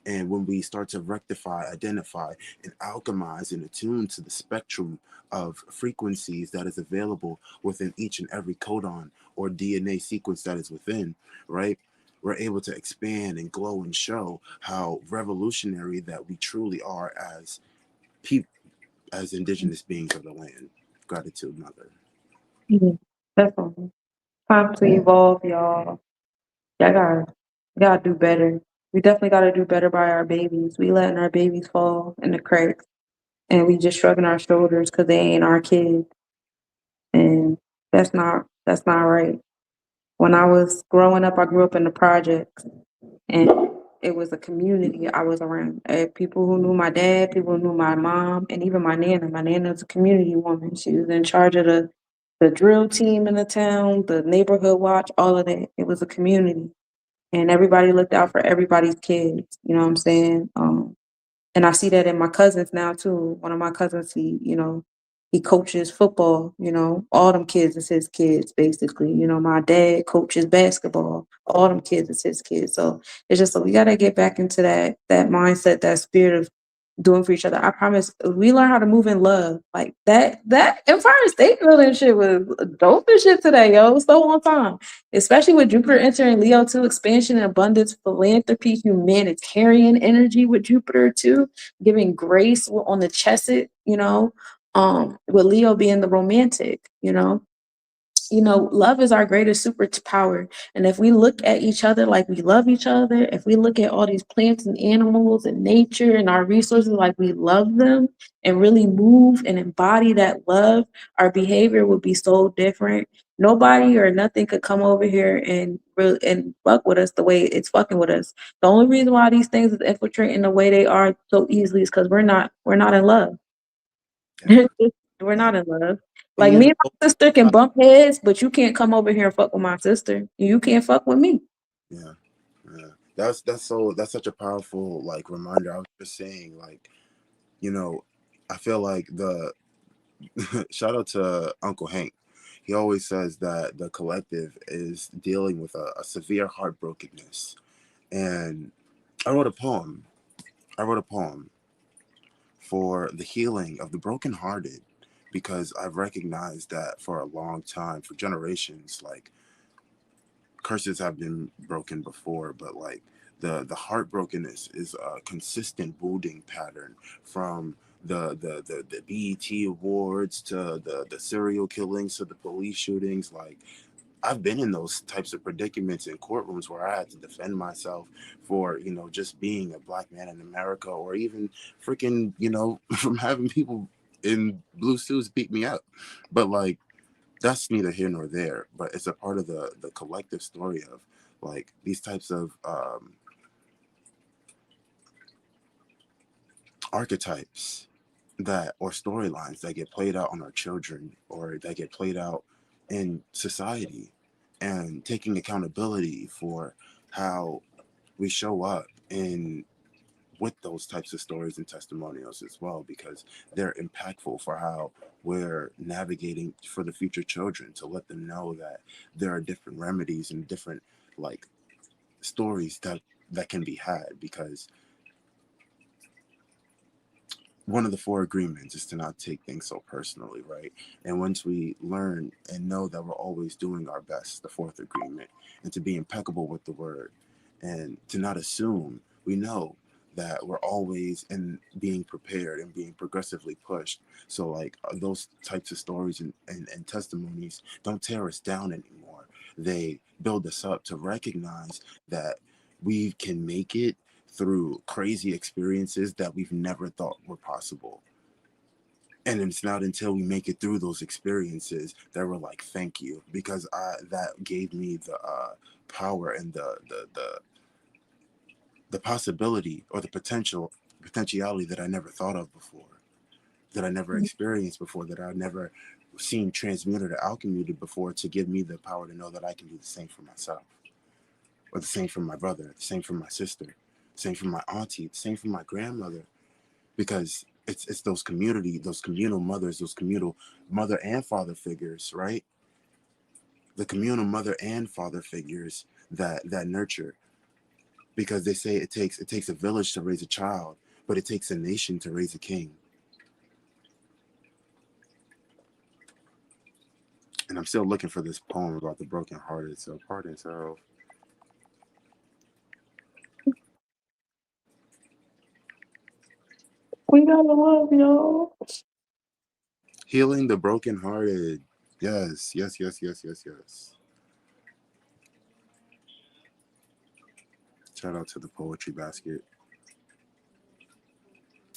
And when we start to rectify, identify, and alchemize and attune to the spectrum of frequencies that is available within each and every codon or DNA sequence that is within, right? We're able to expand and glow and show how revolutionary that we truly are as people, as indigenous beings of the land. Gratitude, Mother. Definitely. Time to evolve, y'all. Y'all gotta do better. We definitely gotta do better by our babies. We letting our babies fall in the cracks, and we just shrugging our shoulders because they ain't our kids. And that's not right. When I was growing up, I grew up in the projects, and it was a community I was around. People who knew my dad, people who knew my mom, and even my nana. My nana was a community woman. She was in charge of the drill team in the town, the neighborhood watch, all of that. It was a community. And everybody looked out for everybody's kids. You know what I'm saying? And I see that in my cousins now too. One of my cousins, he coaches football, all them kids is his kids, basically. My dad coaches basketball. All them kids is his kids. So it's just we gotta get back into that mindset, that spirit of doing for each other. I promise we learn how to move in love. Like that Empire State Building shit was dope as shit today, yo. So on time. Especially with Jupiter entering Leo too, expansion, abundance, philanthropy, humanitarian energy with Jupiter too, giving grace on the chesed, with Leo being the romantic, love is our greatest superpower. And if we look at each other like we love each other, if we look at all these plants and animals and nature and our resources like we love them and really move and embody that love, our behavior would be so different. Nobody or nothing could come over here and fuck with us the way it's fucking with us. The only reason why these things is infiltrating the way they are so easily is because we're not in love. We're not in love. Like me and my sister can bump heads, but you can't come over here and fuck with my sister. You can't fuck with me. Yeah. That's such a powerful like reminder. I was just saying, like, I feel like the shout out to Uncle Hank. He always says that the collective is dealing with a severe heartbrokenness. And I wrote a poem for the healing of the brokenhearted, because I've recognized that for a long time, for generations, like curses have been broken before, but like the heartbrokenness is a consistent wounding pattern, from the BET awards to the serial killings to the police shootings. Like, I've been in those types of predicaments in courtrooms where I had to defend myself for, just being a black man in America, or even freaking, from having people in blue suits beat me up. But like, that's neither here nor there, but it's a part of the collective story of like these types of archetypes or storylines that get played out on our children, or that get played out in society, and taking accountability for how we show up with those types of stories and testimonials as well, because they're impactful for how we're navigating for the future children, to let them know that there are different remedies and different like stories that can be had. Because one of the 4 agreements is to not take things so personally, right? And once we learn and know that we're always doing our best, the 4th agreement, and to be impeccable with the word, and to not assume, we know that we're always in being prepared and being progressively pushed. So like those types of stories and testimonies don't tear us down anymore. They build us up to recognize that we can make it through crazy experiences that we've never thought were possible. And it's not until we make it through those experiences that we're like, thank you, because that gave me the power and the possibility, or the potentiality that I never thought of before, that I never experienced before, that I've never seen transmuted or alchemied before, to give me the power to know that I can do the same for myself, or the same for my brother, the same for my sister, same for my auntie, same for my grandmother. Because it's those communal mothers, those communal mother and father figures, right? The communal mother and father figures that nurture. Because they say it takes a village to raise a child, but it takes a nation to raise a king. And I'm still looking for this poem about the brokenhearted, so pardon self. We gotta love, y'all. Healing the brokenhearted. Yes. Shout out to the Poetry Basket.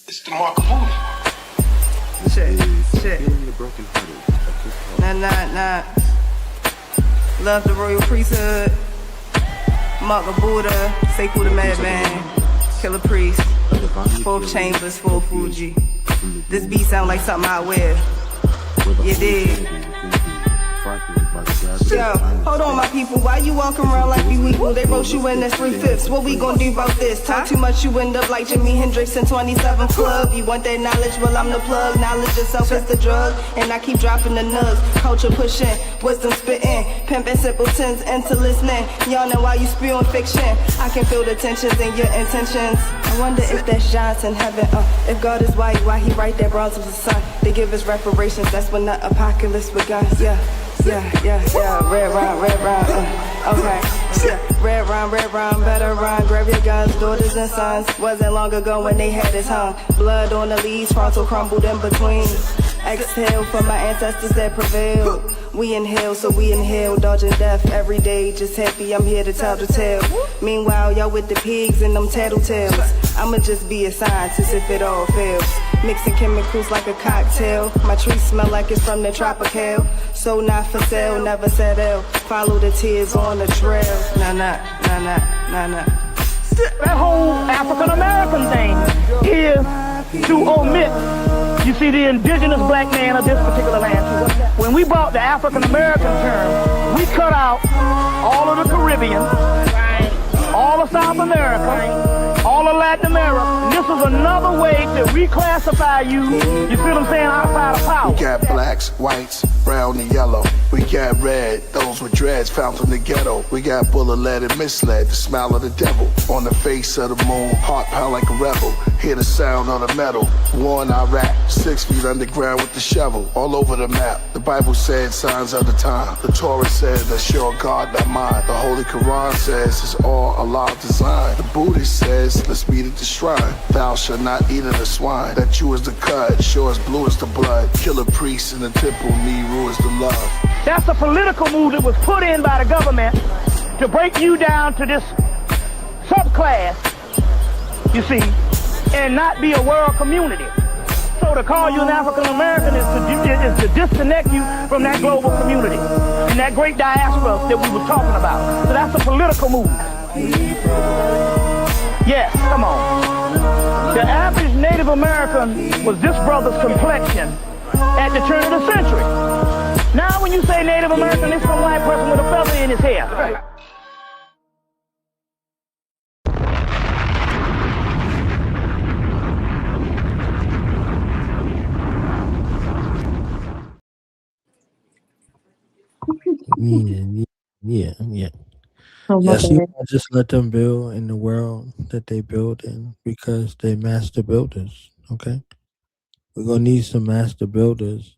It's the Mark Mooney. Shit. Healing the brokenhearted. Nah. Love the royal priesthood. Maka Buddha, Sekou the madman, Killer Priest, 4th chambers, 4 Fuji. This beat sound like something I wear. You dig? by the gravity. Yo, hold on, my people. Why you walking around like you equal? They wrote you in as 3/5. What we gonna do about this? Talk too much, you end up like Jimi Hendrix in 27 Club. You want that knowledge? Well, I'm the plug. Knowledge itself is the drug, and I keep dropping the nugs. Culture pushing, wisdom spitting, pimping simpletons into listening. Yawning while you spewing fiction. I can feel the tensions in your intentions. I wonder if that's Johnson heaven. If God is white, why he write that bronze of the sun? They give us reparations. That's when the apocalypse begun. Yeah. Red rhyme, okay. Yeah. Red rhyme, better rhyme. Grab your guns, daughters and sons. Wasn't long ago when they had us hung. Blood on the leaves, frontal crumbled in between. Exhale for my ancestors that prevailed. We inhale, so we inhale, dodging death every day. Just happy I'm here to tell the tale. Meanwhile, y'all with the pigs and them tattletales. I'ma just be a scientist if it all fails. Mixing chemicals like a cocktail. My tree smell like it's from the tropical. So not for sale, never settle. Follow the tears on the trail. Nah. That whole African American thing is to omit, you see, the indigenous black man of this particular land. When we brought the African American term, we cut out all of the Caribbean, all of South America, all of Latin America. And this is another way to reclassify you, you see what I'm saying, outside of power. We got blacks, whites, brown and yellow. We got red, those with dreads found from the ghetto. We got bullet-led and misled, the smile of the devil. On the face of the moon, heart pound like a rebel. Hear the sound of the metal. War in Iraq, 6 feet underground with the shovel. All over the map, the Bible said signs of the time. The Torah said that's your God, not mine. The Holy Quran says it's all Allah design. The Buddhist says let's meet at the shrine. Thou shalt not eat of the swine. That Jew is the cut, sure as blue as the blood. Kill a priest in the temple, Nehru is the love. That's a political move that was put in by the government to break you down to this subclass, you see, and not be a world community. So to call you an African American is to disconnect you from that global community and that great diaspora that we were talking about. So that's a political move. Yes, come on. The average Native American was this brother's complexion at the turn of the century. Now when you say Native American, it's some white person with a feather in his hair. Yeah. Oh, my Yes, you bad. just let them build in the world that they build in because they master builders. Okay, we're gonna need some master builders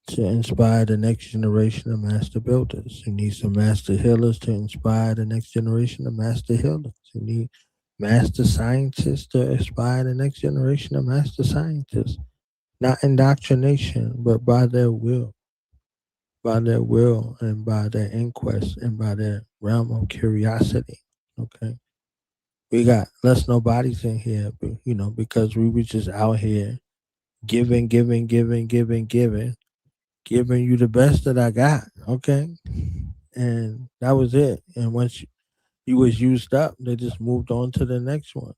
to inspire the next generation of master builders. You need some master healers to inspire the next generation of master healers. You need master scientists to inspire the next generation of master scientists. Not indoctrination, but by their will. By their will and by their inquest and by their realm of curiosity. Okay. We got less nobodies in here, but, because we were just out here giving you the best that I got. Okay. And that was it. And once you was used up, they just moved on to the next one.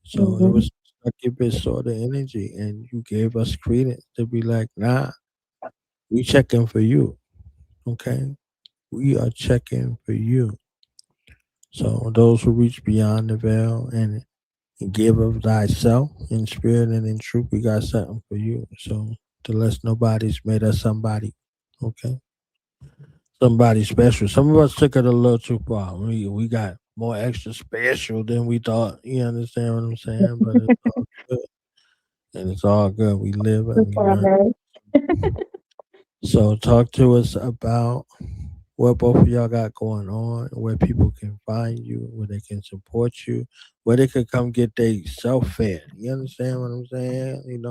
So it was like a bit sort of energy, and you gave us credence to be like, nah, we checking for you. Okay, we are checking for you. So those who reach beyond the veil and give of thyself in spirit and in truth, we got something for you. So the less nobody's made us somebody. Okay, somebody special. Some of us took it a little too far. We got more extra special than we thought. You understand what I'm saying? But it's all good, and it's all good. We live and we learn. So talk to us about what both of y'all got going on, where people can find you, where they can support you, where they could come get their self fed. You understand what I'm saying?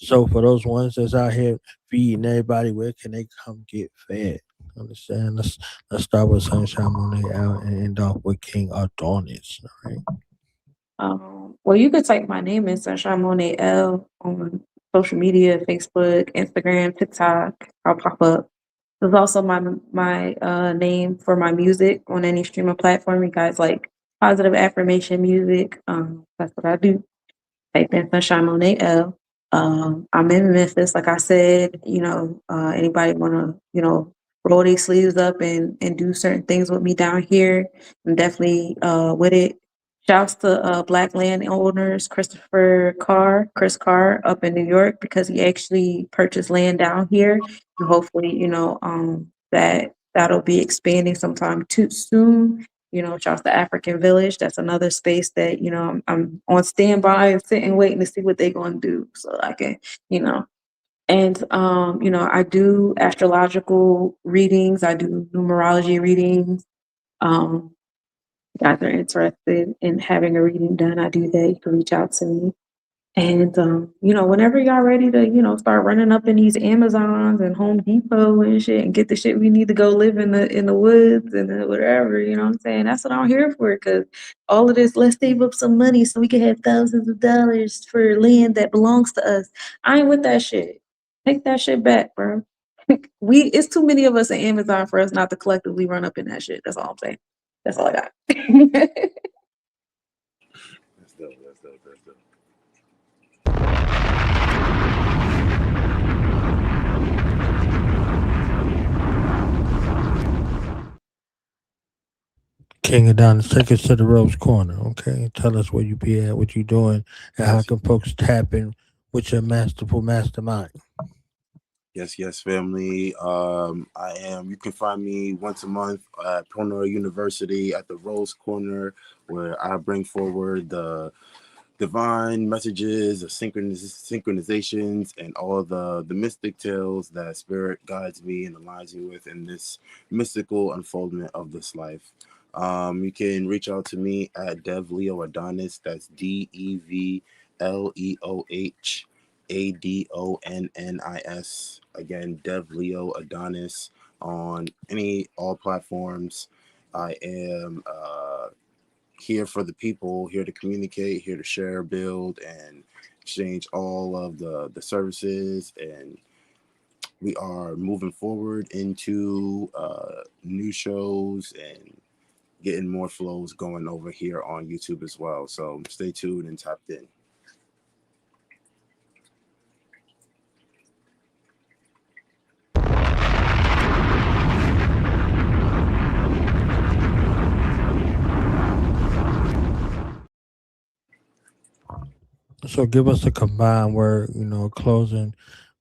So for those ones that's out here feeding everybody, where can they come get fed? Understand? Let's start with Sunshine Monie out and end off with King Adonnis. All right. Well, you could type my name in Sunshine Monie L on social media, Facebook, Instagram, TikTok. I'll pop up. There's also my name for my music on any streaming platform. You guys like positive affirmation music. That's what I do. Type in Sunshine Monie L. I'm in Memphis, like I said. Anybody want to roll their sleeves up and do certain things with me down here. I'm definitely with it. Shouts to Black landowners, Chris Carr up in New York, because he actually purchased land down here. And hopefully, that'll be expanding sometime too soon. Shouts to African Village. That's another space that, I'm on standby and sitting waiting to see what they're gonna do so I can, you know. And I do astrological readings, I do numerology readings. Guys are interested in having a reading done, I do that. You can reach out to me. And whenever y'all ready to, start running up in these Amazons and Home Depot and shit and get the shit we need to go live in the woods and whatever, you know what I'm saying? That's what I'm here for. Cause all of this, let's save up some money so we can have thousands of dollars for land that belongs to us. I ain't with that shit. Take that shit back, bro. It's too many of us in Amazon for us not to collectively run up in that shit. That's all I'm saying. That's all I got. That's dope. That's dope. That's dope. King Adonnis, take us to the Rose Corner, okay? Tell us where you be at, what you doing, and how can folks tap in with your masterful mastermind. Yes, family. You can find me once a month at Planetary University at the Rose Corner, where I bring forward the divine messages, the synchronizations, and all the mystic tales that Spirit guides me and aligns me with in this mystical unfoldment of this life. You can reach out to me at Dev Leo Adonnis. That's DEVLEOH ADONNIS. Again, Dev Leo Adonnis on all platforms. I am here for the people, here to communicate, here to share, build, and exchange all of the services. And we are moving forward into new shows and getting more flows going over here on YouTube as well. So stay tuned and tapped in. So give us a combined word, closing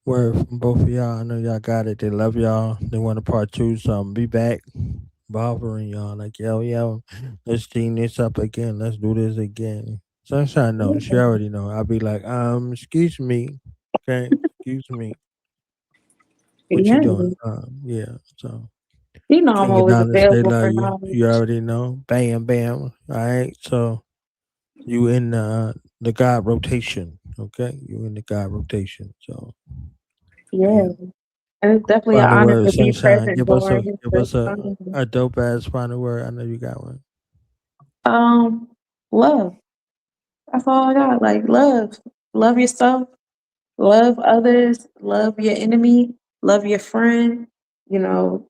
word from both of y'all. I know y'all got it. They love y'all. They want a part two, so I'm be back bothering y'all like, yo, let's team this up again. Let's do this again. Sunshine knows. She already know. I'll be like, excuse me. Okay, excuse me. What you doing? Yeah, so. I'm King always Adonnis, they available love for you. You knowledge. already know. Bam, bam. All right, so you in the God rotation, okay? You in the God rotation. So Yeah. And it's definitely an final honor word, to be Sunshine. present Give us during his first time. a dope ass final word. I know you got one. Love. That's all I got. Like love. Love yourself. Love others, love your enemy, love your friend, love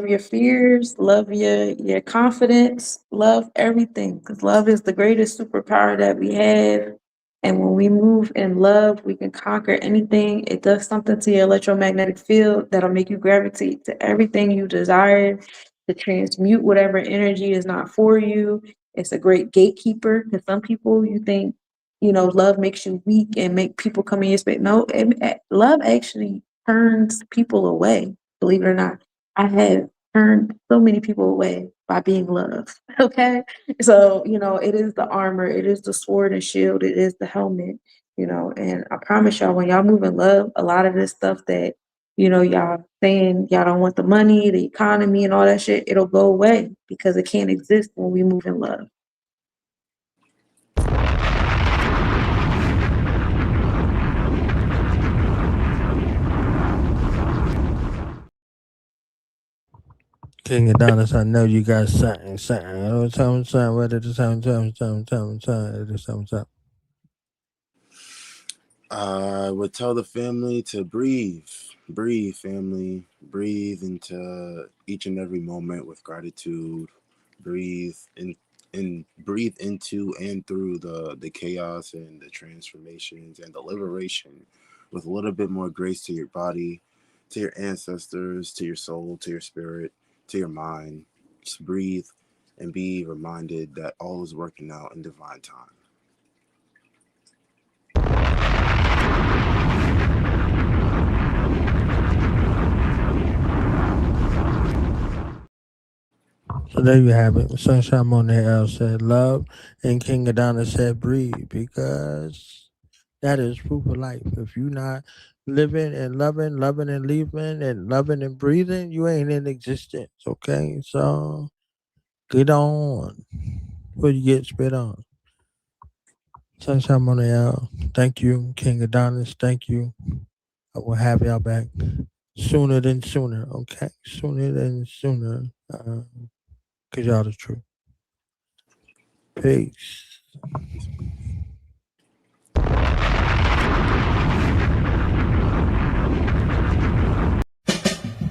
your fears, love your confidence, love everything. Because love is the greatest superpower that we have. And when we move in love, we can conquer anything. It does something to your electromagnetic field that'll make you gravitate to everything you desire, to transmute whatever energy is not for you. It's a great gatekeeper. Because some people, you think, love makes you weak and make people come in your space. No, love actually turns people away, believe it or not. I have turned so many people away by being loved. Okay. So, it is the armor, it is the sword and shield, it is the helmet, and I promise y'all, when y'all move in love, a lot of this stuff that, y'all saying y'all don't want the money, the economy, and all that shit, it'll go away because it can't exist when we move in love. King Adonnis, I know you got something. Oh, something, what at the same time, at the same time. I would tell the family to breathe, family, breathe into each and every moment with gratitude, breathe and breathe into and through the chaos and the transformations and the liberation with a little bit more grace to your body, to your ancestors, to your soul, to your spirit, to your mind. Just breathe and be reminded that all is working out in divine time. So there you have it. Sunshine Monie said love, and King Adonnis said breathe, because that is proof of life. If you're not living and loving and leaving and loving and breathing, you ain't in existence, okay? So get on before you get spit on. Sunshine Monie, thank you. King Adonnis, thank you. I will have y'all back sooner than sooner, okay? Sooner than sooner. Because y'all the truth. Peace.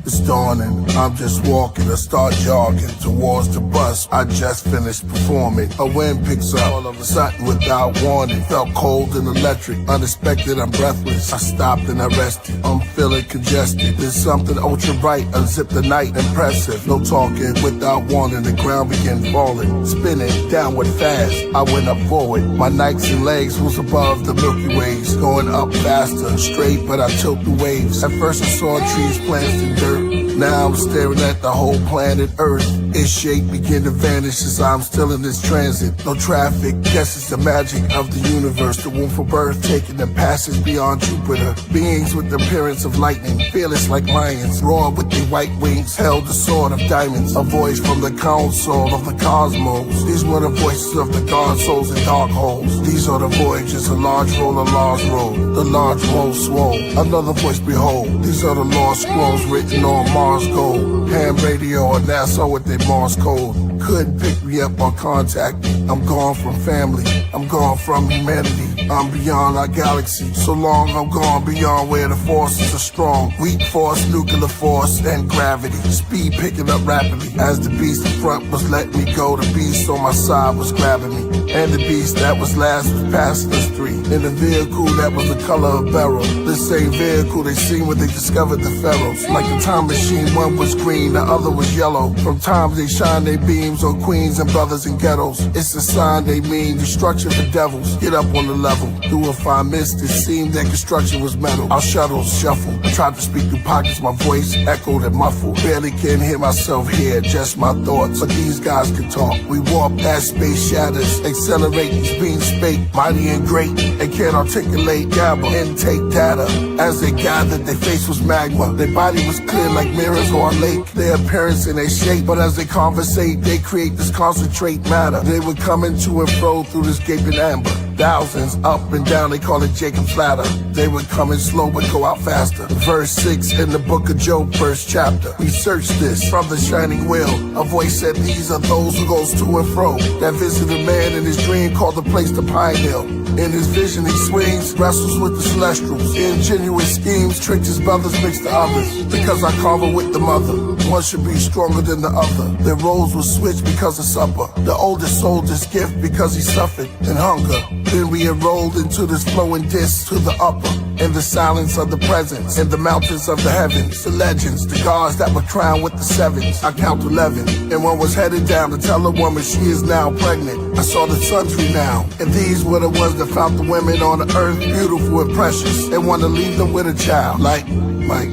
It's dawning, I'm just walking, I start jogging towards the bus. I just finished performing. A wind picks up, all of a sudden without warning. Felt cold and electric, unexpected, I'm breathless. I stopped and I rested, I'm feeling congested. There's something ultra bright, unzip the night, impressive. No talking, without warning, the ground began falling. Spinning, downward fast, I went up forward. My nights and legs was above the Milky Ways. Going up faster, straight, but I tilt the waves. At first I saw trees, plants, and dirt. Now I'm staring at the whole planet Earth. Its shape begin to vanish as I'm still in this transit. No traffic, guess it's the magic of the universe. The womb for birth, taking the passage beyond Jupiter. Beings with the appearance of lightning, fearless like lions. Roar with their white wings, held the sword of diamonds. A voice from the council of the cosmos. These were the voices of the god souls and dark holes. These are the voyages, a large roll, a large road. The large roll swole. Another voice, behold. These are the lost scrolls written on Mars gold. Ham radio or NASA with their Mars code. Couldn't pick me up or contact me. I'm gone from family, I'm gone from humanity. I'm beyond our galaxy. So long I'm gone beyond where the forces are strong. Weak force, nuclear force, and gravity. Speed picking up rapidly. As the beast in front was letting me go, the beast on my side was grabbing me. And the beast that was last was passing us three. In a vehicle that was the color of beryl. The same vehicle they seen when they discovered the pharaohs. Like a time machine, one was green, the other was yellow. From times they shine their beams on queens and brothers in ghettos. It's a sign they mean destruction for devils. Get up on the level. Through a fine mist, it seemed that construction was metal. Our shuttles shuffle. I tried to speak through pockets, my voice echoed and muffled. Barely can hear myself here, just my thoughts. But these guys can talk. We warp as space shatters. Accelerate these beings spake, mighty and great. They can't articulate, gather, intake data. As they gathered, their face was magma. Their body was clear like mirrors or a lake. Their appearance and their shape. But as they conversate, they create this concentrate matter. They would come into and fro through this gaping amber. Thousands up and down, they call it Jacob's ladder. They would come in slow but go out faster. Verse 6 in the book of Job, first chapter. We searched this from the shining wheel. A voice said, these are those who goes to and fro. That visited man in his dream called the place the Pine Hill. In his vision he swings, wrestles with the celestials. Ingenuous schemes, tricked his brothers, mixed the others. Because I carve with the mother, one should be stronger than the other. Their roles were switched because of supper. The oldest sold his gift because he suffered in hunger. Then we enrolled into this flowing disc to the upper. In the silence of the presence, in the mountains of the heavens. The legends, the gods that were crowned with the sevens. I count 11, and one was headed down to tell a woman she is now pregnant. I saw the sun's renown, and these were the ones that found the women on the earth beautiful and precious. They want to leave them with a child, like Mike.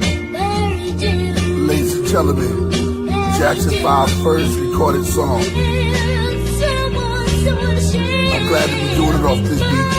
Ladies and gentlemen, Jackson 5's first recorded song. I'm glad to be doing it off this beat.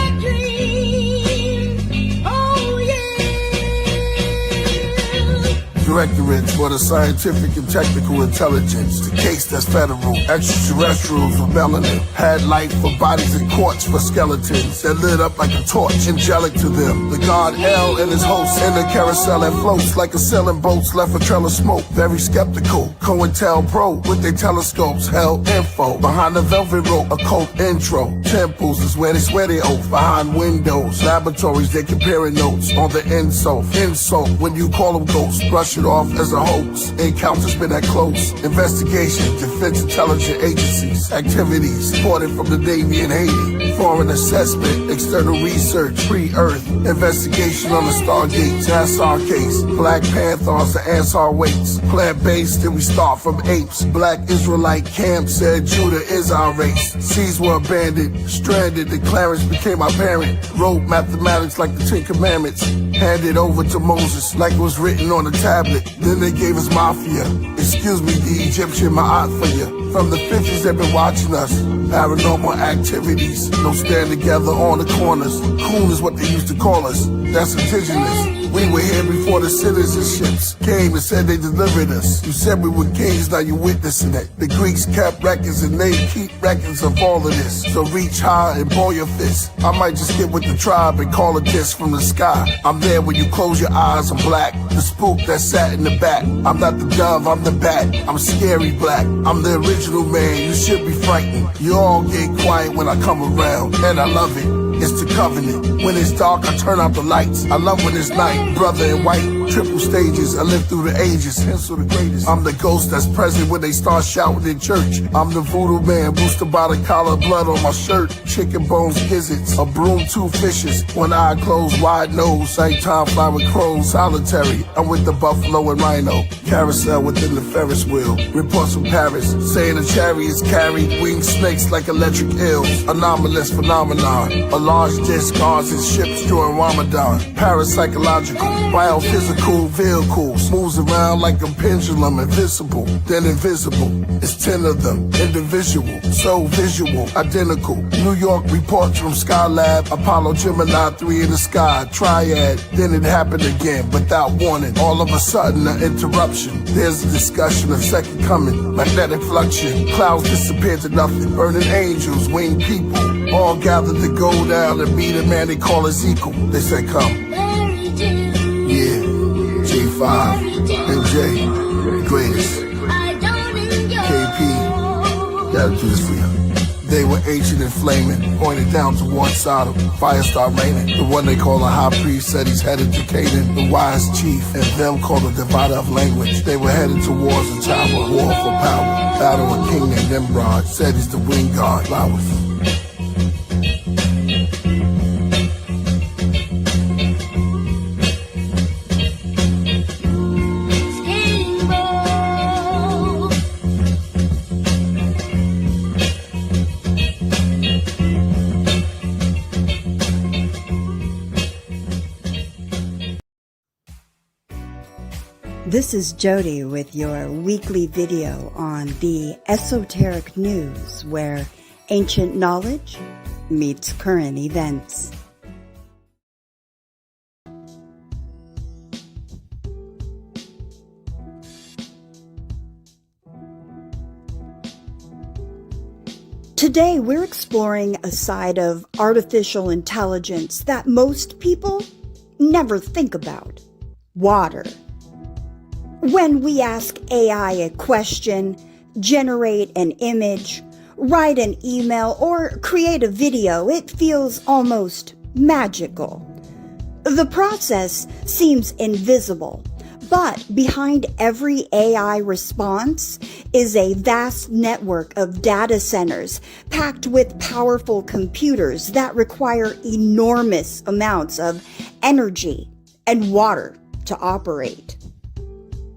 Directorates for the scientific and technical intelligence. The case that's federal. Extraterrestrials with melanin. Had life for bodies and quartz for skeletons that lit up like a torch, angelic to them. The god El and his hosts in the carousel that floats like a sailing boats left a trail of smoke. Very skeptical. COINTELPRO with their telescopes held info. Behind the velvet rope, occult intro. Temples is where they swear they oath. Behind windows, laboratories, they comparing notes on the insult. Insult when you call them ghosts. Brush it off as a hoax. Encounters been that close. Investigation, defense intelligence agencies, activities reported from the Navy and Haiti. foreign assessment, external research, pre-Earth, investigation on the Stargate, that's our case. Black Panthers, the Ansar weights, plant-based, then we start from apes. Black Israelite camp said Judah is our race. Seas were abandoned, stranded, the Clarence became our parent. Wrote mathematics like the Ten Commandments, handed over to Moses like it was written on a tablet. Then they gave us mafia, excuse me, the Egyptian Ma'at for you. From the 50s they've been watching us. Paranormal activities, no stand together on the corners. Coon is what they used to call us, that's indigenous. We were here before the citizenships came and said they delivered us. You said we were kings, now you witnessing it. The Greeks kept records and they keep records of all of this. So reach high and ball your fist. I might just get with the tribe and call a kiss from the sky. I'm there when you close your eyes, I'm black. The spook that sat in the back. I'm not the dove, I'm the bat. I'm scary black. I'm the original man, you should be frightened. You all get quiet when I come around, and I love it. It's the covenant. When it's dark, I turn out the lights. I love when it's night. Brother in white, triple stages. I live through the ages, hence the greatest. I'm the ghost that's present when they start shouting in church. I'm the voodoo man, boosted by the collar, blood on my shirt. Chicken bones, gizzards, a broom, two fishes. One eye closed, wide nose. Same time fly with crows, solitary. I'm with the buffalo and rhino. Carousel within the Ferris wheel. Reports from Paris, saying the chariots carry winged snakes like electric eels. Anomalous phenomenon. A large disc guards and ships during Ramadan. Parapsychological, biophysical vehicles. Moves around like a pendulum, invisible, then invisible. It's 10 of them, individual, so visual, identical. New York reports from Skylab, Apollo Gemini 3 in the sky, triad. Then it happened again, without warning. All of a sudden, an interruption. There's a discussion of second coming, magnetic fluxion. Clouds disappear to nothing. Burning angels, winged people, all gathered to go down and meet a man they call Ezekiel. They said, come. Yeah, J5, MJ, greatest. KP, gotta do this for you. They were ancient and flaming, pointed down to one side of them. Fire started raining. The one they call a high priest said he's headed to Canaan. The wise chief and them called a divider of language. They were headed towards a tower, war for power. Battle a king named Nimrod, said he's the wind god. Flowers. This is Jody with your weekly video on the esoteric news where ancient knowledge meets current events. Today we're exploring a side of artificial intelligence that most people never think about: water. When we ask AI a question, generate an image, write an email, or create a video, it feels almost magical. The process seems invisible, but behind every AI response is a vast network of data centers packed with powerful computers that require enormous amounts of energy and water to operate.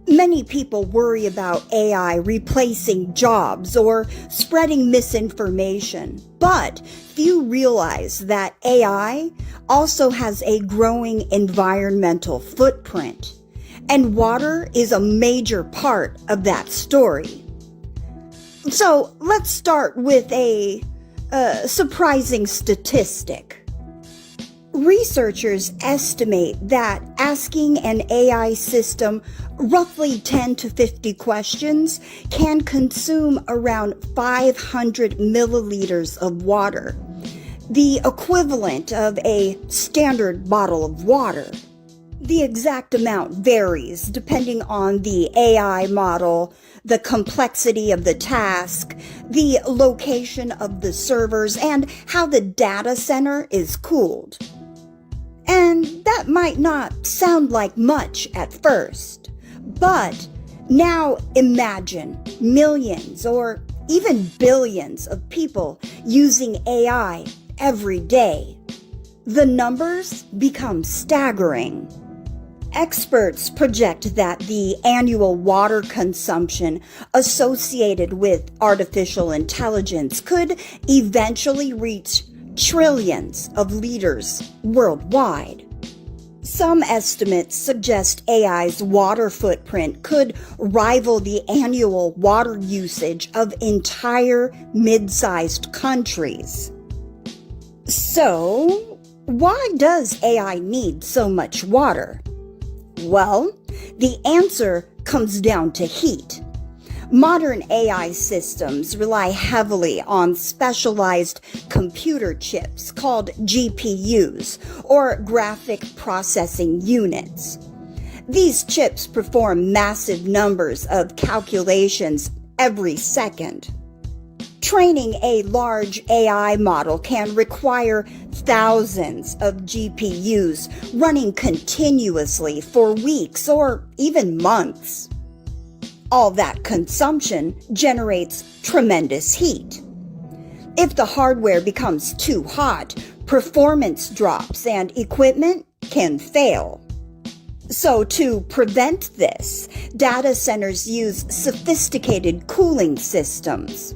Many people worry about AI replacing jobs or spreading misinformation, but few realize that AI also has a growing environmental footprint, and water is a major part of that story. So let's start with a surprising statistic. Researchers estimate that asking an AI system roughly 10 to 50 questions can consume around 500 milliliters of water, the equivalent of a standard bottle of water. The exact amount varies depending on the AI model, the complexity of the task, the location of the servers, and how the data center is cooled. And that might not sound like much at first, but now imagine millions or even billions of people using AI every day. The numbers become staggering. Experts project that the annual water consumption associated with artificial intelligence could eventually reach trillions of liters worldwide. Some estimates suggest AI's water footprint could rival the annual water usage of entire mid-sized countries. So, why does AI need so much water? Well, the answer comes down to heat. Modern AI systems rely heavily on specialized computer chips called GPUs, or graphic processing units. These chips perform massive numbers of calculations every second. Training a large AI model can require thousands of GPUs running continuously for weeks or even months. All that consumption generates tremendous heat. If the hardware becomes too hot, performance drops and equipment can fail. So to prevent this, data centers use sophisticated cooling systems.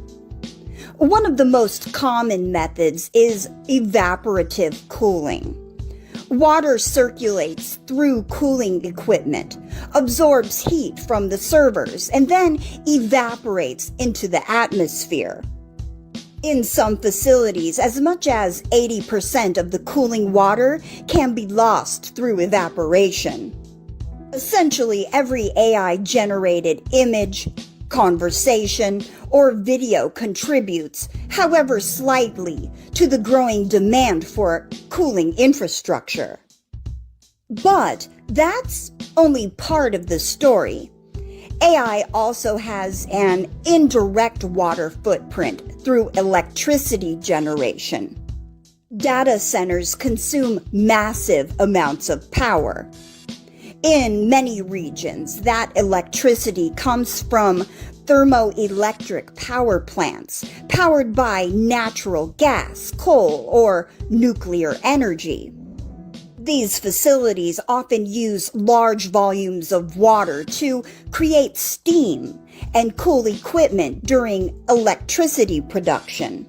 One of the most common methods is evaporative cooling. Water circulates through cooling equipment, absorbs heat from the servers, and then evaporates into the atmosphere. In some facilities, as much as 80% of the cooling water can be lost through evaporation. Essentially, every AI-generated image, conversation, or video contributes, however slightly, to the growing demand for cooling infrastructure. But that's only part of the story. AI also has an indirect water footprint through electricity generation. Data centers consume massive amounts of power. In many regions, that electricity comes from thermoelectric power plants powered by natural gas, coal, or nuclear energy. These facilities often use large volumes of water to create steam and cool equipment during electricity production.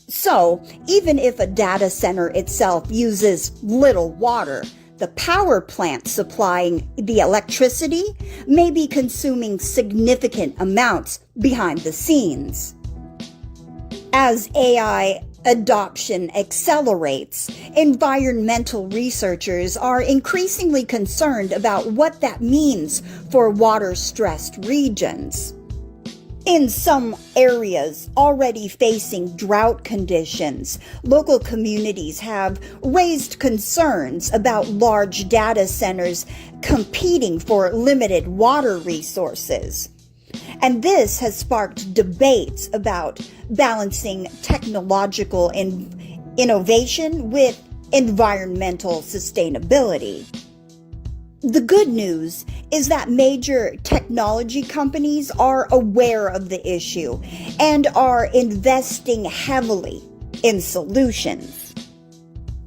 So, even if a data center itself uses little water, the power plant supplying the electricity may be consuming significant amounts behind the scenes. As AI adoption accelerates, environmental researchers are increasingly concerned about what that means for water-stressed regions. In some areas already facing drought conditions, local communities have raised concerns about large data centers competing for limited water resources. And this has sparked debates about balancing technological innovation with environmental sustainability. The good news is that major technology companies are aware of the issue and are investing heavily in solutions.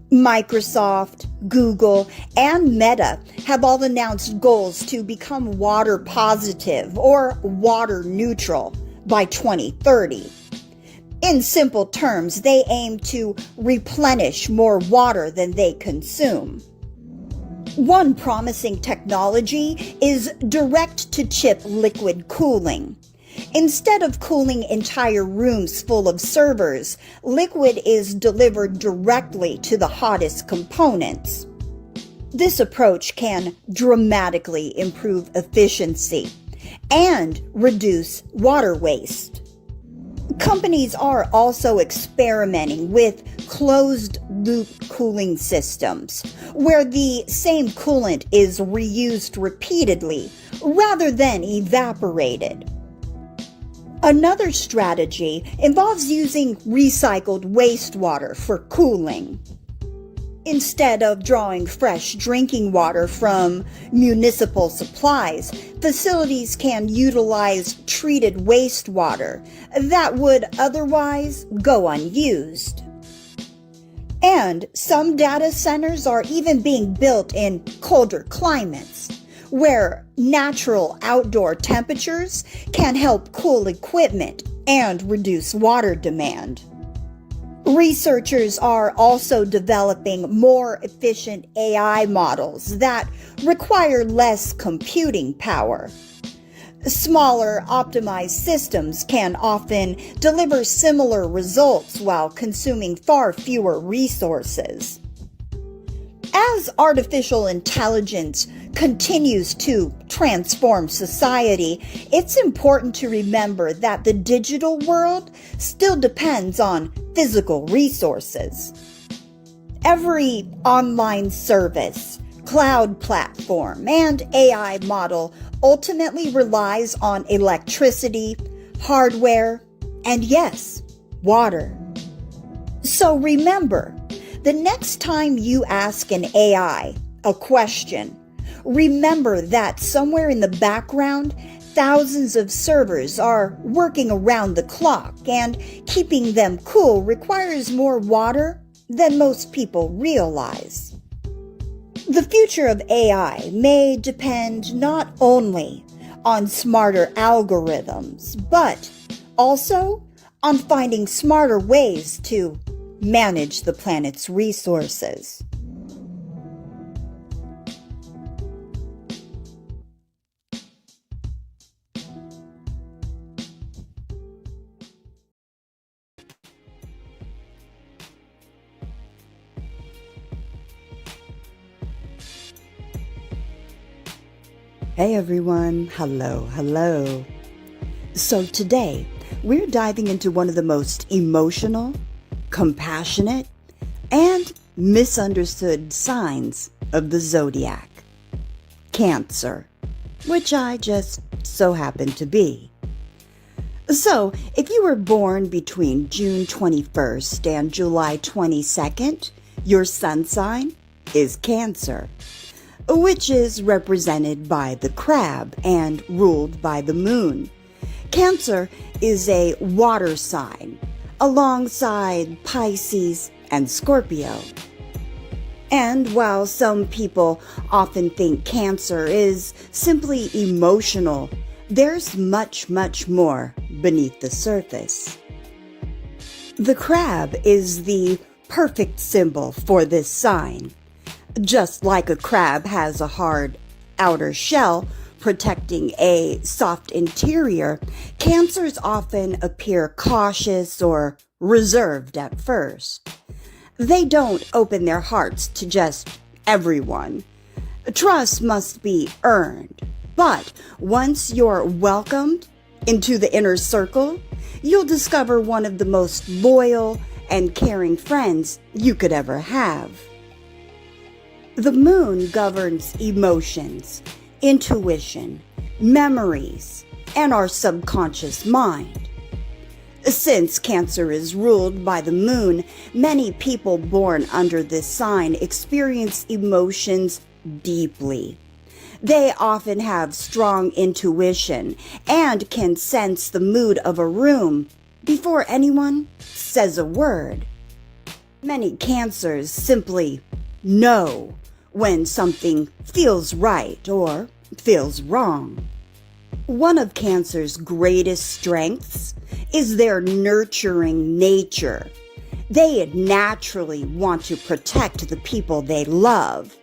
Microsoft, Google, and Meta have all announced goals to become water positive or water neutral by 2030. In simple terms, they aim to replenish more water than they consume. One promising technology is direct-to-chip liquid cooling. Instead of cooling entire rooms full of servers, liquid is delivered directly to the hottest components. This approach can dramatically improve efficiency and reduce water waste. Companies are also experimenting with closed-loop cooling systems, where the same coolant is reused repeatedly rather than evaporated. Another strategy involves using recycled wastewater for cooling. Instead of drawing fresh drinking water from municipal supplies, facilities can utilize treated wastewater that would otherwise go unused. And some data centers are even being built in colder climates, where natural outdoor temperatures can help cool equipment and reduce water demand. Researchers are also developing more efficient AI models that require less computing power. Smaller, optimized systems can often deliver similar results while consuming far fewer resources. As artificial intelligence continues to transform society, it's important to remember that the digital world still depends on physical resources. Every online service, cloud platform, and AI model ultimately relies on electricity, hardware, and yes, water. So remember, the next time you ask an AI a question, remember that somewhere in the background, thousands of servers are working around the clock, and keeping them cool requires more water than most people realize. The future of AI may depend not only on smarter algorithms, but also on finding smarter ways to manage the planet's resources. Hey everyone, hello. So today, we're diving into one of the most emotional, compassionate, and misunderstood signs of the zodiac, Cancer, which I just so happen to be. So, if you were born between June 21st and July 22nd, your sun sign is Cancer, which is represented by the crab and ruled by the moon. Cancer is a water sign, alongside Pisces and Scorpio. And while some people often think Cancer is simply emotional, there's much more beneath the surface. The crab is the perfect symbol for this sign. Just like a crab has a hard outer shell protecting a soft interior, Cancers often appear cautious or reserved at first. They don't open their hearts to just everyone. Trust must be earned, but once you're welcomed into the inner circle, you'll discover one of the most loyal and caring friends you could ever have. The moon governs emotions, intuition, memories, and our subconscious mind. Since Cancer is ruled by the moon, many people born under this sign experience emotions deeply. They often have strong intuition and can sense the mood of a room before anyone says a word. Many Cancers simply know when something feels right or feels wrong. One of Cancer's greatest strengths is their nurturing nature. They naturally want to protect the people they love,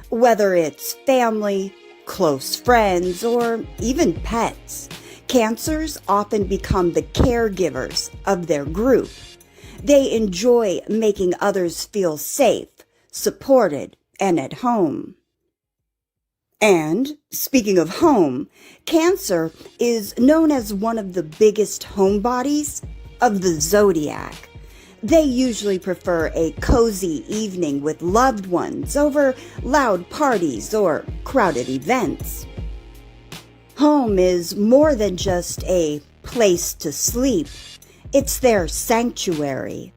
whether it's family, close friends, or even pets. Cancers often become the caregivers of their group. They enjoy making others feel safe, supported, and at home. And speaking of home, Cancer is known as one of the biggest homebodies of the zodiac. They usually prefer a cozy evening with loved ones over loud parties or crowded events. Home is more than just a place to sleep. It's their sanctuary.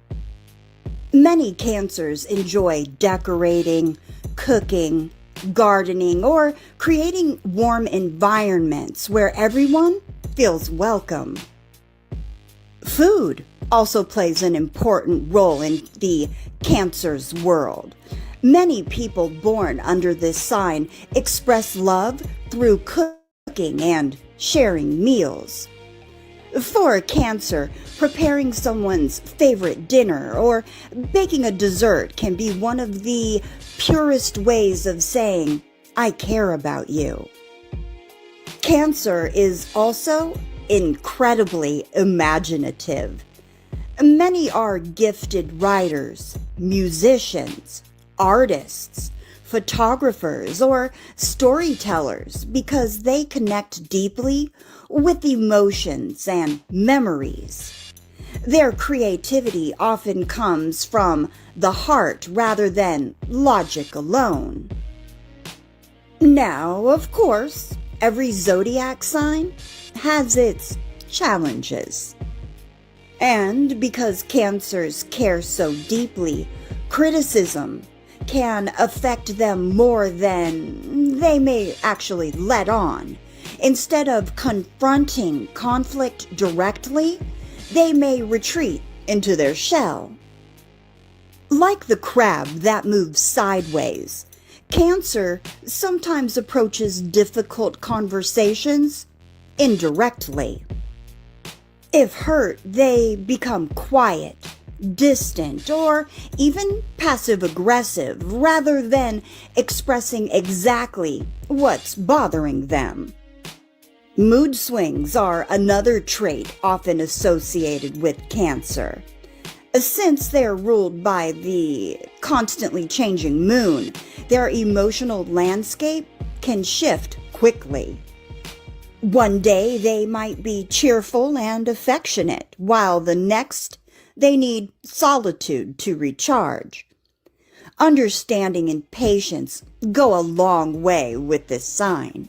Many Cancers enjoy decorating, cooking, gardening, or creating warm environments where everyone feels welcome. Food also plays an important role in the Cancer's world. Many people born under this sign express love through cooking and sharing meals. For Cancer, preparing someone's favorite dinner or baking a dessert can be one of the purest ways of saying, I care about you. Cancer is also incredibly imaginative. Many are gifted writers, musicians, artists, photographers, or storytellers because they connect deeply with emotions and memories. Their creativity often comes from the heart rather than logic alone. Now, of course, every zodiac sign has its challenges. And because Cancers care so deeply, criticism can affect them more than they may actually let on. Instead of confronting conflict directly, they may retreat into their shell. Like the crab that moves sideways, Cancer sometimes approaches difficult conversations indirectly. If hurt, they become quiet, distant, or even passive-aggressive rather than expressing exactly what's bothering them. Mood swings are another trait often associated with Cancer. Since they're ruled by the constantly changing moon, their emotional landscape can shift quickly. One day they might be cheerful and affectionate, while the next they need solitude to recharge. Understanding and patience go a long way with this sign.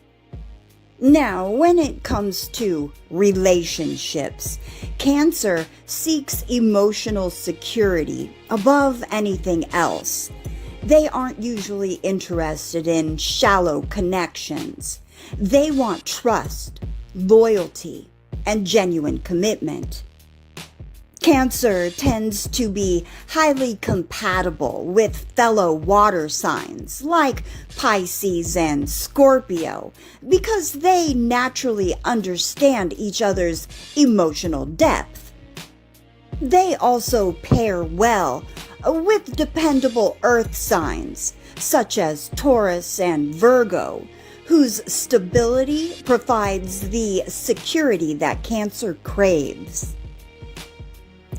Now, when it comes to relationships, Cancer seeks emotional security above anything else. They aren't usually interested in shallow connections. They want trust, loyalty, and genuine commitment. Cancer tends to be highly compatible with fellow water signs like Pisces and Scorpio because they naturally understand each other's emotional depth. They also pair well with dependable earth signs such as Taurus and Virgo, whose stability provides the security that Cancer craves.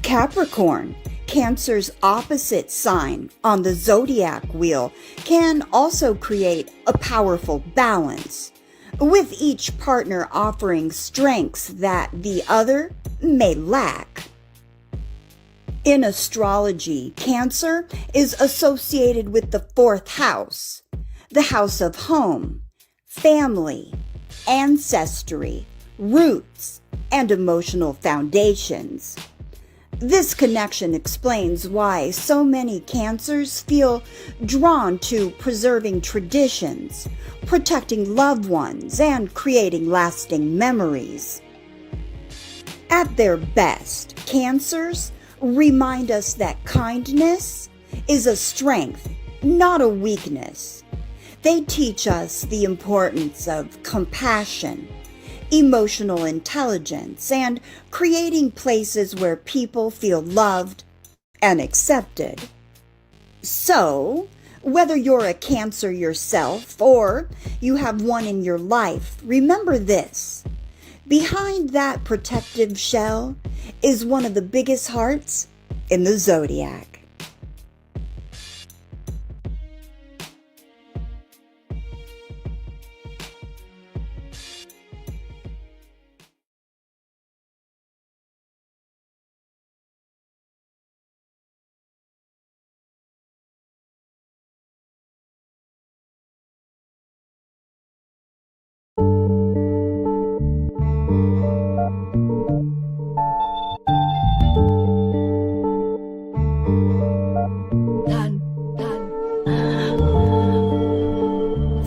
Capricorn, Cancer's opposite sign on the zodiac wheel, can also create a powerful balance, with each partner offering strengths that the other may lack. In astrology, Cancer is associated with the fourth house, the house of home, family, ancestry, roots, and emotional foundations. This connection explains why so many Cancers feel drawn to preserving traditions, protecting loved ones, and creating lasting memories. At their best, Cancers remind us that kindness is a strength, not a weakness. They teach us the importance of compassion, emotional intelligence, and creating places where people feel loved and accepted. So, whether you're a Cancer yourself or you have one in your life, remember this. Behind that protective shell is one of the biggest hearts in the zodiac.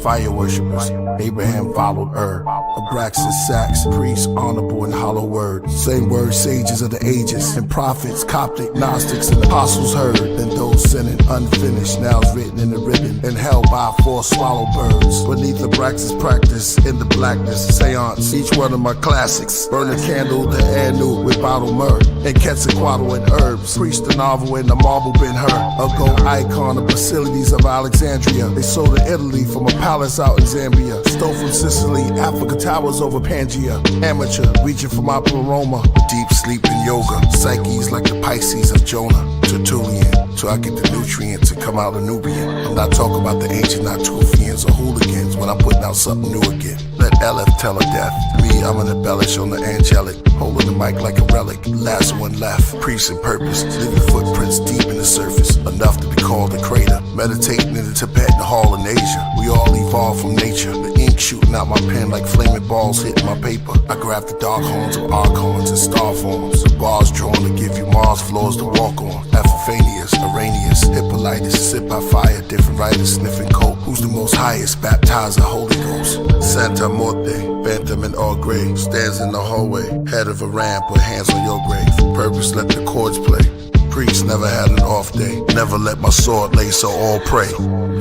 Fire worshippers. Abraham followed Abraxas, Sax, priest, honorable and hollow word. Same word, sages of the ages, and prophets, Coptic, Gnostics, and apostles heard. Then those sinning, unfinished, now it's written in the ribbon, and held by 4 swallow birds. Beneath Abraxas practice, in the blackness, seance, each one of my classics. Burn a candle to Anu with bottled myrrh, and Quetzalcoatl and herbs. Preach the novel in the marble Ben Hur, a gold icon of Basilides of Alexandria. They sold to Italy from a palace out in Zambia. Stole from Sicily, Africa towers over Pangea. Amateur, reaching for my pleroma. Deep sleep in yoga, psyches like the Pisces of Jonah. Tertullian, so I get the nutrients to come out of Nubian. I'm not talking about the ancient Natufians or hooligans when I'm putting out something new again. Let LF tell her death. Me, I'm an embellish on the angelic, holding the mic like a relic. Last one left, priest and purpose, leaving footprints deep in the surface, enough to be called a crater. Meditating in the Tibetan hall in Asia. We all evolved from nature. The ink shooting out my pen like flaming balls hitting my paper. I grab the dark horns of archons and star forms. The bars drawn to give you Mars floors to walk on. Epiphanius, Arrhenius, Hippolytus, sit by fire, different writers sniffing coke. Who's the most highest? Baptizer, Holy Ghost. Santa Morte, Phantom in all gray, stands in the hallway, head of a ramp, put hands on your grave. Purpose, let the chords play. Priest never had an off day, never let my sword lay, so all pray.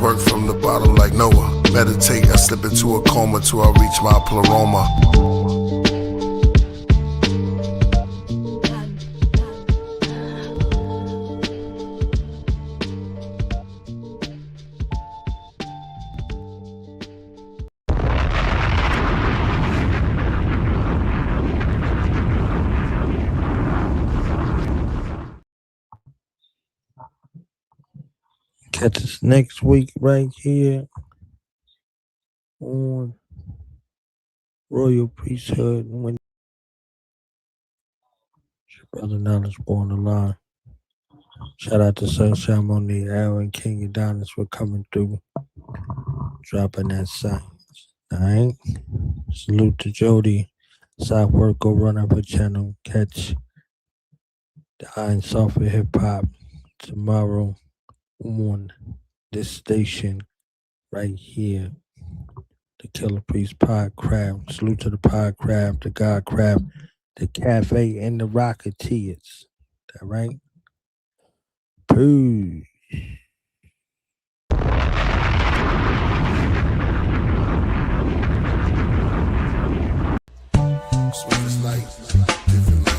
Work from the bottom like Noah, meditate, I slip into a coma till I reach my pleroma. Catch us next week right here on Royal Priesthood. When Brother Knowledge born the line. Shout out to Sunshine Monie, Aaron, King Adonnis for coming through, dropping that science. Alright. Salute to Jody. South Work, go run up her channel. Catch the Iron Software Hip Hop tomorrow on this station right here, the Killer Priest Pod Crab. Salute to the Pod Crab, the God Crab, the Cafe, and the Rocketeers. All right? Peace. Sweetest light, different light.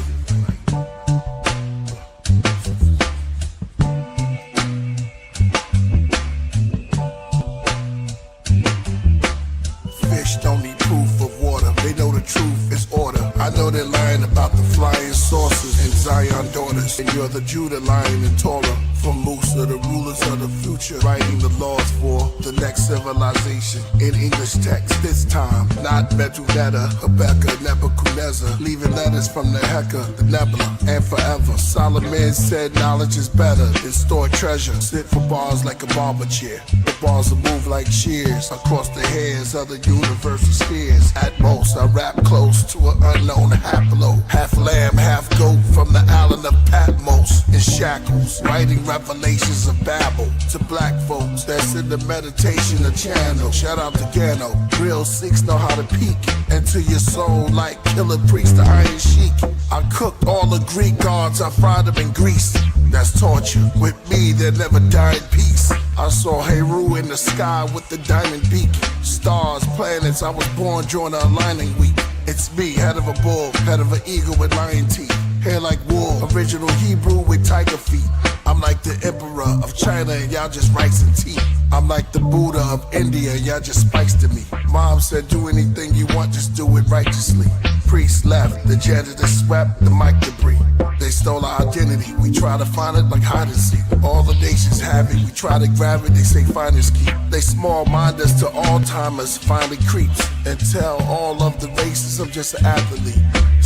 Fish don't need proof of water. They know the truth is order. I know they're lying about the flying saucers and Zion daughters. And you're the Judah lion and Torah. From Musa, the rulers of the future, writing the laws for the next civilization. In English text this time, not Metudata, Habakkuk, Nebuchadnezzar. Leaving letters from the Heka, the Nebula, and forever. Solomon said knowledge is better than stored treasure. Sit for bars like a barber chair. The bars will move like shears across the hairs of the universal spheres. At most, I rap close to an unknown haplo. Half lamb, half goat from the island of Patmos. In shackles, writing revelations of Babel to black folks that's in the meditation of channel. Shout out to Gano. Real Sikhs know how to peek into your soul like Killer Priest, the Iron Sheik. I cooked all the Greek gods, I fried them in grease. That's torture. With me, they never die in peace. I saw Heru in the sky with the diamond beak. Stars, planets, I was born during the aligning week. It's me, head of a bull, head of an eagle with lion teeth. Hair like wool, original Hebrew with tiger feet. I'm like the emperor of China and y'all just rice and tea. I'm like the Buddha of India, y'all just spice to me. Mom said do anything you want, just do it righteously. Priest left, the janitor swept the mic debris. They stole our identity, we try to find it like hide and seek. All the nations have it, we try to grab it, they say finders keep. They small mind us to all timers, finally creeps. And tell all of the races I'm just an athlete.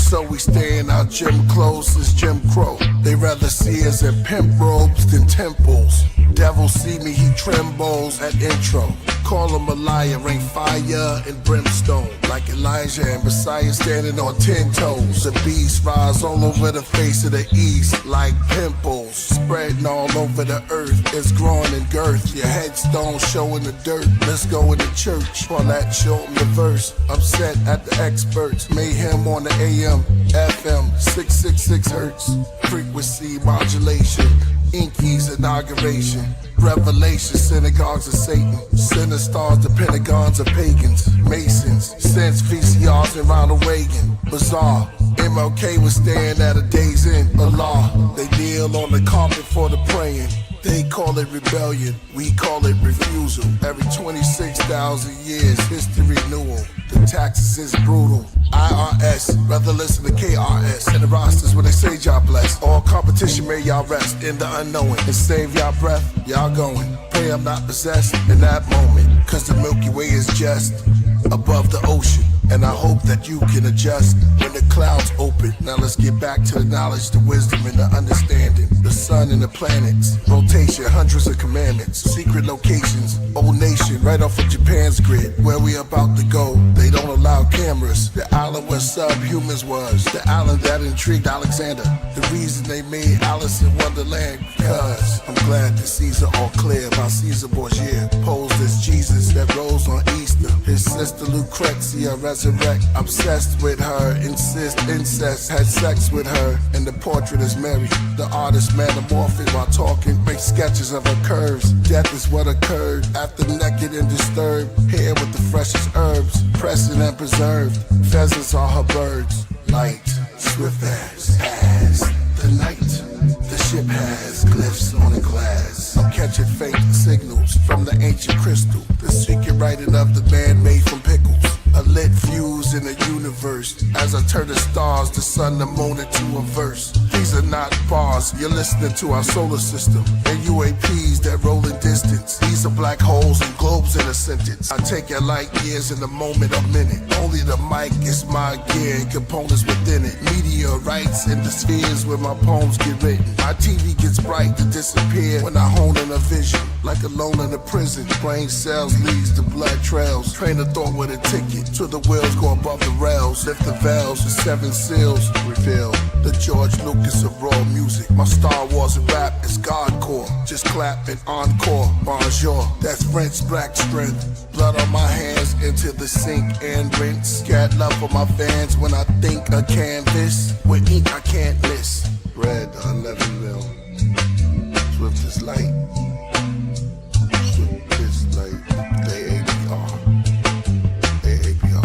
So we stay in our gym clothes since Jim Crow. They rather see us in pimp robes than temples. Devil see me, he trembles at intro. Call him a liar, ain't fire and brimstone. Like Elijah and Messiah standing on 10 toes. The beast rise all over the face of the east like pimples. Spreading all over the earth, it's growing in girth. Your headstone showing the dirt, let's go in the church. While that show him the verse, upset at the experts. Mayhem on the AM, FM, 666 hertz. Frequency modulation, Inky's inauguration. Revelation, synagogues of Satan. Center stars, the pentagons of pagans. Masons, since VCRs and Ronald Reagan. Bizarre, MLK was staying at a day's end. A law, they kneel on the carpet for the praying. They call it rebellion, we call it refusal. Every 26,000 years, history renewal. The taxes is brutal. IRS, rather listen to KRS. And the rosters where they say y'all bless. All competition may y'all rest in the unknowing. And save y'all breath, y'all going. Pray I'm not possessed in that moment. Cause the Milky Way is just above the ocean. And I hope that you can adjust when the clouds open. Now let's get back to the knowledge, the wisdom, and the understanding. The sun and the planets, rotation, hundreds of commandments, secret locations, old nation, right off of Japan's grid. Where we about to go, they don't allow cameras. The island where subhumans was, the island that intrigued Alexander. The reason they made Alice in Wonderland, cause I'm glad the seas are all clear about Caesar Borgia, posed as Jesus that rose on Easter. His sister Lucrezia resurrect, obsessed with her, insist incest, had sex with her, and the portrait is Mary. The artist metamorphic while talking, make sketches of her curves. Death is what occurred after naked and disturbed, hair with the freshest herbs, pressed and preserved. Pheasants are her birds, light, swift as the night. The ship has glyphs on the glass. I'm catching faint signals from the ancient crystal. The secret writing of the man made from pickles. A lit fuse in the universe. As I turn the stars, the sun, the moon into a verse. These are not bars, you're listening to our solar system. And UAPs that roll in distance. These are black holes and globes in a sentence. I take your light years in the moment, a minute. Only the mic is my gear and components within it. Meteorites in the spheres where my poems get written. My TV gets bright to disappear when I hone in a vision. Like alone in a prison, brain cells leads to blood trails. Train of thought with a ticket till the wheels go above the rails. Lift the veils, the 7 seals reveal the George Lucas of raw music. My Star Wars rap is Godcore. Just clap and encore. Bonjour, that's French black strength. Blood on my hands into the sink and rinse. Got love for my fans when I think a canvas. With ink I can't miss. Red 11 mil. Swift as light. Swift as light. AAPR. AAPR.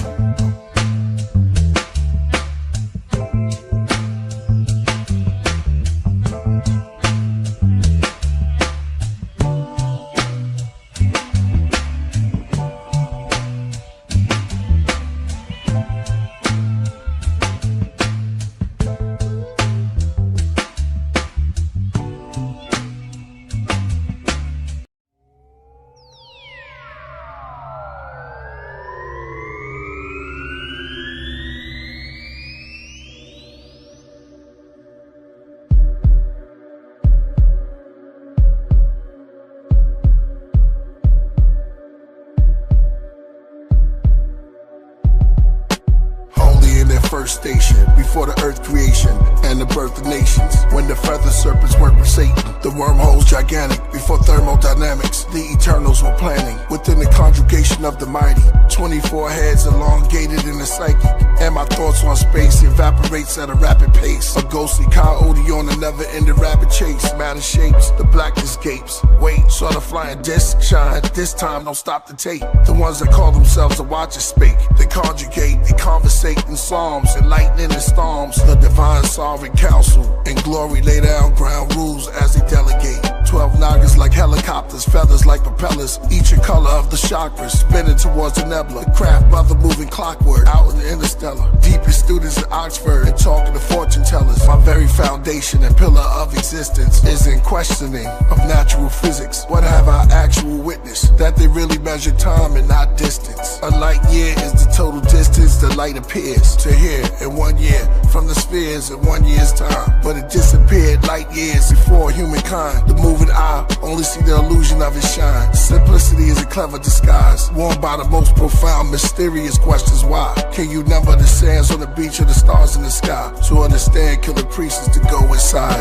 First station, before the earth creation and the birth of nations. When the feather serpents worked with Satan, the wormholes gigantic. Before thermodynamics, the eternals were planning. Within the conjugation of the mighty, 24 heads elongated in the psyche. And my thoughts on space evaporates at a rapid pace. A ghostly coyote on a never-ending rapid chase. Matter shapes, the blackness gapes. Wait, saw the flying disc shine. This time, don't stop the tape. The ones that call themselves the watchers spake. They conjugate, they conversate in psalms and lightning and storms. The divine sovereign council in glory lay down ground rules as they delegate. 12 nagas like helicopters, feathers like propellers, each a color of the chakras, spinning towards the nebula. The craft mother moving clockwork out in the interstellar. Deepest students at Oxford and talking to fortune tellers. My very foundation and pillar of existence is in questioning of natural physics. What have I actual witnessed? That they really measure time and not distance. A light year is the total distance the light appears. To hear appear in 1 year from the spheres in 1 year's time. But it disappeared light years before humankind. The moving eye only see the illusion of its shine. Simplicity is a clever disguise, worn by the most profound, mysterious questions. Why can you number the sands on the beach or the stars in the sky? To understand, kill the priests is to go inside.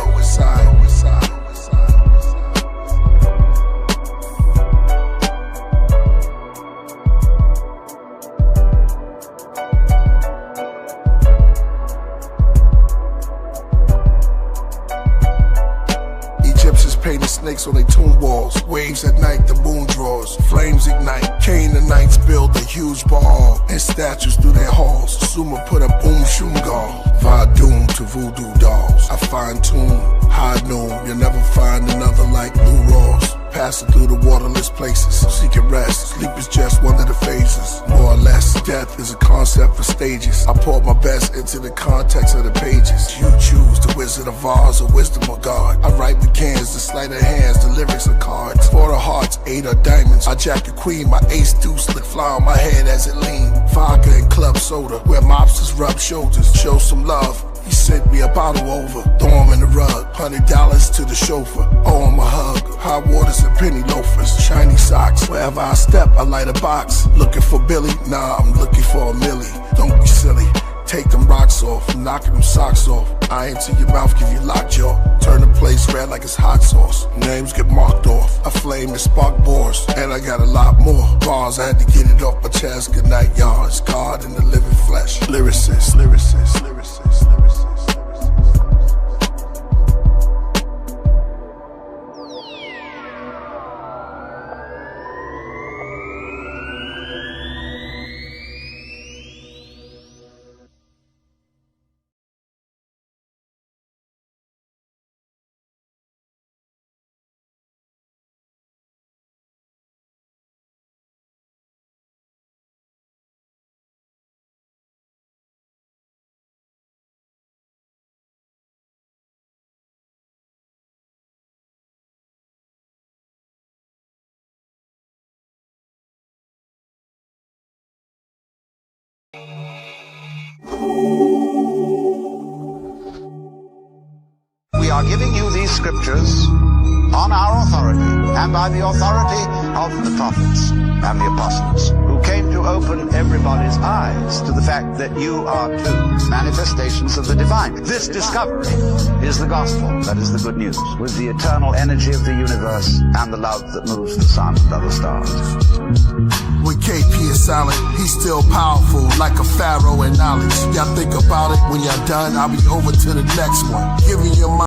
Painted snakes on their tomb walls. Waves at night, the moon draws. Flames ignite. Canaanites build a huge ball and statues through their halls. Sumer put up Shumgal. Vadum to voodoo dolls. I fine tune, high noon. You'll never find another like Lou Ross. Passing through the waterless places, seeking rest. Sleep is just one of the phases, more or less. Death is a concept for stages. I pour my best into the context of the pages. You choose the Wizard of Oz or Wisdom of God. I write with cans, the sleight of hands, the lyrics of cards. For the hearts, 8 are diamonds. I jack a queen, my ace deuce slick fly on my head as it lean. Vodka and club soda, where mobsters rub shoulders. Show some love. He sent me a bottle over, throw him in the rug. $100 to the chauffeur, owe him a hug. Hot waters and penny loafers, shiny socks. Wherever I step, I light a box. Looking for Billy? Nah, I'm looking for a millie. Don't be silly. Take them rocks off, knocking them socks off. Eye into your mouth, give you lockjaw. Turn the place red like it's hot sauce. Names get marked off. I flame the spark bores, and I got a lot more bars. I had to get it off my chest. Good night, y'all. It's God in the living flesh. Lyricist, lyricist, lyricist, lyricist. We are giving you these scriptures on our authority and by the authority of the prophets and the apostles who came to open everybody's eyes to the fact that you are too manifestations of the divine. This discovery is the gospel, that is the good news, with the eternal energy of the universe and the love that moves the sun and other stars. When KP is silent, he's still powerful, like a pharaoh in knowledge. Y'all think about it when y'all done, I'll be over to the next one. Giving your mind